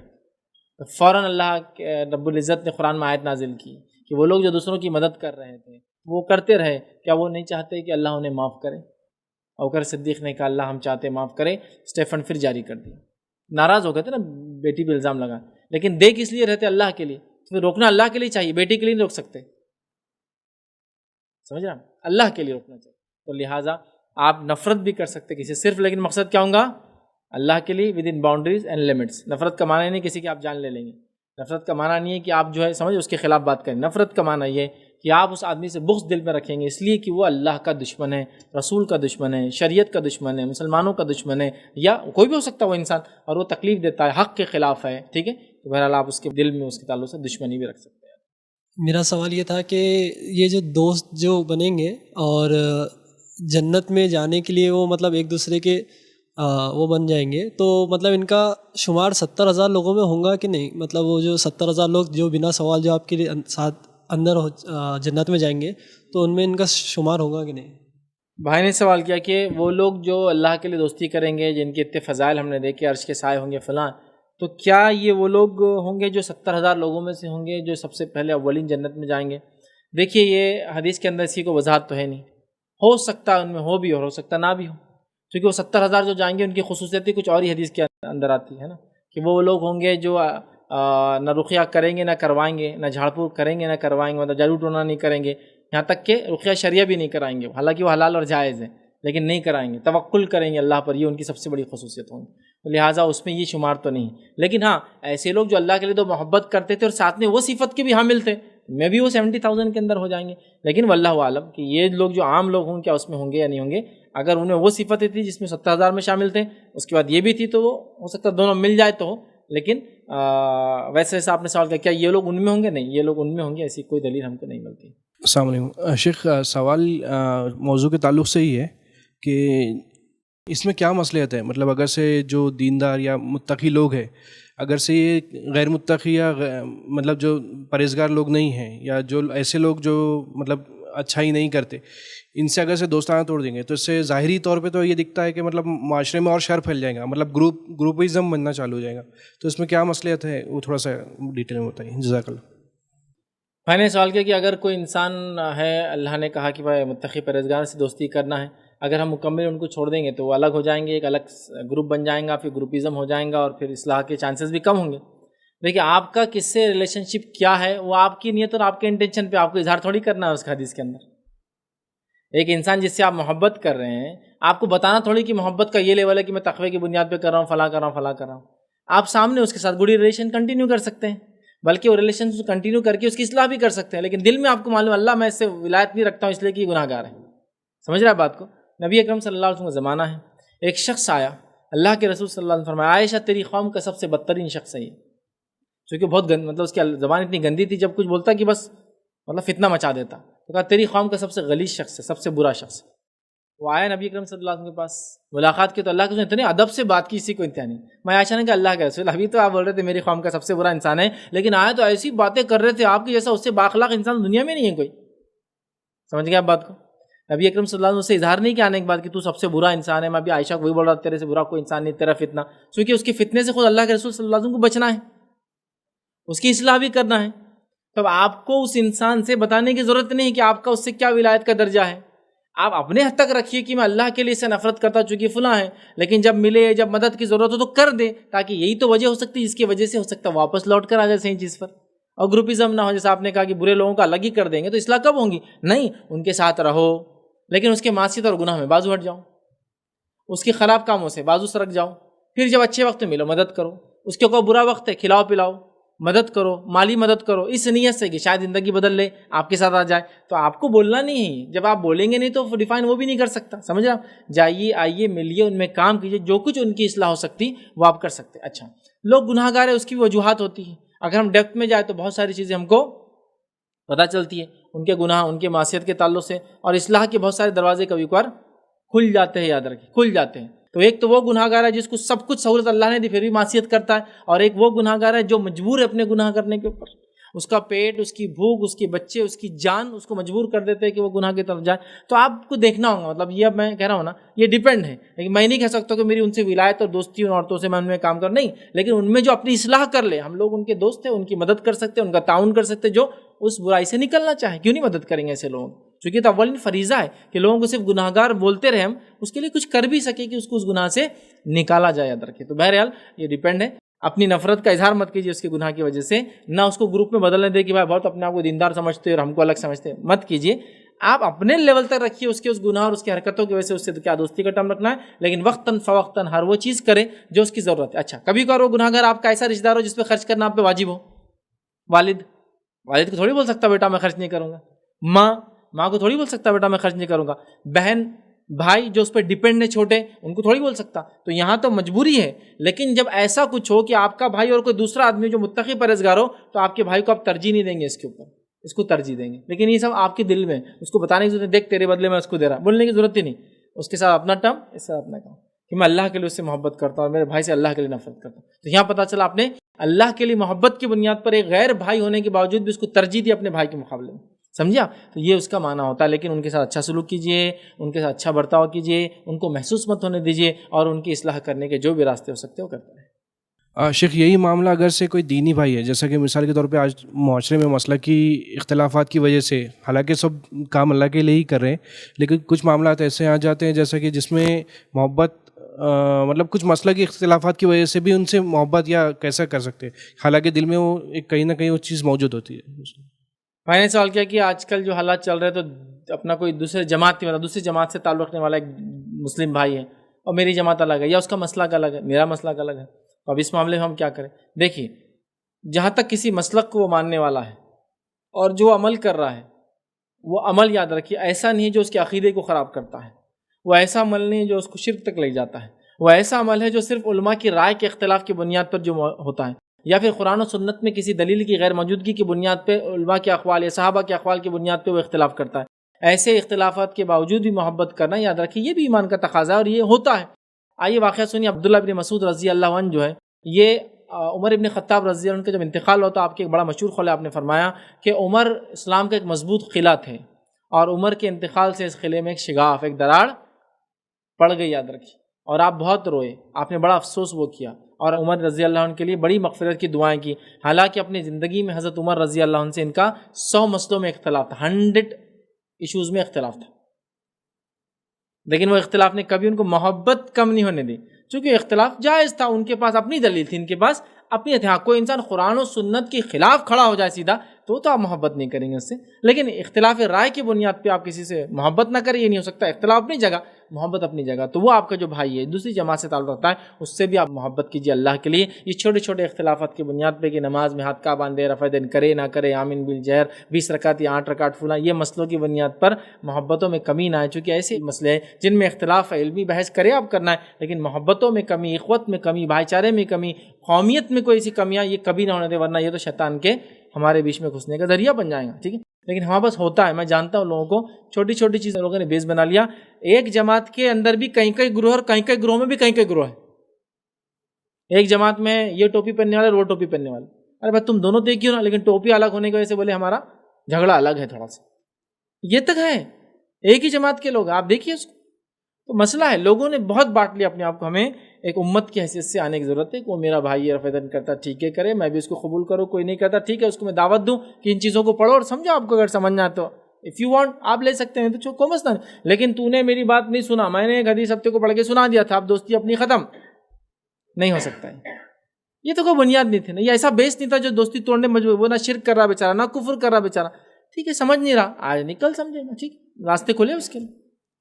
فوراً اللہ رب العزت نے قرآن میں آیت نازل کی کہ وہ لوگ جو دوسروں کی مدد کر رہے تھے وہ کرتے رہے، کیا وہ نہیں چاہتے کہ اللہ انہیں معاف کرے؟ ابوبکر صدیق نے کہا اللہ ہم چاہتے معاف کرے. اسٹیفن پھر جاری کر دیا. ناراض ہو گئے تھے نا، بیٹی پہ الزام لگا، لیکن دیکھ اس لیے رہتے اللہ کے لیے، تو روکنا اللہ کے لیے چاہیے، بیٹی کے لیے نہیں روک سکتے. سمجھ رہے ہیں؟ اللہ کے لیے روکنا چاہیے. تو لہٰذا آپ نفرت بھی کر سکتے کسی صرف، لیکن مقصد کیا ہوگا؟ اللہ کے لیے with in boundaries and limits. نفرت کا معنی نہیں کسی کی آپ جان لے لیں گے، نفرت کا معنی نہیں ہے کہ آپ جو ہے سمجھ اس کے خلاف بات کریں. نفرت کا معنی یہ کہ آپ اس آدمی سے بغض دل میں رکھیں گے اس لیے کہ وہ اللہ کا دشمن ہے، رسول کا دشمن ہے، شریعت کا دشمن ہے، مسلمانوں کا دشمن ہے، یا کوئی بھی ہو سکتا ہے وہ انسان، اور وہ تکلیف دیتا ہے، حق کے خلاف ہے. ٹھیک ہے، تو بہرحال آپ اس کے دل میں اس کے تعلق سے دشمنی بھی رکھ سکتے ہیں. میرا سوال یہ تھا کہ یہ جو دوست جو بنیں گے اور جنت میں جانے کے لیے وہ مطلب ایک دوسرے کے وہ بن جائیں گے، تو مطلب ان کا شمار 70,000 لوگوں میں ہوگا کہ نہیں؟ مطلب وہ جو 70,000 لوگ جو بنا سوال جو آپ کے لیے ساتھ اندر جنت میں جائیں گے، تو ان میں ان کا شمار ہوگا کہ نہیں؟ بھائی نے سوال کیا کہ وہ لوگ جو اللہ کے لیے دوستی کریں گے، جن کے اتنے فضائل ہم نے دیکھے، عرش کے سائے ہوں گے فلاں، تو کیا یہ وہ لوگ ہوں گے جو 70,000 لوگوں میں سے ہوں گے جو سب سے پہلے اولین جنت میں جائیں گے؟ دیکھیے یہ حدیث کے اندر اسی کو وضاحت تو ہے نہیں، ہو سکتا ہے ان میں ہو بھی اور ہو سکتا نہ بھی ہو، کیونکہ وہ 70,000 جو جائیں گے ان کی خصوصیت کچھ اور ہی حدیث کے اندر آتی ہے نا، کہ وہ لوگ ہوں گے جو نہ رقیہ کریں گے نہ کروائیں گے، نہ جھاڑ پھونک کریں گے نہ کروائیں گے، مطلب جادو ٹونا نہیں کریں گے، یہاں تک کہ رقیہ شریعہ بھی نہیں کرائیں گے، حالانکہ وہ حلال اور جائز ہے لیکن نہیں کرائیں گے، توکل کریں گے اللہ پر، یہ ان کی سب سے بڑی خصوصیت ہوگی، لہٰذا اس میں یہ شمار تو نہیں۔ لیکن ہاں ایسے لوگ جو اللہ کے لیے تو محبت کرتے تھے اور ساتھ میں وہ صفت کے بھی حامل تھے، میں بھی وہ 70,000 کے اندر ہو جائیں گے، لیکن واللہ عالم کہ یہ لوگ جو عام لوگ ہوں کیا اس میں ہوں گے یا نہیں ہوں گے۔ اگر ان میں وہ صفتیں تھی جس میں 70,000 میں شامل تھے، اس کے بعد یہ بھی تھی، تو وہ ہو سکتا ہے دونوں مل جائے تو ہو، لیکن ویسے آپ نے سوال کیا یہ لوگ ان میں ہوں گے؟ نہیں، یہ لوگ ان میں ہوں گے، ایسی کوئی دلیل ہم کو نہیں ملتی۔ السلام علیکم شیخ، سوال موضوع کے تعلق سے ہی ہے کہ اس میں کیا مصلحت ہے؟ مطلب اگر سے جو دیندار یا متقی لوگ ہیں، اگر سے یہ غیر متقی یا مطلب جو پرہیزگار لوگ نہیں ہیں، یا جو ایسے لوگ جو مطلب اچھائی نہیں کرتے، ان سے اگر سے دوستانہ توڑ دیں گے تو اس سے ظاہری طور پہ تو یہ دکھتا ہے کہ مطلب معاشرے میں اور شر پھیل جائے گا، مطلب گروپزم بننا چالو ہو جائے گا، تو اس میں کیا مصلحت ہے وہ تھوڑا سا ڈیٹیل میں بتائیے، جزاک اللہ۔ میں نے سوال کیا کہ اگر کوئی انسان ہے، اللہ نے کہا کہ بھائی متقی پرہیزگار سے دوستی کرنا ہے، اگر ہم مکمل ان کو چھوڑ دیں گے تو وہ الگ ہو جائیں گے، ایک الگ گروپ بن جائیں گا، پھر گروپزم ہو جائیں گا اور پھر اصلاح کے چانسز بھی کم ہوں گے۔ دیکھیے آپ کا کس سے ریلیشن شپ کیا ہے وہ آپ کی نیت اور آپ کے انٹینشن پہ آپ کو اظہار تھوڑی کرنا ہے اس کا حدیث کے اندر۔ ایک انسان جس سے آپ محبت کر رہے ہیں، آپ کو بتانا تھوڑی کہ محبت کا یہ لیول ہے کہ میں تقوی کی بنیاد پہ کر رہا ہوں، فلاں کر رہا ہوں، فلاں کر رہا ہوں۔ آپ سامنے اس کے ساتھ گڈ ریلیشن کنٹینیو کر سکتے ہیں، بلکہ وہ ریلیشن کنٹینیو کر کے اس کی اصلاح بھی کر سکتے ہیں، لیکن دل میں آپ کو معلوم اللہ میں اس سے ولایت نہیں رکھتا ہوں اس لیے کہ یہ گناہ گار ہے۔ سمجھ رہا ہے بات کو؟ نبی اکرم صلی اللہ علیہ وسلم کا زمانہ ہے، ایک شخص آیا، اللہ کے رسول صلی اللہ علیہ وسلم فرمایا عائشہ تیری قوم کا سب سے بدترین شخص ہے یہ، چونکہ بہت مطلب اس کی زبان اتنی گندی تھی، جب کچھ بولتا کہ بس مطلب فتنہ مچا دیتا، تو کہا تیری قوم کا سب سے غلیظ شخص ہے، سب سے برا شخص ہے۔ وہ آیا نبی اکرم صلی اللہ علیہ وسلم کے پاس، ملاقات کی تو اللہ کے رسول نے اتنے ادب سے بات کی، اسی کو انتہا نہیں۔ میں عائشہ نے کہا اللہ کے رسول ابھی تو آپ بول رہے تھے میری قوم کا سب سے برا انسان ہے، لیکن آیا تو ایسی باتیں کر رہے تھے آپ کی جیسا اس سے بااخلاق انسان دنیا میں نہیں ہے کوئی۔ سمجھ گیا آپ بات کو؟ نبی اکرم صلی اللہ علیہ وسلم سے اظہار نہیں کیا آنے کے بعد کہ تو سب سے برا انسان ہے، میں ابھی عائشہ کو وہی بول رہا تیرے سے برا کوئی انسان نہیں، تیرا فتنہ، کیونکہ اس کے فتنے سے خود اللہ کے رسول صلی اللہ علیہ وسلم کو بچنا ہے، اس کی اصلاح بھی کرنا ہے۔ تب آپ کو اس انسان سے بتانے کی ضرورت نہیں کہ آپ کا اس سے کیا ولایت کا درجہ ہے، آپ اپنے حد تک رکھیے کہ میں اللہ کے لیے سے نفرت کرتا چونکہ فلاں ہے، لیکن جب ملے، جب مدد کی ضرورت ہو تو کر دے، تاکہ یہی تو وجہ ہو سکتی ہے جس کی وجہ سے ہو سکتا ہے واپس لوٹ کر آ جائے صحیح چیز پر، اور گروپزم نہ ہو۔ جیسا آپ نے کہا کہ برے لوگوں کا الگ ہی کر دیں گے تو اصلاح کب ہوں گی؟ نہیں، ان کے ساتھ رہو، لیکن اس کے معصیت اور گناہ میں بازو ہٹ جاؤ، اس کے خراب کاموں سے بازو سرک جاؤ، پھر جب اچھے وقت ملو مدد کرو، اس کے کوئی برا وقت ہے کھلاؤ پلاؤ، مدد کرو، مالی مدد کرو، اس نیت سے کہ شاید زندگی بدل لے، آپ کے ساتھ آ جائے۔ تو آپ کو بولنا نہیں ہے، جب آپ بولیں گے نہیں تو ڈیفائن وہ بھی نہیں کر سکتا، سمجھ رہے آپ؟ جائیے آئیے ملیے، ان میں کام کیجیے، جو کچھ ان کی اصلاح ہو سکتی وہ آپ کر سکتے۔ اچھا لوگ گناہ گار ہیں، اس کی وجوہات ہوتی ہیں، اگر ہم ڈیپتھ میں جائیں تو بہت ساری چیزیں ہم کو پتہ چلتی ہے ان کے گناہ، ان کے معصیت کے تعلق سے، اور اصلاح کے بہت سارے دروازے کبھی کبھار کھل جاتے ہیں، یاد رکھیں کھل جاتے ہیں۔ تو ایک تو وہ گناہ گار ہے جس کو سب کچھ سہولت اللہ نے دی پھر بھی معصیت کرتا ہے، اور ایک وہ گناہ گار ہے جو مجبور ہے اپنے گناہ کرنے کے اوپر، اس کا پیٹ، اس کی بھوک، اس کے بچے، اس کی جان اس کو مجبور کر دیتے ہیں کہ وہ گناہ کی طرف جائے۔ تو آپ کو دیکھنا ہوگا، مطلب یہ اب میں کہہ رہا ہوں نا، یہ ڈیپینڈ ہے، لیکن میں نہیں کہہ سکتا کہ میری ان سے ولایت اور دوستی ان عورتوں سے میں ان میں کام کر نہیں، لیکن ان میں جو اپنی اصلاح کر لے، ہم لوگ ان کے دوست ہیں، ان کی مدد کر سکتے ہیں، ان کا تعاون کر سکتے ہیں، جو اس برائی سے نکلنا چاہے، کیوں نہیں مدد کریں گے ایسے لوگوں؟ چونکہ تو اول فریضہ ہے کہ لوگوں کو صرف گناہ گار بولتے رہے، ہم اس کے لیے کچھ کر بھی سکے کہ اس کو اس گناہ سے نکالا جائے، یاد رکھے۔ تو بہرحال یہ ڈیپینڈ ہے، اپنی نفرت کا اظہار مت کیجیے اس کے گناہ کی وجہ سے، نہ اس کو گروپ میں بدلنے دے کہ بھائی بہت اپنے آپ کو دیندار سمجھتے اور ہم کو الگ سمجھتے، مت کیجیے۔ آپ اپنے لیول تک رکھیے اس کے اس گناہ اور اس کی حرکتوں کی وجہ سے، اس سے تو کیا دوستی کا ٹائم رکھنا ہے، لیکن وقتاً فوقتاً ہر وہ چیز کرے جو اس کی ضرورت ہے۔ اچھا کبھی کبھار وہ گناہ گار آپ کا ایسا رشتہ دار ہو جس پہ خرچ کرنا آپ پہ واجب ہو، والد کو تھوڑی بول سکتا بیٹا میں خرچ نہیں کروں گا، ماں کو تھوڑی بول سکتا بیٹا میں خرچ نہیں کروں گا، بہن بھائی جو اس پہ ڈیپینڈ ہے چھوٹے، ان کو تھوڑی بول سکتا۔ تو یہاں تو مجبوری ہے، لیکن جب ایسا کچھ ہو کہ آپ کا بھائی اور کوئی دوسرا آدمی جو متقی پرہیزگار ہو، تو آپ کے بھائی کو آپ ترجیح نہیں دیں گے اس کے اوپر، اس کو ترجیح دیں گے، لیکن یہ سب آپ کے دل میں، اس کو بتانے کی ضرورت ہے دیکھ تیرے بدلے میں اس کو دے رہا، بولنے کی ضرورت ہی نہیں، اس کے ساتھ اپنا ٹرم، اس سے اپنا کام، کہ میں اللہ کے لیے اس سے محبت کرتا ہوں اور میرے بھائی سے اللہ کے لیے نفرت کرتا ہوں۔ تو یہاں پتہ چلا آپ نے اللہ کے لیے محبت کی بنیاد پر ایک غیر بھائی ہونے کے باوجود بھی اس کو ترجیح دی اپنے بھائی کے مقابلے میں، سمجھا؟ تو یہ اس کا معنی ہوتا ہے، لیکن ان کے ساتھ اچھا سلوک کیجیے، ان کے ساتھ اچھا برتاؤ کیجیے، ان کو محسوس مت ہونے دیجیے، اور ان کی اصلاح کرنے کے جو بھی راستے ہو سکتے وہ کرتے ہیں۔ شیخ یہی معاملہ اگر سے کوئی دینی بھائی ہے، جیسا کہ مثال کے طور پہ آج معاشرے میں مسئلہ کی اختلافات کی وجہ سے، حالانکہ سب کام اللہ کے لیے ہی کر رہے ہیں، لیکن کچھ معاملات ایسے آ جاتے ہیں جیسا کہ جس میں محبت مطلب کچھ مسئلہ کی اختلافات کی وجہ سے بھی ان سے محبت یا کیسا کر سکتے ہیں، حالانکہ دل میں وہ ایک کہیں نہ کہیں وہ چیز موجود ہوتی ہے. میں نے سوال کیا کہ آج کل جو حالات چل رہے تو اپنا کوئی دوسری جماعت سے تعلق رکھنے والا ایک مسلم بھائی ہے اور میری جماعت الگ ہے، یا اس کا مسلک الگ ہے، میرا مسلک الگ ہے، تو اب اس معاملے میں ہم کیا کریں؟ دیکھیے، جہاں تک کسی مسلک کو وہ ماننے والا ہے اور جو عمل کر رہا ہے، وہ عمل یاد رکھیے ایسا نہیں ہے جو اس کے عقیدے کو خراب کرتا ہے، وہ ایسا عمل نہیں ہے جو اس کو شرک تک لے جاتا ہے، وہ ایسا عمل ہے جو صرف علماء کی رائے کے اختلاف کی بنیاد پر جو ہوتا ہے، یا پھر قرآن و سنت میں کسی دلیل کی غیر موجودگی کی بنیاد پہ علماء کے اقوال یا صحابہ کے اقوال کی بنیاد پہ وہ اختلاف کرتا ہے. ایسے اختلافات کے باوجود بھی محبت کرنا یاد رکھیے یہ بھی ایمان کا تقاضا ہے اور یہ ہوتا ہے. آئیے واقعہ سنیے. عبداللہ بن مسعود رضی اللہ عنہ جو ہے، یہ عمر ابن خطاب رضی اللہ عنہ کا جب انتقال ہوتا، آپ کے ایک بڑا مشہور قول آپ نے فرمایا کہ عمر اسلام کا ایک مضبوط قلعہ تھے، اور عمر کے انتقال سے اس قلعے میں ایک شگاف، ایک دراڑ پڑ گئی، یاد رکھیے، اور آپ بہت روئے، آپ نے بڑا افسوس وہ کیا، اور عمر رضی اللہ عنہ کے لیے بڑی مغفرت کی دعائیں کی. حالانکہ اپنی زندگی میں حضرت عمر رضی اللہ عنہ سے ان کا 100 مسئلوں میں اختلاف تھا، 100 ایشوز میں اختلاف تھا، لیکن وہ اختلاف نے کبھی ان کو محبت کم نہیں ہونے دی، چونکہ اختلاف جائز تھا، ان کے پاس اپنی دلیل تھی، ان کے پاس اپنی تھی. ہاں، کوئی انسان قرآن و سنت کے خلاف کھڑا ہو جائے سیدھا تو آپ محبت نہیں کریں گے اس سے، لیکن اختلاف رائے کی بنیاد پہ آپ کسی سے محبت نہ کریں، یہ نہیں ہو سکتا. اختلاف اپنی جگہ، محبت اپنی جگہ. تو وہ آپ کا جو بھائی ہے دوسری جماعت سے تعلق رکھتا ہے، اس سے بھی آپ محبت کیجیے اللہ کے لیے. یہ چھوٹے چھوٹے اختلافات کی بنیاد پہ کہ نماز میں ہاتھ کا باندھے، رفع دین کرے نہ کرے، آمین بالجہر، 20 رکعت یا 8 رکعت فلاں، یہ مسئلوں کی بنیاد پر محبتوں میں کمی نہ آئے. چونکہ ایسے مسئلے ہیں جن میں اختلاف علمی بحث کرے آپ کرنا ہے، لیکن محبتوں میں کمی، اخوت میں کمی، بھائی چارے میں کمی، قومیت میں کوئی ایسی کمیاں یہ کبھی نہ ہونے دے، ورنہ یہ تو شیطان کے ہمارے بیچ میں گھسنے کا ذریعہ بن جائے گا. ٹھیک ہے، لیکن ہمارے پاس ہوتا ہے. میں جانتا ہوں لوگوں کو چھوٹی چھوٹی چیزیں لوگوں نے بیس بنا لیا. ایک جماعت کے اندر بھی کئی کئی گروہ، اور کئی کئی گروہ میں بھی کئی کئی گروہ ہیں. ایک جماعت میں یہ ٹوپی پہننے والے، وہ ٹوپی پہننے والے. ارے بھائی تم دونوں دیکھ کیوں نا، لیکن ٹوپی الگ ہونے کی وجہ سے بولے ہمارا جھگڑا الگ ہے تھوڑا سا. یہ تک ہے ایک ہی جماعت کے لوگ، آپ دیکھیے اس کو. تو مسئلہ ہے لوگوں نے بہت بانٹ لیا اپنے آپ کو. ہمیں ایک امت کی حیثیت سے آنے کی ضرورت ہے کہ وہ میرا بھائی رفع دین کرتا ٹھیک ہے کرے، میں بھی اس کو قبول کروں. کوئی نہیں کرتا ٹھیک ہے، اس کو میں دعوت دوں کہ ان چیزوں کو پڑھو اور سمجھو. آپ کو اگر سمجھنا ہے تو اف یو وانٹ آپ لے سکتے ہیں، تو کوئی مسئلہ نہیں. لیکن تو نے میری بات نہیں سنا، میں نے ایک حدیث ہفتے کو پڑھ کے سنا دیا تھا، اب دوستی اپنی ختم نہیں ہو سکتا ہے. یہ تو کوئی بنیاد نہیں تھی نا، یہ ایسا بیس نہیں تھا جو دوستی توڑنے مجبور. وہ نہ شرک کر رہا بیچارہ، نہ کفر کر رہا بیچارہ. ٹھیک ہے، سمجھ نہیں رہا، آج نکل سمجھے نا، ٹھیک راستے کھولے اس کے لیے،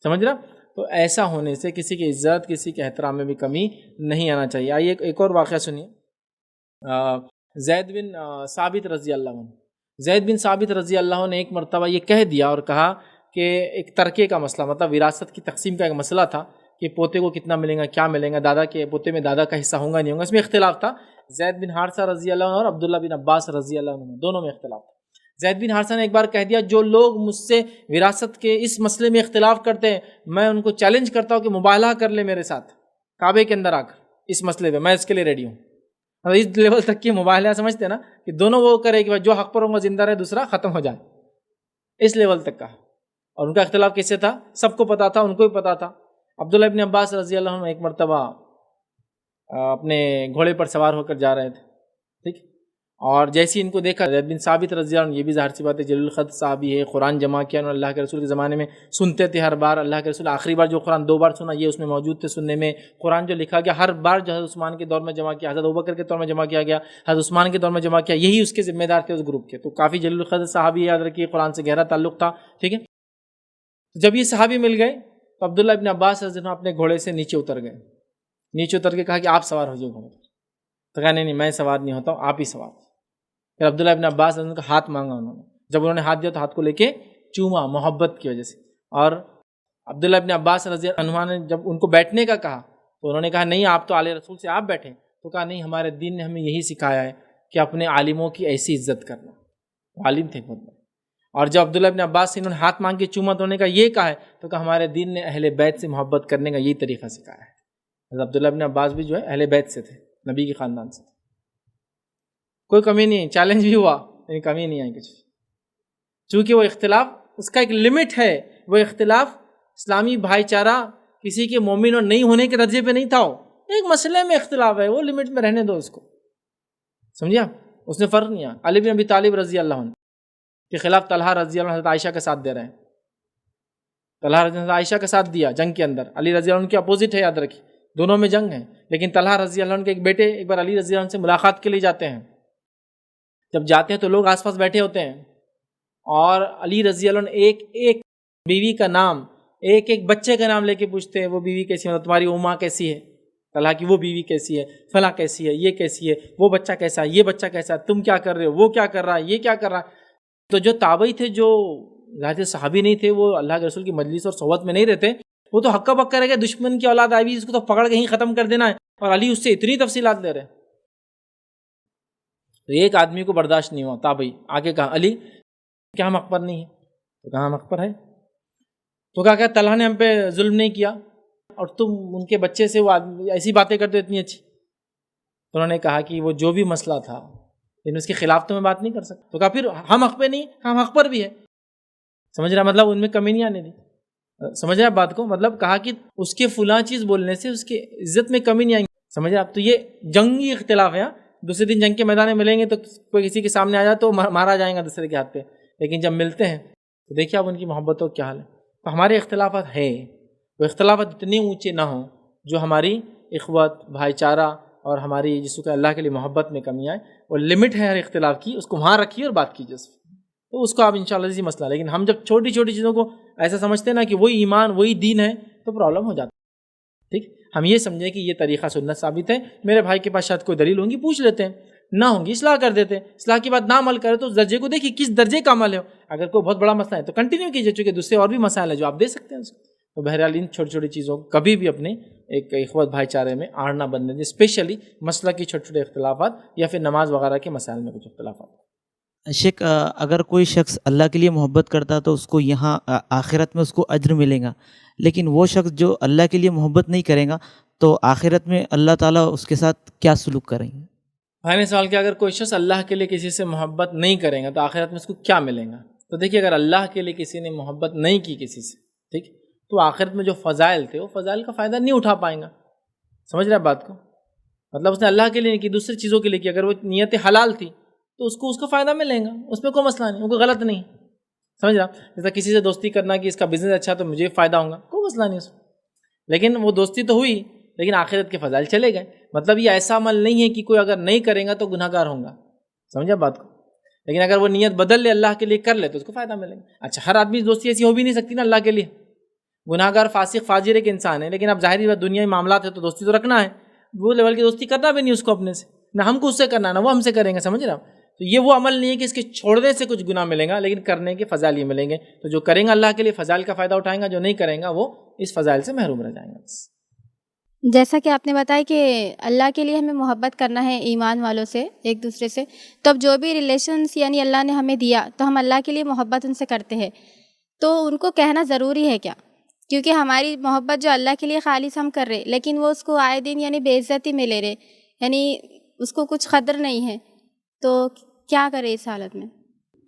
سمجھ رہا. تو ایسا ہونے سے کسی کی عزت، کسی کے احترام میں بھی کمی نہیں آنا چاہیے. آئیے ایک اور واقعہ سنیے. زید بن ثابت رضی اللہ عنہ، زید بن ثابت رضی اللہ عنہ نے ایک مرتبہ یہ کہہ دیا اور کہا کہ ایک ترکے کا مسئلہ، مطلب وراثت کی تقسیم کا ایک مسئلہ تھا کہ پوتے کو کتنا ملے گا، کیا ملے گا، دادا کے پوتے میں دادا کا حصہ ہوگا نہیں ہوگا، اس میں اختلاف تھا. زید بن حارثہ رضی اللہ عنہ اور عبداللہ بن عباس رضی اللہ عنہ دونوں میں اختلاف تھا. زید بن حارثہ نے ایک بار کہہ دیا جو لوگ مجھ سے وراثت کے اس مسئلے میں اختلاف کرتے ہیں، میں ان کو چیلنج کرتا ہوں کہ مباہلہ کر لے میرے ساتھ کعبے کے اندر آ کر اس مسئلے پہ، میں اس کے لیے ریڈی ہوں. اس لیول تک کی مباہلہ سمجھتے ہیں نا کہ دونوں وہ کرے کہ جو حق پر ہوں گا زندہ رہے، دوسرا ختم ہو جائے. اس لیول تک کا. اور ان کا اختلاف کس سے تھا؟ سب کو پتا تھا، ان کو بھی پتا تھا. عبداللہ ابن عباس رضی اللہ عنہ ایک مرتبہ اپنے گھوڑے پر سوار ہو کر جا رہے تھے، ٹھیک، اور جیسی ان کو دیکھا زید بن ثابت رضی اللہ عنہ، یہ بھی ظاہر سی بات ہے جلیل القدر صحابی ہے، قرآن جمع کیا انہوں نے اللہ کے رسول کے زمانے میں، سنتے تھے ہر بار. اللہ کے رسول آخری بار جو قرآن 2 بار سنا یہ اس میں موجود تھے سننے میں. قرآن جو لکھا گیا ہر بار جو حضرت عثمان کے دور میں جمع کیا، حضرت ابوبکر کے دور میں جمع کیا گیا، حضرت عثمان کے دور میں جمع کیا، یہی اس کے ذمہ دار تھے اس گروپ کے. تو کافی جلیل القدر صحابی ہے، یاد رکھیے قرآن سے گہرا تعلق تھا. ٹھیک ہے، جب یہ صحابی مل گئے تو عبداللہ ابن عباس رضی اللہ عنہ اپنے گھوڑے سے نیچے اتر گئے. نیچے اتر کے کہا کہ آپ سوار ہو جائے گھوڑے پر. تو کہا نہیں میں سوار نہیں ہوتا ہوں، آپ ہی سوار. پھر عبداللہ ابن عباس رضی اللہ عنہ کا ہاتھ مانگا انہوں نے. جب انہوں نے ہاتھ دیا تو ہاتھ کو لے کے چوما محبت کی وجہ سے. اور عبداللہ ابن عباس رضی اللہ عنہ نے جب ان کو بیٹھنے کا کہا تو انہوں نے کہا نہیں آپ تو اعلی رسول سے آپ بیٹھیں. تو کہا نہیں ہمارے دین نے ہمیں یہی سکھایا ہے کہ اپنے عالموں کی ایسی عزت کرنا. عالم تھے بہت بڑے. اور جب عبداللہ ابن عباس سے انہوں نے ہاتھ مانگ کے چوما تو انہوں نے کہا یہ کہا ہے، تو کہا ہمارے دین نے اہل بیت سے محبت کرنے کا یہی طریقہ سکھایا ہے. حضرت عبداللہ ابن عباس بھی جو ہے اہل بیت سے تھے، نبی کے خاندان سے. کوئی کمی نہیں، چیلنج بھی ہوا لیکن کمی نہیں آئی کچھ. چونکہ وہ اختلاف اس کا ایک لمٹ ہے. وہ اختلاف اسلامی بھائی چارہ کسی کے مومن اور نہیں ہونے کے درجے پہ نہیں تھا. ایک مسئلے میں اختلاف ہے، وہ لمٹ میں رہنے دو اس کو، سمجھے آپ؟ اس نے فرق نہیں کیا. علی بن ابی طالب رضی اللہ عنہ کے خلاف طلحہ رضی اللہ عنہ حضرت عائشہ کا ساتھ دے رہے ہیں. طلحہ رضی اللہ عنہ عائشہ کا ساتھ دیا جنگ کے اندر، علی رضی اللہ عنہ کے اپوزٹ ہے، یاد رکھیے دونوں میں جنگ ہے. لیکن طلحہ رضی اللہ عنہ کے ایک بیٹے ایک بار علی رضی اللہ عنہ سے ملاقات کے لیے جاتے ہیں. جب جاتے ہیں تو لوگ آس پاس بیٹھے ہوتے ہیں، اور علی رضی اللہ عنہ ایک ایک بیوی کا نام، ایک ایک بچے کا نام لے کے پوچھتے ہیں وہ بیوی کیسی ہے، تمہاری وہ ماں کیسی ہے، طلحہ کی وہ بیوی کیسی ہے، فلاں کیسی ہے، یہ کیسی ہے، وہ بچہ کیسا ہے، یہ بچہ کیسا ہے، تم کیا کر رہے ہو، وہ کیا کر رہا ہے، یہ کیا کر رہا ہے. تو جو تابعی تھے، جو ظاہر صحابی نہیں تھے، وہ اللہ کے رسول کی مجلس اور صحبت میں نہیں رہتے، وہ تو ہکا بکا رہ گئے، دشمن کی اولاد آئی ہوئی، اس کو تو پکڑ کے ہی ختم کر دینا ہے، اور علی اس سے اتنی تفصیلات لے رہے ہیں. تو ایک آدمی کو برداشت نہیں ہوا، تابعی آگے کہا علی کیا ہم حق پر نہیں ہے؟ تو کہا ہم حق پر ہے. تو کہا کہ طلحہ نے ہم پہ ظلم نہیں کیا، اور تم ان کے بچے سے وہ ایسی باتیں کرتے اتنی اچھی. تو انہوں نے کہا کہ وہ جو بھی مسئلہ تھا لیکن اس کے خلاف تو میں بات نہیں کر سکتا. تو کہا پھر ہم حق پہ نہیں، ہم حق پر بھی ہے. سمجھ رہا مطلب ان میں کمی نہیں آنے دی. سمجھ رہے آپ بات کو؟ مطلب کہا کہ اس کے فلاں چیز بولنے سے اس کی عزت میں کمی نہیں آئیں گی. سمجھ رہے آپ؟ تو یہ جنگی اختلاف ہے. دوسرے دن جنگ کے میدان میں ملیں گے تو کوئی کسی کے سامنے آ جائے تو مارا جائے گا دوسرے کے ہاتھ پہ، لیکن جب ملتے ہیں تو دیکھیے آپ ان کی محبتوں کیا حال ہے. تو ہمارے اختلافات ہیں، وہ اختلافات اتنے اونچے نہ ہوں جو ہماری اخوت، بھائی چارہ اور ہماری جس کو اللہ کے لیے محبت میں کمی آئے. وہ لمٹ ہے ہر اختلاف کی، اس کو وہاں رکھیے اور بات کیجیے، تو اس کو آپ انشاءاللہ اسی مسئلہ. لیکن ہم جب چھوٹی چھوٹی چیزوں کو ایسا سمجھتے ہیں نا کہ وہی ایمان وہی دین ہے تو پرابلم ہو جاتا ہے. ٹھیک، ہم یہ سمجھیں کہ یہ طریقہ سنت ثابت ہے، میرے بھائی کے پاس شاید کوئی دلیل ہوں گی، پوچھ لیتے ہیں، نہ ہوں گی اصلاح کر دیتے ہیں. اصلاح کی بات نہ عمل کرے تو اس درجے کو دیکھیے کس درجے کا عمل ہے. اگر کوئی بہت بڑا مسئلہ ہے تو کنٹینیو کیجیے، چونکہ دوسرے اور بھی مسائل ہیں جو آپ دے سکتے ہیں اس کو. تو بہرحال ان چھوٹی چھوٹی چیزوں کو کبھی بھی اپنے ایک اخوت بھائی چارے میں آڑ نہ بننے دیں، اسپیشلی مسئلہ کی چھوٹے چھوٹے اختلافات یا پھر نماز وغیرہ کے مسائل میں کچھ اختلافات. شیخ، اگر کوئی شخص اللہ کے لیے محبت کرتا تو اس کو یہاں آخرت میں اس کو اجر ملے گا، لیکن وہ شخص جو اللہ کے لیے محبت نہیں کرے گا تو آخرت میں اللہ تعالیٰ اس کے ساتھ کیا سلوک کریں گے؟ بھائی نے سوال کیا، اگر کوئی شخص اللہ کے لیے کسی سے محبت نہیں کرے گا تو آخرت میں اس کو کیا ملے گا؟ تو دیکھیے اگر اللہ کے لیے کسی نے محبت نہیں کی کسی سے، ٹھیک، تو آخرت میں جو فضائل تھے وہ فضائل کا فائدہ نہیں اٹھا پائیں گا. سمجھ رہے بات کو؟ مطلب اس نے اللہ کے لیے نہیں کی، دوسری چیزوں کے لیے کی. اگر وہ نیت حلال تھی تو اس کو کا فائدہ ملے گا، اس میں کوئی مسئلہ نہیں، وہ کوئی غلط نہیں. سمجھ رہا؟ جیسا کسی سے دوستی کرنا کہ اس کا بزنس اچھا تو مجھے فائدہ ہوگا، کوئی مسئلہ نہیں اس میں. لیکن وہ دوستی تو ہوئی لیکن آخرت کے فضائل چلے گئے. مطلب یہ ایسا عمل نہیں ہے کہ کوئی اگر نہیں کرے گا تو گناہ گار ہوں گا. سمجھا بات کو؟ لیکن اگر وہ نیت بدل لے اللہ کے لیے کر لے تو اس کو فائدہ ملے گا. اچھا، ہر آدمی دوستی ایسی ہو بھی نہیں سکتی نا اللہ کے لیے. گناہ گار فاسق فاجر ایک انسان ہے، لیکن اب ظاہری بات دنیا میں معاملات ہے تو دوستی تو رکھنا ہے. وہ لیول کی دوستی کرنا بھی نہیں اس کو اپنے سے، نہ ہم کو اس سے کرنا، نہ وہ ہم سے کریں گے. سمجھ رہے آپ؟ تو یہ وہ عمل نہیں ہے کہ اس کے چھوڑنے سے کچھ گناہ ملیں گا، لیکن کرنے کے فضائل ہی ملیں گے. تو جو کریں گا اللہ کے لیے فضائل کا فائدہ اٹھائیں گا، جو نہیں کریں گا وہ اس فضائل سے محروم رہ جائیں گے. جیسا کہ آپ نے بتایا کہ اللہ کے لیے ہمیں محبت کرنا ہے ایمان والوں سے، ایک دوسرے سے، تو اب جو بھی ریلیشنس یعنی اللہ نے ہمیں دیا تو ہم اللہ کے لیے محبت ان سے کرتے ہیں، تو ان کو کہنا ضروری ہے کیا؟ کیونکہ ہماری محبت جو اللہ کے لیے خالص ہم کر رہے، لیکن وہ اس کو آئے دن یعنی بے عزتی میں لے رہے، یعنی اس کو کچھ قدر نہیں ہے، تو کیا کرے اس حالت میں؟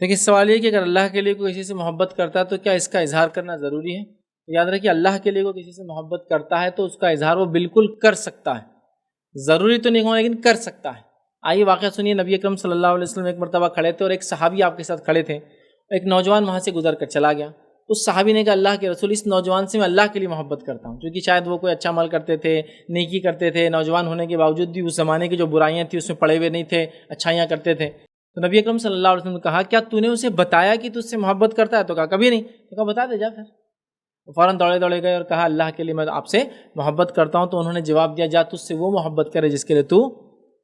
دیکھیے سوال یہ کہ اگر اللہ کے لیے کوئی کسی سے محبت کرتا ہے تو کیا اس کا اظہار کرنا ضروری ہے؟ یاد رکھیے اللہ کے لیے کوئی کسی سے محبت کرتا ہے تو اس کا اظہار وہ بالکل کر سکتا ہے، ضروری تو نہیں ہو لیکن کر سکتا ہے. آئیے واقعہ سنیے. نبی اکرم صلی اللہ علیہ وسلم ایک مرتبہ کھڑے تھے اور ایک صحابی آپ کے ساتھ کھڑے تھے. ایک نوجوان وہاں سے گزر کر چلا گیا. اس صحابی نے کہا اللہ کے رسول، اس نوجوان سے میں اللہ کے لیے محبت کرتا ہوں، کیونکہ شاید وہ کوئی اچھا عمل کرتے تھے، نیکی کرتے تھے، نوجوان ہونے کے باوجود بھی اس زمانے کی جو برائیاں تھیں اس میں پڑے ہوئے نہیں تھے، اچھائیاں کرتے تھے. تو نبی اکرم صلی اللہ علیہ وسلم نے کہا کیا تو نے اسے بتایا کہ تو اس سے محبت کرتا ہے؟ تو کہا کبھی نہیں. تو کہا بتا دے جا. پھر فوراً دوڑے گئے اور کہا اللہ کے لیے میں آپ سے محبت کرتا ہوں. تو انہوں نے جواب دیا جا تجھ سے وہ محبت کرے جس کے لیے تو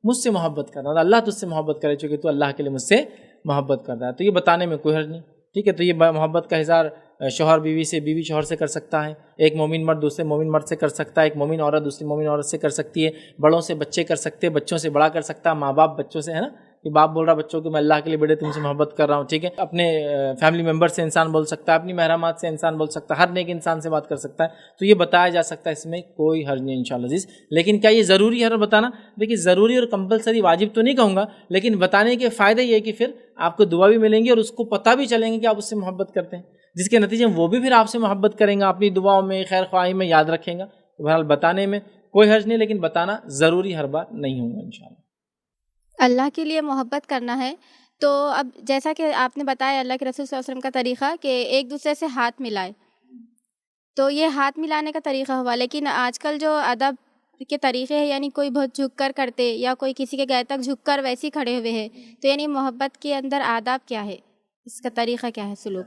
مجھ سے محبت کرتا ہے. اللہ تجھ سے محبت کرے چونکہ تو اللہ کے لیے مجھ سے محبت کرتا ہے. تو یہ بتانے میں کوئی حرج نہیں، ٹھیک ہے. تو یہ محبت کا اظہار شوہر بیوی سے، بیوی شوہر سے کر سکتا ہے، ایک مومن مرد دوسرے مومن مرد سے کر سکتا ہے، ایک مومن عورت دوسری مومن عورت سے کر سکتی ہے، بڑوں سے بچے کر سکتے ہیں، بچوں سے بڑا کر سکتا ہے، ماں باپ بچوں سے، ہے نا کہ باپ بول رہا بچوں کو میں اللہ کے لیے بیٹے تم سے محبت کر رہا ہوں، ٹھیک ہے. اپنے فیملی ممبر سے انسان بول سکتا ہے، اپنی محرمات سے انسان بول سکتا ہے، ہر نیک انسان سے بات کر سکتا ہے. تو یہ بتایا جا سکتا ہے، اس میں کوئی حرج نہیں انشاءاللہ عزیز. لیکن کیا یہ ضروری ہے بتانا؟ دیکھیے ضروری اور کمپلسری واجب تو نہیں کہوں گا، لیکن بتانے کے فائدے یہ ہے کہ پھر آپ کو دعا بھی ملیں گی اور اس کو پتہ بھی چلیں گے کہ آپ اس سے محبت کرتے ہیں، جس کے نتیجے میں وہ بھی پھر آپ سے محبت کریں گا، اپنی دعاؤں میں خیر خواہی میں یاد رکھیں گا. تو بہرحال بتانے میں کوئی حرج نہیں، لیکن بتانا ضروری ہر بار نہیں ہوگا انشاءاللہ۔ اللہ کے لیے محبت کرنا ہے تو اب جیسا کہ آپ نے بتایا اللہ کے رسول صلی اللہ علیہ وسلم کا طریقہ کہ ایک دوسرے سے ہاتھ ملائے، تو یہ ہاتھ ملانے کا طریقہ ہوا، لیکن آج کل جو ادب کے طریقے ہیں یعنی کوئی بہت جھک کر کرتے یا کوئی کسی کے گھر تک جھک کر ویسے ہی کھڑے ہوئے ہیں، تو یعنی محبت کے اندر آداب کیا ہے، اس کا طریقہ کیا ہے سلوک؟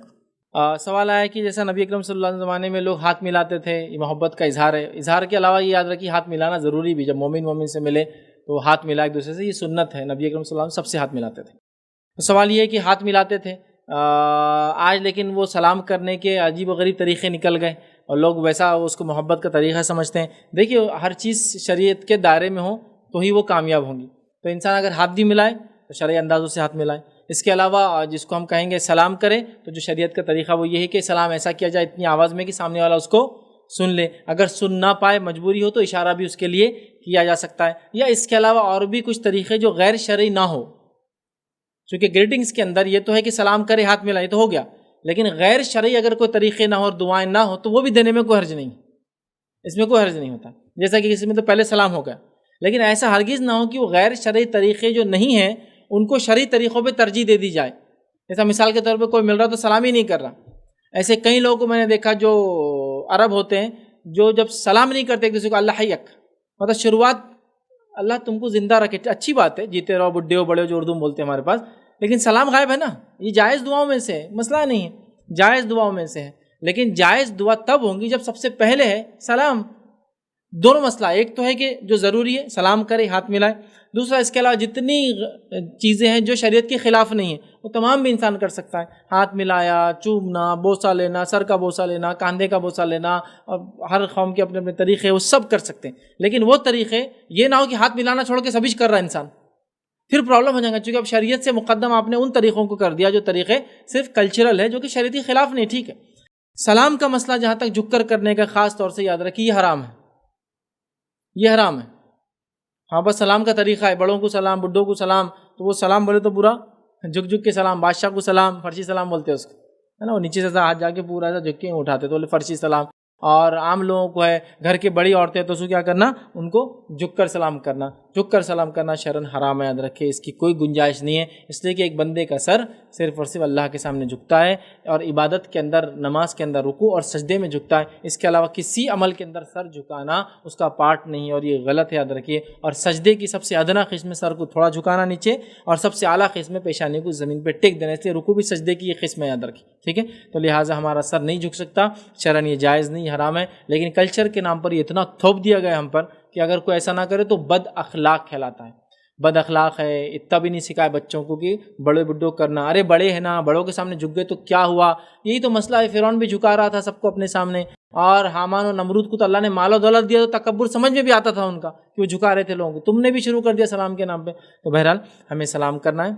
سوال آیا کہ جیسا نبی اکرم صلی اللہ علیہ وسلم زمانے میں لوگ ہاتھ ملاتے تھے، یہ محبت کا اظہار ہے۔ اظہار کے علاوہ یہ یاد رکھیے ہاتھ ملانا ضروری بھی، جب مومن سے ملے تو ہاتھ ملا ایک دوسرے سے، یہ سنت ہے، نبی اکرم صلی اللہ علیہ وسلم سب سے ہاتھ ملاتے تھے۔ تو سوال یہ ہے کہ ہاتھ ملاتے تھے آج، لیکن وہ سلام کرنے کے عجیب و غریب طریقے نکل گئے اور لوگ ویسا اس کو محبت کا طریقہ سمجھتے ہیں۔ دیکھیے ہر چیز شریعت کے دائرے میں ہو تو ہی وہ کامیاب ہوں گی، تو انسان اگر ہاتھ بھی ملائے تو شرعی اندازوں سے ہاتھ ملائے۔ اس کے علاوہ جس کو ہم کہیں گے سلام کرے تو جو شریعت کا طریقہ وہ یہ ہے کہ سلام ایسا کیا جائے اتنی آواز میں کہ سامنے والا اس کو سن لے، اگر سن نہ پائے مجبوری ہو تو اشارہ بھی اس کے لیے کیا جا سکتا ہے، یا اس کے علاوہ اور بھی کچھ طریقے جو غیر شرعی نہ ہو۔ چونکہ گریٹنگز کے اندر یہ تو ہے کہ سلام کرے ہاتھ ملائے تو ہو گیا، لیکن غیر شرعی اگر کوئی طریقے نہ ہو اور دعائیں نہ ہو تو وہ بھی دینے میں کوئی حرج نہیں، اس میں کوئی حرج نہیں ہوتا۔ جیسا کہ کسی میں تو پہلے سلام ہو گیا، لیکن ایسا ہرگز نہ ہو کہ وہ غیر شرعی طریقے جو نہیں ہیں ان کو شرعی طریقوں پہ ترجیح دے دی جائے۔ جیسا مثال کے طور پہ کوئی مل رہا تو سلام ہی نہیں کر رہا، ایسے کئی لوگوں کو میں نے دیکھا جو عرب ہوتے ہیں جو جب سلام نہیں کرتے ایک دوسرے کو اللہ حیک، مطلب شروعات اللہ تم کو زندہ رکھے، اچھی بات ہے، جیتے رہو بڈھے ہو بڑے ہو جو اردو میں بولتے ہیں ہمارے پاس، لیکن سلام غائب ہے نا، یہ جائز دعاؤں میں سے ہے، مسئلہ نہیں ہے، جائز دعاؤں میں سے ہے، لیکن جائز دعا تب ہوں گی جب سب سے پہلے ہے سلام۔ دونوں مسئلہ، ایک تو ہے کہ جو ضروری ہے سلام کرے ہاتھ ملائے، دوسرا اس کے علاوہ جتنی چیزیں ہیں جو شریعت کے خلاف نہیں ہیں وہ تمام بھی انسان کر سکتا ہے، ہاتھ ملایا، چومنا، بوسہ لینا، سر کا بوسہ لینا، کاندھے کا بوسہ لینا، اور ہر قوم کے اپنے اپنے طریقے وہ سب کر سکتے ہیں، لیکن وہ طریقے یہ نہ ہو کہ ہاتھ ملانا چھوڑ کے سبھی کر رہا ہے انسان، پھر پرابلم ہو جائے گا، چونکہ اب شریعت سے مقدم آپ نے ان طریقوں کو کر دیا جو طریقے صرف کلچرل ہے جو کہ شریعتی خلاف نہیں، ٹھیک ہے۔ سلام کا مسئلہ جہاں تک جھک کر کرنے کا خاص طور سے یاد رکھیے یہ حرام ہے، یہ حرام ہے۔ ہاں بس سلام کا طریقہ ہے، بڑوں کو سلام، بڈھوں کو سلام، تو وہ سلام بولے تو پورا جھک جھک کے سلام، بادشاہ کو سلام، فرشی سلام بولتے ہیں اس کو، ہے نا، وہ نیچے سے ہاتھ جا کے پورا ایسا جھک کے اٹھاتے تو بولے فرشی سلام۔ اور عام لوگوں کو ہے گھر کی بڑی عورتیں تو اس کو کیا کرنا، ان کو جھک کر سلام کرنا، جھک کر سلام کرنا شرعاً حرام ہے، یاد رکھے اس کی کوئی گنجائش نہیں ہے، اس لیے کہ ایک بندے کا سر صرف اور صرف اللہ کے سامنے جھکتا ہے، اور عبادت کے اندر نماز کے اندر رکوع اور سجدے میں جھکتا ہے، اس کے علاوہ کسی عمل کے اندر سر جھکانا اس کا پارٹ نہیں ہے، اور یہ غلط ہے، یاد رکھیے۔ اور سجدے کی سب سے ادنا قسم سر کو تھوڑا جھکانا نیچے، اور سب سے اعلیٰ قسم پیشانی کو زمین پہ ٹیک دینا، اس لیے رکوع بھی سجدے کی یہ قسم ہے، یاد رکھیے، ٹھیک ہے۔ تو لہٰذا ہمارا سر نہیں جھک سکتا، شرعاً یہ جائز نہیں، حرام ہے، لیکن کلچر کے نام پر یہ اتنا تھوپ دیا گیا ہم پر کہ اگر کوئی ایسا نہ کرے تو بد اخلاق کہلاتا ہے، بد اخلاق ہے۔ اتنا بھی نہیں سکھائے بچوں کو کہ بڑے بڈھوں کرنا، ارے بڑے ہیں نا، بڑوں کے سامنے جھک گئے تو کیا ہوا، یہی تو مسئلہ ہے۔ فرعون بھی جھکا رہا تھا سب کو اپنے سامنے، اور حامان و نمرود کو تو اللہ نے مال و دولت دیا، تو تکبر سمجھ میں بھی آتا تھا ان کا کہ وہ جھکا رہے تھے لوگوں کو، تم نے بھی شروع کر دیا سلام کے نام پہ۔ تو بہرحال ہمیں سلام کرنا ہے،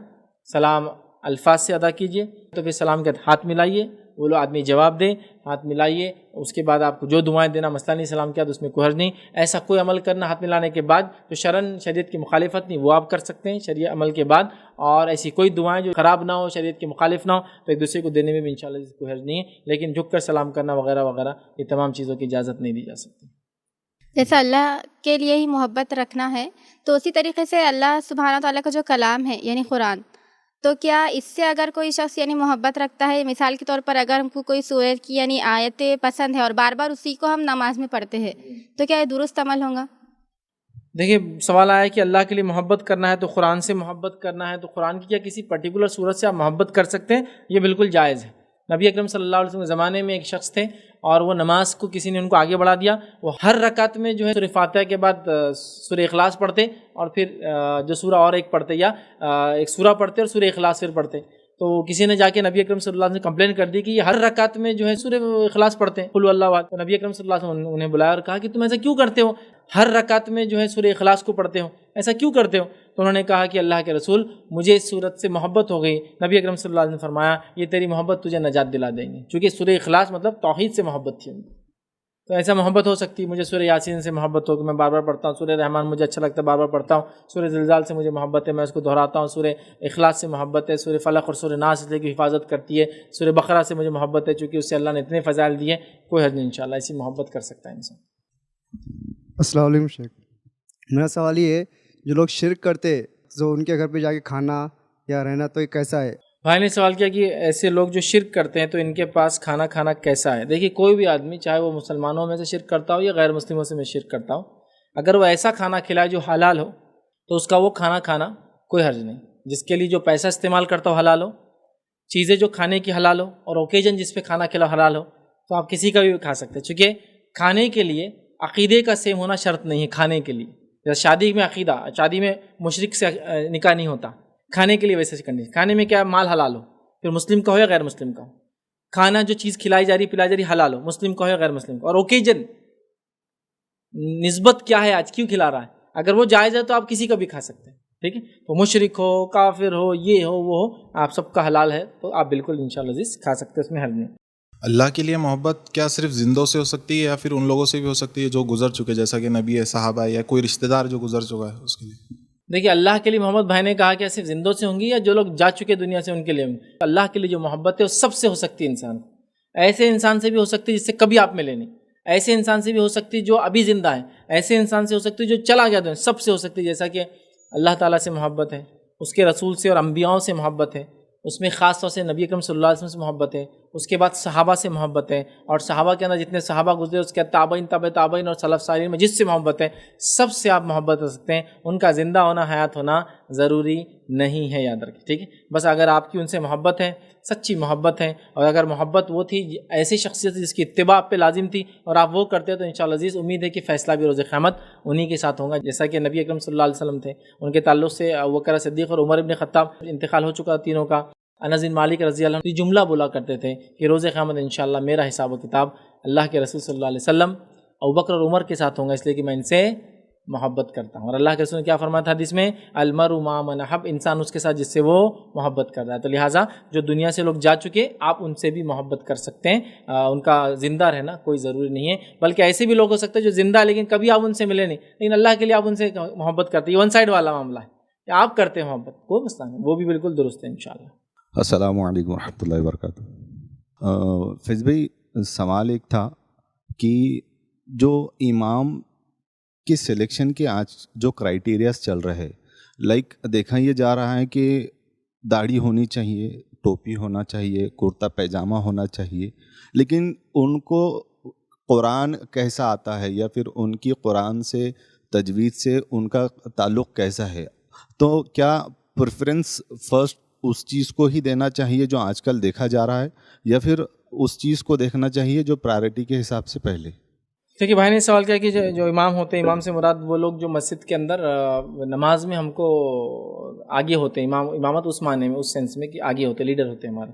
سلام الفاظ سے ادا کیجئے، تو پھر سلام کے ہاتھ ملائیے، وہ لو آدمی جواب دے، ہاتھ ملائیے، اس کے بعد آپ کو جو دعائیں دینا مسئلہ نہیں، سلام کیا تو اس میں کوئی حرج نہیں۔ ایسا کوئی عمل کرنا ہاتھ ملانے کے بعد تو شرعاً شریعت کی مخالفت نہیں، وہ آپ کر سکتے ہیں شریعت عمل کے بعد، اور ایسی کوئی دعائیں جو خراب نہ ہو، شریعت کی مخالف نہ ہو، تو ایک دوسرے کو دینے میں بھی انشاءاللہ کوئی حرج نہیں ہے، لیکن جھک کر سلام کرنا وغیرہ وغیرہ یہ تمام چیزوں کی اجازت نہیں دی جا سکتی۔ جیسا اللہ کے لیے ہی محبت رکھنا ہے تو اسی طریقے سے اللہ سبحانہ تعالیٰ کا جو کلام ہے یعنی قرآن، تو کیا اس سے اگر کوئی شخص یعنی محبت رکھتا ہے، مثال کے طور پر اگر ہم کو کوئی سورت کی یعنی آیتیں پسند ہے اور بار بار اسی کو ہم نماز میں پڑھتے ہیں، تو کیا یہ درست عمل ہوگا؟ دیکھیے سوال آیا کہ اللہ کے لیے محبت کرنا ہے تو قرآن سے محبت کرنا ہے، تو قرآن کی کیا کسی پرٹیکولر سورت سے آپ محبت کر سکتے ہیں؟ یہ بالکل جائز ہے۔ نبی اکرم صلی اللہ علیہ وسلم کے زمانے میں ایک شخص تھے اور وہ نماز کو کسی نے ان کو آگے بڑھا دیا، وہ ہر رکعت میں جو ہے سورہ فاتحہ کے بعد سورہ اخلاص پڑھتے، اور پھر جو سورہ اور ایک پڑھتے، یا ایک سورہ پڑھتے اور سورہ اخلاص پھر پڑھتے۔ تو کسی نے جا کے نبی اکرم صلی اللہ علیہ وسلم سے کمپلین کر دی کہ یہ ہر رکعت میں جو ہے سورہ اخلاص پڑھتے ہیں، قل هو اللہ احد۔ تو نبی اکرم صلی اللہ علیہ وسلم نے انہیں بلایا اور کہا کہ تم ایسا کیوں کرتے ہو، ہر رکعت میں جو ہے سورہ اخلاص کو پڑھتے ہو، ایسا کیوں کرتے ہو؟ تو انہوں نے کہا کہ اللہ کے رسول مجھے اس سورت سے محبت ہو گئی۔ نبی اکرم صلی اللہ علیہ وسلم نے فرمایا یہ تیری محبت تجھے نجات دلا دیں گے، چونکہ سورہ اخلاص مطلب توحید سے محبت تھی ان کی۔ تو ایسا محبت ہو سکتی ہے، مجھے سورہ یاسین سے محبت ہو کہ میں بار بار پڑھتا ہوں، سورہ رحمان مجھے اچھا لگتا ہے بار بار پڑھتا ہوں، سورہ زلزال سے مجھے محبت ہے میں اس کو دہراتا ہوں، سورہ اخلاص سے محبت ہے، سورہ فلق اور سورہ ناس اس لیے کہ حفاظت کرتی ہے، سورہ بقرہ سے مجھے محبت ہے چونکہ اس سے اللہ نے اتنے فضائل دیے، کوئی حد نہیں، انشاءاللہ ایسی محبت کر سکتا ہے انسان۔ السلام علیکم شیخ. میرا سوال یہ ہے جو لوگ شرک کرتے تو ان کے گھر پہ جا کے کھانا یا رہنا تو یہ کیسا ہے؟ بھائی نے سوال کیا کہ ایسے لوگ جو شرک کرتے ہیں تو ان کے پاس کھانا کھانا کیسا ہے. دیکھیے کوئی بھی آدمی چاہے وہ مسلمانوں میں سے شرک کرتا ہو یا غیر مسلموں سے میں شرک کرتا ہو، اگر وہ ایسا کھانا کھلائے جو حلال ہو تو اس کا وہ کھانا کھانا کوئی حرج نہیں. جس کے لیے جو پیسہ استعمال کرتا ہو حلال ہو، چیزیں جو کھانے کی حلال ہو، اور اوکیجن جس پہ کھانا کھلاؤ حلال ہو، تو آپ کسی کا بھی کھا سکتے ہیں. چونکہ کھانے کے لیے عقیدے کا سیم ہونا شرط نہیں ہے. کھانے کے لیے جیسے شادی میں عقیدہ، شادی میں مشرک سے نکاح نہیں ہوتا، کھانے کے لیے ویسے کرنی. کھانے میں کیا مال حلال ہو، پھر مسلم کا ہو یا غیر مسلم کا ہو. کھانا جو چیز کھلائی جا رہی پلائی جا رہی حلال ہو، مسلم کا ہو یا غیر مسلم کا. اور اوکیجن نسبت کیا ہے، آج کیوں کھلا رہا ہے، اگر وہ جائز ہے تو آپ کسی کا بھی کھا سکتے ہیں. ٹھیک ہے، تو مشرک ہو، کافر ہو، یہ ہو وہ ہو، آپ سب کا حلال ہے تو آپ بالکل انشاءاللہ عزیز کھا سکتے ہیں، اس میں حرج نہیں. اللہ کے لیے محبت کیا صرف زندوں سے ہو سکتی ہے یا پھر ان لوگوں سے بھی ہو سکتی ہے جو گزر چکے، جیسا کہ نبی ہے، صحابہ ہے، یا کوئی رشتہ دار جو گزر چکا ہے اس کے لیے؟ دیکھیے اللہ کے لیے محبت بھائی نے کہا کہ صرف زندوں سے ہوں گی یا جو لوگ جا چکے دنیا سے ان کے لیے ہوں گی. اللہ کے لیے جو محبت ہے وہ سب سے ہو سکتی ہے. انسان ایسے انسان سے بھی ہو سکتی ہے جس سے کبھی آپ ملے نہیں، ایسے انسان سے بھی ہو سکتی ہے جو ابھی زندہ ہے، ایسے انسان سے ہو سکتی ہے جو چلا گیا تو سب سے ہو سکتی ہے. جیسا کہ اللہ تعالیٰ سے محبت ہے، اس کے رسول سے اور انبیاؤں سے محبت ہے، اس میں خاص طور سے نبی اکرم صلی اللہ علیہ وسلم سے محبت ہے، اس کے بعد صحابہ سے محبت ہے، اور صحابہ کے اندر جتنے صحابہ گزرے اس کے تابعین تبع تابعین اور سلف صالحین میں جس سے محبت ہے، سب سے آپ محبت کر سکتے ہیں. ان کا زندہ ہونا، حیات ہونا ضروری نہیں ہے، یاد رکھیں. ٹھیک ہے، بس اگر آپ کی ان سے محبت ہے، سچی محبت ہے، اور اگر محبت وہ تھی ایسی شخصیت جس کی اتباع آپ پہ لازم تھی اور آپ وہ کرتے تو انشاءاللہ عزیز امید ہے کہ فیصلہ بھی روز قیامت انہی کے ساتھ ہوگا. جیسا کہ نبی اکرم صلی اللہ علیہ وسلم تھے، ان کے تعلق سے ابوبکر صدیق اور عمر ابن خطاب انتقال ہو چکا تینوں کا. انس بن مالک رضی اللہ عنہ یہ جملہ بولا کرتے تھے کہ روز قیامت انشاءاللہ میرا حساب و کتاب اللہ کے رسول صلی اللہ علیہ وسلم ابوبکر اور عمر کے ساتھ ہوں گا، اس لیے کہ میں ان سے محبت کرتا ہوں. اور اللہ کے رسول نے کیا فرمایا تھا حدیث میں، المرء مع من احب، انسان اس کے ساتھ جس سے وہ محبت کر رہا ہے. تو لہٰذا جو دنیا سے لوگ جا چکے آپ ان سے بھی محبت کر سکتے ہیں. ان کا زندہ رہنا کوئی ضروری نہیں ہے، بلکہ ایسے بھی لوگ ہو سکتے ہیں جو زندہ لیکن کبھی آپ ان سے ملے نہیں، لیکن اللہ کے لیے آپ ان سے محبت کرتے ہیں. یہ ون سائڈ والا معاملہ ہے کہ آپ کرتے ہیں محبت، کوئی مسئلہ نہیں، وہ بھی بالکل درست ہے انشاءاللہ. السلام علیکم ورحمۃ اللہ وبرکاتہ. فیض بھائی سوال ایک تھا کہ جو امام کی سلیکشن کے آج جو کرائیٹیریاز چل رہے ہیں، لائک دیکھا یہ جا رہا ہے کہ داڑھی ہونی چاہیے، ٹوپی ہونا چاہیے، کرتا پیجامہ ہونا چاہیے، لیکن ان کو قرآن کیسا آتا ہے یا پھر ان کی قرآن سے تجوید سے ان کا تعلق کیسا ہے؟ تو کیا پریفرنس فرسٹ اس چیز کو ہی دینا چاہیے جو آج کل دیکھا جا رہا ہے، یا پھر اس چیز کو دیکھنا چاہیے جو پرائرٹی کے حساب سے پہلے؟ دیکھیے بھائی نے سوال کیا کہ جو امام ہوتے ہیں، امام سے مراد وہ لوگ جو مسجد کے اندر نماز میں ہم کو آگے ہوتے ہیں. امامت اس معنی میں، اس سینس میں کہ آگے ہوتے، لیڈر ہوتے ہیں ہمارے.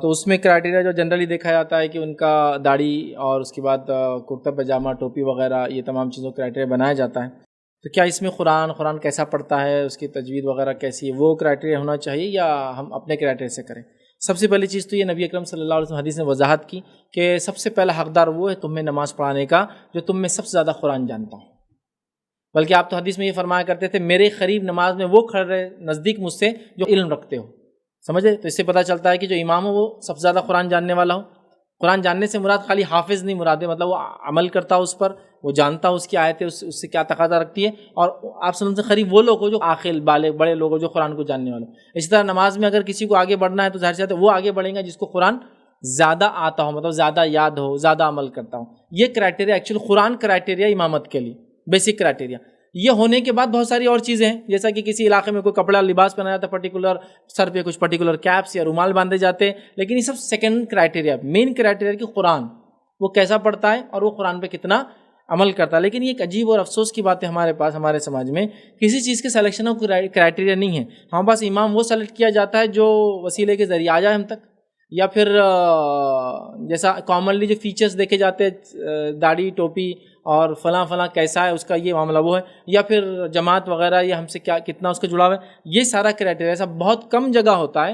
تو اس میں کرائٹیریا جو جنرلی دیکھا جاتا ہے کہ ان کا داڑھی اور اس کے بعد کرتا پاجامہ، ٹوپی وغیرہ، یہ تمام چیزوں کرائٹیریا بنایا جاتا ہے. تو کیا اس میں قرآن کیسا پڑھتا ہے، اس کی تجوید وغیرہ کیسی ہے، وہ کرائٹیریا ہونا چاہیے یا ہم اپنے کرائٹیریا سے کریں؟ سب سے پہلی چیز تو یہ نبی اکرم صلی اللہ علیہ وسلم حدیث نے وضاحت کی کہ سب سے پہلا حقدار وہ ہے تم میں نماز پڑھانے کا جو تم میں سب سے زیادہ قرآن جانتا ہوں. بلکہ آپ تو حدیث میں یہ فرمایا کرتے تھے میرے قریب نماز میں وہ کھڑے رہے نزدیک مجھ سے جو علم رکھتے ہو. سمجھے؟ تو اس سے پتہ چلتا ہے کہ جو امام ہو وہ سب سے زیادہ قرآن جاننے والا ہو. قرآن جاننے سے مراد خالی حافظ نہیں مراد ہے، مطلب وہ عمل کرتا اس پر، وہ جانتا اس کی آیتیں، اس سے کیا تقاضا رکھتی ہے، اور آپ صلی اللہ علیہ وسلم سے قریب وہ لوگ ہو جو عاقل بالغ بڑے لوگ ہو جو قرآن کو جاننے والے. اسی طرح نماز میں اگر کسی کو آگے بڑھنا ہے تو ظاہر سی بات ہے وہ آگے بڑھیں گا جس کو قرآن زیادہ آتا ہو، مطلب زیادہ یاد ہو، زیادہ عمل کرتا ہو. یہ کرائٹیریا ایکچولی قرآن کرائٹیریا امامت کے لیے بیسک کرائٹیریا. یہ ہونے کے بعد بہت ساری اور چیزیں ہیں، جیسا کہ کسی علاقے میں کوئی کپڑا لباس پہنا جاتا ہے پرٹیکولر، سر پہ کچھ پرٹیکولر کیپس یا رومال باندھے جاتے ہیں، لیکن یہ سب سیکنڈ کرائٹیریا. مین کرائٹیریا کہ قرآن وہ کیسا پڑھتا ہے اور وہ قرآن پہ کتنا عمل کرتا ہے. لیکن یہ ایک عجیب اور افسوس کی بات ہے ہمارے پاس، ہمارے سماج میں کسی چیز کے سلیکشن کا کرائٹیریا نہیں ہے. ہمارے پاس امام وہ سلیکٹ کیا جاتا ہے جو وسیلے کے ذریعے آ جائے ہم تک، یا پھر جیسا کامنلی جو فیچرز دیکھے جاتے ہیں داڑھی ٹوپی اور فلاں فلاں کیسا ہے اس کا یہ معاملہ وہ ہے، یا پھر جماعت وغیرہ یا ہم سے کیا کتنا اس کا جڑاؤ ہے. یہ سارا کرائٹیریا ایسا بہت کم جگہ ہوتا ہے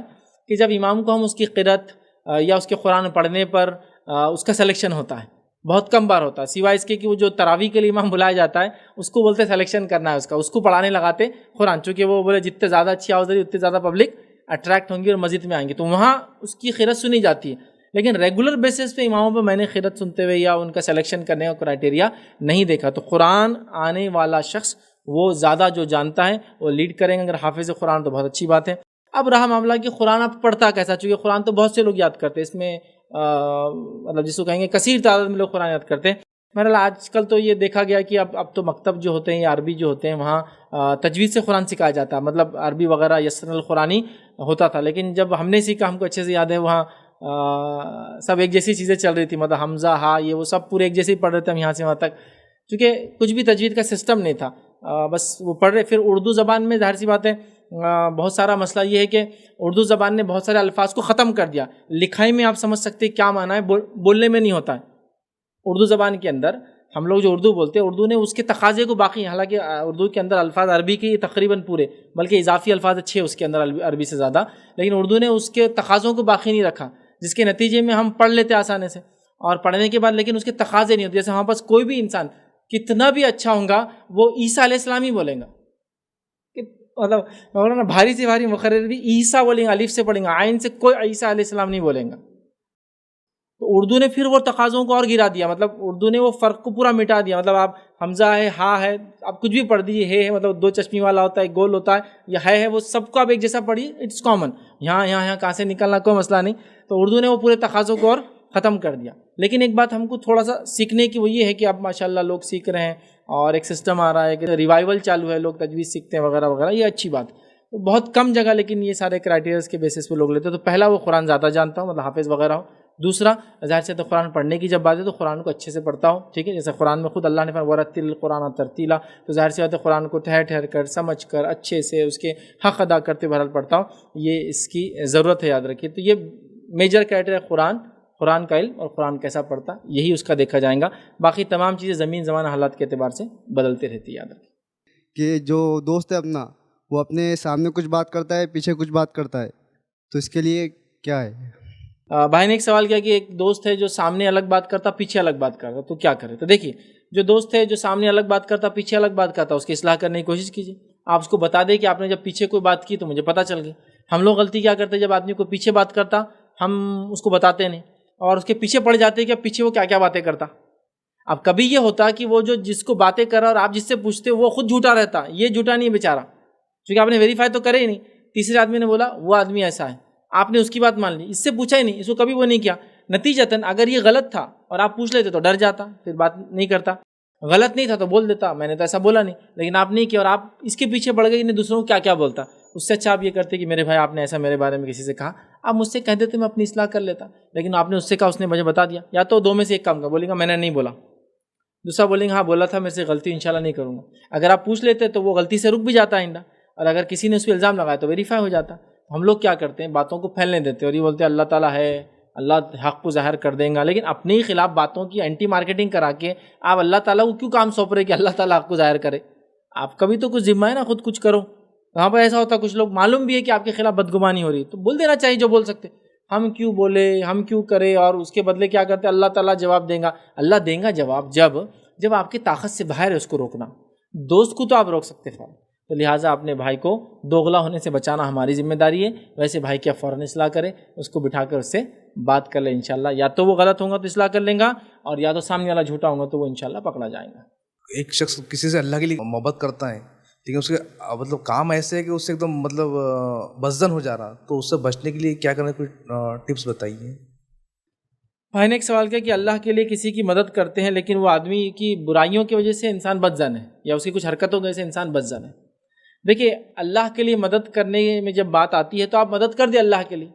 کہ جب امام کو ہم اس کی قرأت یا اس کے قرآن پڑھنے پر اس کا سلیکشن ہوتا ہے. بہت کم بار ہوتا ہے، سوائے اس کے کہ وہ جو تراویح کے لیے امام بلایا جاتا ہے اس کو بولتے سلیکشن کرنا ہے اس کو پڑھانے لگاتے قرآن، چونکہ وہ بولے جتنے زیادہ اچھی آواز رہی اتنے زیادہ پبلک اٹریکٹ ہوں گی اور مسجد میں آئیں گے، تو وہاں اس کی قرأت سنی جاتی ہے. لیکن ریگولر بیسس پہ اماموں پہ میں نے خیرت سنتے ہوئے یا ان کا سلیکشن کرنے کا کرائٹیریا نہیں دیکھا. تو قرآن آنے والا شخص وہ زیادہ جو جانتا ہے وہ لیڈ کریں گے. اگر حافظ قرآن تو بہت اچھی بات ہے. اب رہا معاملہ کہ قرآن آپ پڑھتا کیسا, چونکہ قرآن تو بہت سے لوگ یاد کرتے ہیں, اس میں مطلب جس کو کہیں گے کثیر تعداد میں لوگ قرآن یاد کرتے ہیں. بہرحال آج کل تو یہ دیکھا گیا کہ اب تو مکتب جو ہوتے ہیں یا عربی جو ہوتے ہیں وہاں تجوید سے قرآن سکھایا جاتا ہے, مطلب عربی وغیرہ یسر القرآنی ہوتا تھا. لیکن جب ہم نے سیکھا, ہم کو اچھے سے یاد ہے, وہاں سب ایک جیسی چیزیں چل رہی تھی, مطلب حمزہ ہا یہ وہ سب پورے ایک جیسے ہی پڑھ رہے تھے ہم یہاں سے وہاں تک, چونکہ کچھ بھی تجوید کا سسٹم نہیں تھا, بس وہ پڑھ رہے. پھر اردو زبان میں ظاہر سی بات ہے بہت سارا مسئلہ یہ ہے کہ اردو زبان نے بہت سارے الفاظ کو ختم کر دیا. لکھائی میں آپ سمجھ سکتے کیا معنی ہے, بولنے میں نہیں ہوتا ہے. اردو زبان کے اندر ہم لوگ جو اردو بولتے ہیں, اردو نے اس کے تقاضے کو باقی, حالانکہ اردو کے اندر الفاظ عربی کے تقریباً پورے, بلکہ اضافی الفاظ اچھے اس کے اندر عربی سے زیادہ, لیکن اردو نے اس کے تقاضوں کو باقی نہیں رکھا, جس کے نتیجے میں ہم پڑھ لیتے آسانی سے, اور پڑھنے کے بعد لیکن اس کے تقاضے نہیں ہوتے. جیسے ہمارے پاس کوئی بھی انسان کتنا بھی اچھا ہوگا وہ عیسیٰ علیہ السلام ہی بولیں گا, مطلب مولانا بھاری سے بھاری مقرر بھی عیسیٰ بولیں گا, الف سے پڑھیں گا, عین سے کوئی عیسیٰ علیہ السلام نہیں بولیں گا. تو اردو نے پھر وہ تقاضوں کو اور گرا دیا, مطلب اردو نے وہ فرق کو پورا مٹا دیا. مطلب آپ حمزہ ہے, ہا ہے, آپ کچھ بھی پڑھ دیجیے, ہے مطلب دو چشمی والا ہوتا ہے, گول ہوتا ہے, یا ہے وہ سب کو آپ ایک جیسا پڑھیے, اٹس کامن. یہاں کہاں سے نکلنا کوئی مسئلہ نہیں. تو اردو نے وہ پورے تقاضوں کو اور ختم کر دیا. لیکن ایک بات ہم کو تھوڑا سا سیکھنے کی وہ یہ ہے کہ اب ماشاءاللہ لوگ سیکھ رہے ہیں, اور ایک سسٹم آ رہا ہے کہ ریوائول چالو ہے, لوگ تجوید سیکھتے ہیں وغیرہ وغیرہ, یہ اچھی بات. بہت کم جگہ لیکن یہ سارے کرائٹیریاز کے بیسس پہ لوگ لیتے ہیں. تو پہلا وہ قرآن زیادہ جانتا ہوں, مطلب حافظ وغیرہ ہو. دوسرا ظاہر سے تو قرآن پڑھنے کی جب بات ہے تو قرآن کو اچھے سے پڑھتا ہو, ٹھیک ہے. جیسے قرآن میں خود اللہ نے فرمایا ورتل القرآن ترتیلا, تو ظاہر سی بات ہے قرآن کو ٹھہر کر سمجھ کر اچھے سے اس کے حق ادا کرتے بہرحال پڑھتا ہو, یہ اس کی ضرورت ہے, یاد رکھیے. تو یہ میجر کرائٹیریا قرآن کا علم اور قرآن کیسا پڑھتا, یہی اس کا دیکھا جائے گا. باقی تمام چیزیں زمین زمان حالات کے اعتبار سے بدلتے رہتی ہے, یاد رکھیے. کہ جو دوست ہے اپنا وہ اپنے سامنے کچھ بات کرتا ہے, پیچھے کچھ بات کرتا ہے, تو اس کے لیے کیا ہے؟ بھائی نے ایک سوال کیا کہ ایک دوست ہے جو سامنے الگ بات کرتا پیچھے الگ بات کرتا, تو کیا کرے؟ تو دیکھیے, جو دوست ہے جو سامنے الگ بات کرتا پیچھے الگ بات کرتا, اس کی اصلاح کرنے کی کوشش کیجیے. آپ اس کو بتا دیں کہ آپ نے جب پیچھے کوئی بات کی تو مجھے پتہ چل گئی. ہم لوگ غلطی کیا کرتے, جب آدمی کو پیچھے بات کرتا ہم اس کو بتاتے نہیں, اور اس کے پیچھے پڑ جاتے کہ پیچھے وہ کیا کیا باتیں کرتا. اب کبھی یہ ہوتا کہ وہ جو جس کو باتیں کر رہا اور آپ جس سے پوچھتے وہ خود جھوٹا رہتا, یہ جھوٹا نہیں ہے بیچارہ, کیونکہ آپ نے ویریفائی تو کرے ہی نہیں. تیسرے آدمی نے بولا وہ آدمی ایسا ہے, آپ نے اس کی بات مان لی, اس سے پوچھا ہی نہیں, اس کو کبھی وہ نہیں کیا. نتیجتاً اگر یہ غلط تھا اور آپ پوچھ لیتے تو ڈر جاتا, پھر بات نہیں کرتا. غلط نہیں تھا تو بول دیتا میں نے تو ایسا بولا نہیں, لیکن آپ نہیں کیا اور آپ اس کے پیچھے پڑ گئے کہ دوسروں کو کیا کیا بولتا. اس سے اچھا آپ یہ کرتے کہ میرے بھائی آپ نے ایسا میرے بارے میں کسی سے کہا, آپ مجھ سے کہہ دیتے میں اپنی اصلاح کر لیتا. لیکن آپ نے اس سے کہا, اس نے مجھے بتا دیا, یا تو دو میں سے ایک کام کا بولے گا میں نے نہیں بولا, دوسرا بولیں گے ہاں بولا تھا, میرے سے غلطی انشاءاللہ نہیں کروں گا. اگر آپ پوچھ لیتے تو وہ غلطی سے رک بھی جاتا آئندہ, اور اگر کسی نے اس پہ الزام لگایا تو ویریفائی ہو جاتا. ہم لوگ کیا کرتے ہیں, باتوں کو پھیلنے دیتے اور یہ بولتے ہیں اللہ تعالیٰ ہے, اللہ حق کو ظاہر کر دیں گا, لیکن اپنے ہی خلاف باتوں کی اینٹی مارکیٹنگ کرا کے آپ اللہ تعالیٰ کو کیوں کام سونپ رہے کہ اللہ تعالیٰ حق کو ظاہر کرے. آپ کا بھی تو کچھ ذمہ ہے نا, خود کچھ کرو. وہاں پر ایسا ہوتا کچھ لوگ معلوم بھی ہے کہ آپ کے خلاف بدگمانی ہو رہی ہے تو بول دینا چاہیے جو بول سکتے. ہم کیوں بولے, ہم کیوں کرے, اور اس کے بدلے کیا کرتے اللہ تعالیٰ جواب دیں گا. اللہ دیں گا جواب جب آپ کی طاقت سے باہر ہے اس کو روکنا. دوست کو تو آپ روک سکتے فوراً, تو لہٰذا اپنے بھائی کو دوغلا ہونے سے بچانا ہماری ذمہ داری ہے. ویسے بھائی کی آپ فوراً اصلاح کریں, اس کو بٹھا کر اس سے بات کر لیں انشاءاللہ. یا تو وہ غلط ہوگا تو اصلاح کر لیں گا, اور یا تو سامنے والا جھوٹا ہوگا تو وہ انشاءاللہ پکڑا جائے گا. ایک شخص کسی سے اللہ کے لیے محبت کرتا ہے لیکن اس کے مطلب کام ایسے ہے کہ اس سے ایک دم مطلب بزدل ہو جا رہا, تو اس سے بچنے کے لیے کیا کرنا, کوئی ٹپس بتائیے. بھائی نے ایک سوال کیا کہ اللہ کے لیے کسی کی مدد کرتے ہیں لیکن وہ آدمی کی برائیوں کی وجہ سے انسان بدزن ہے, یا اس کی کچھ حرکتوں کی وجہ سے انسان بدزن ہے. دیکھیے اللہ کے لیے مدد کرنے میں جب بات آتی ہے تو آپ مدد کر دیں اللہ کے لیے,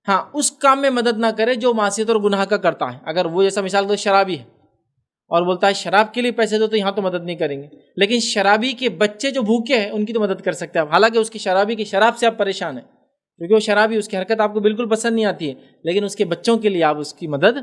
ہاں اس کام میں مدد نہ کرے جو معصیت اور گناہ کا کرتا ہے. اگر وہ جیسا مثال تو شرابی ہے اور بولتا ہے شراب کے لیے پیسے دو, تو یہاں تو مدد نہیں کریں گے. لیکن شرابی کے بچے جو بھوکے ہیں ان کی تو مدد کر سکتے ہیں آپ, حالانکہ اس کی شرابی کی شراب سے آپ پریشان ہیں کیونکہ وہ شرابی, اس کی حرکت آپ کو بالکل پسند نہیں آتی ہے, لیکن اس کے بچوں کے لیے آپ اس کی مدد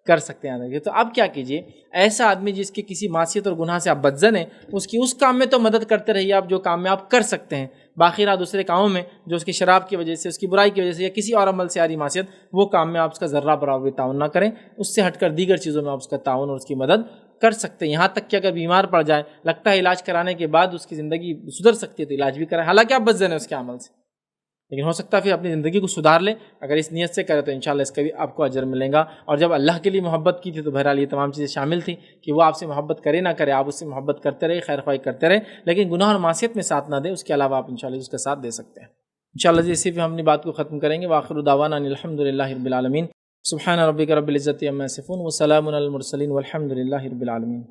کر سکتے ہیں. تو آپ کیا کیجئے, ایسا آدمی جس کے کسی معصیت اور گناہ سے آپ بدزن ہیں, اس کی اس کام میں تو مدد کرتے رہیے آپ جو کام میں آپ کر سکتے ہیں. باقی رہا دوسرے کاموں میں جو اس کی شراب کی وجہ سے, اس کی برائی کی وجہ سے, یا کسی اور عمل سے آ رہی معصیت, وہ کام میں آپ اس کا ذرہ برابر بھی تعاون نہ کریں. اس سے ہٹ کر دیگر چیزوں میں آپ اس کا تعاون اور اس کی مدد کر سکتے ہیں. یہاں تک کہ اگر بیمار پڑ جائے, لگتا ہے علاج کرانے کے بعد اس کی زندگی سدھر سکتی ہے, تو علاج بھی کریں, حالانکہ آپ بدزن ہیں اس کے عمل سے. لیکن ہو سکتا ہے پھر اپنی زندگی کو سدھار لے. اگر اس نیت سے کرے تو انشاءاللہ اس کا بھی آپ کو اجر ملے گا. اور جب اللہ کے لیے محبت کی تھی تو بہرحال یہ تمام چیزیں شامل تھیں کہ وہ آپ سے محبت کرے نہ کرے، آپ اس سے محبت کرتے رہے، خیر خواہی کرتے رہے، لیکن گناہ اور معصیت میں ساتھ نہ دیں. اس کے علاوہ آپ انشاءاللہ اس کا ساتھ دے سکتے ہیں. انشاءاللہ جی اسی پہ ہم اپنی بات کو ختم کریں گے. وآخر دعوانا ان الحمد للہ رب العالمین. سبحان ربک رب العزۃ عما یصفون وسلام علی المرسلین والحمد للہ رب العالمین.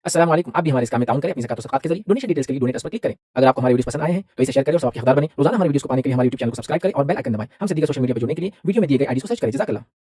السلام علیکم. آپ بھی ہمارے اس کام میں تعاون کریں اپنی زکات و صدقات کے ذریعے. ڈونیشن ڈیٹیلز کے لیے ڈونیٹ اس پر کلک کریں. اگر آپ کو ہمارے ویڈیوز پسند آئے ہیں تو اسے شیئر کریں اور ثواب کے حقدار بنیں. روزانہ ہمارے ویڈیوز کو پانے کے لیے ہمارے یوٹیوب چینل کو سبسکرائب کریں اور بیل آئکن دبائیں. ہم سے دیگر سوشل میڈیا پر جڑنے کے لیے ویڈیو میں دیے گئے آئی ڈی کو سرچ کریں. جزاک اللہ.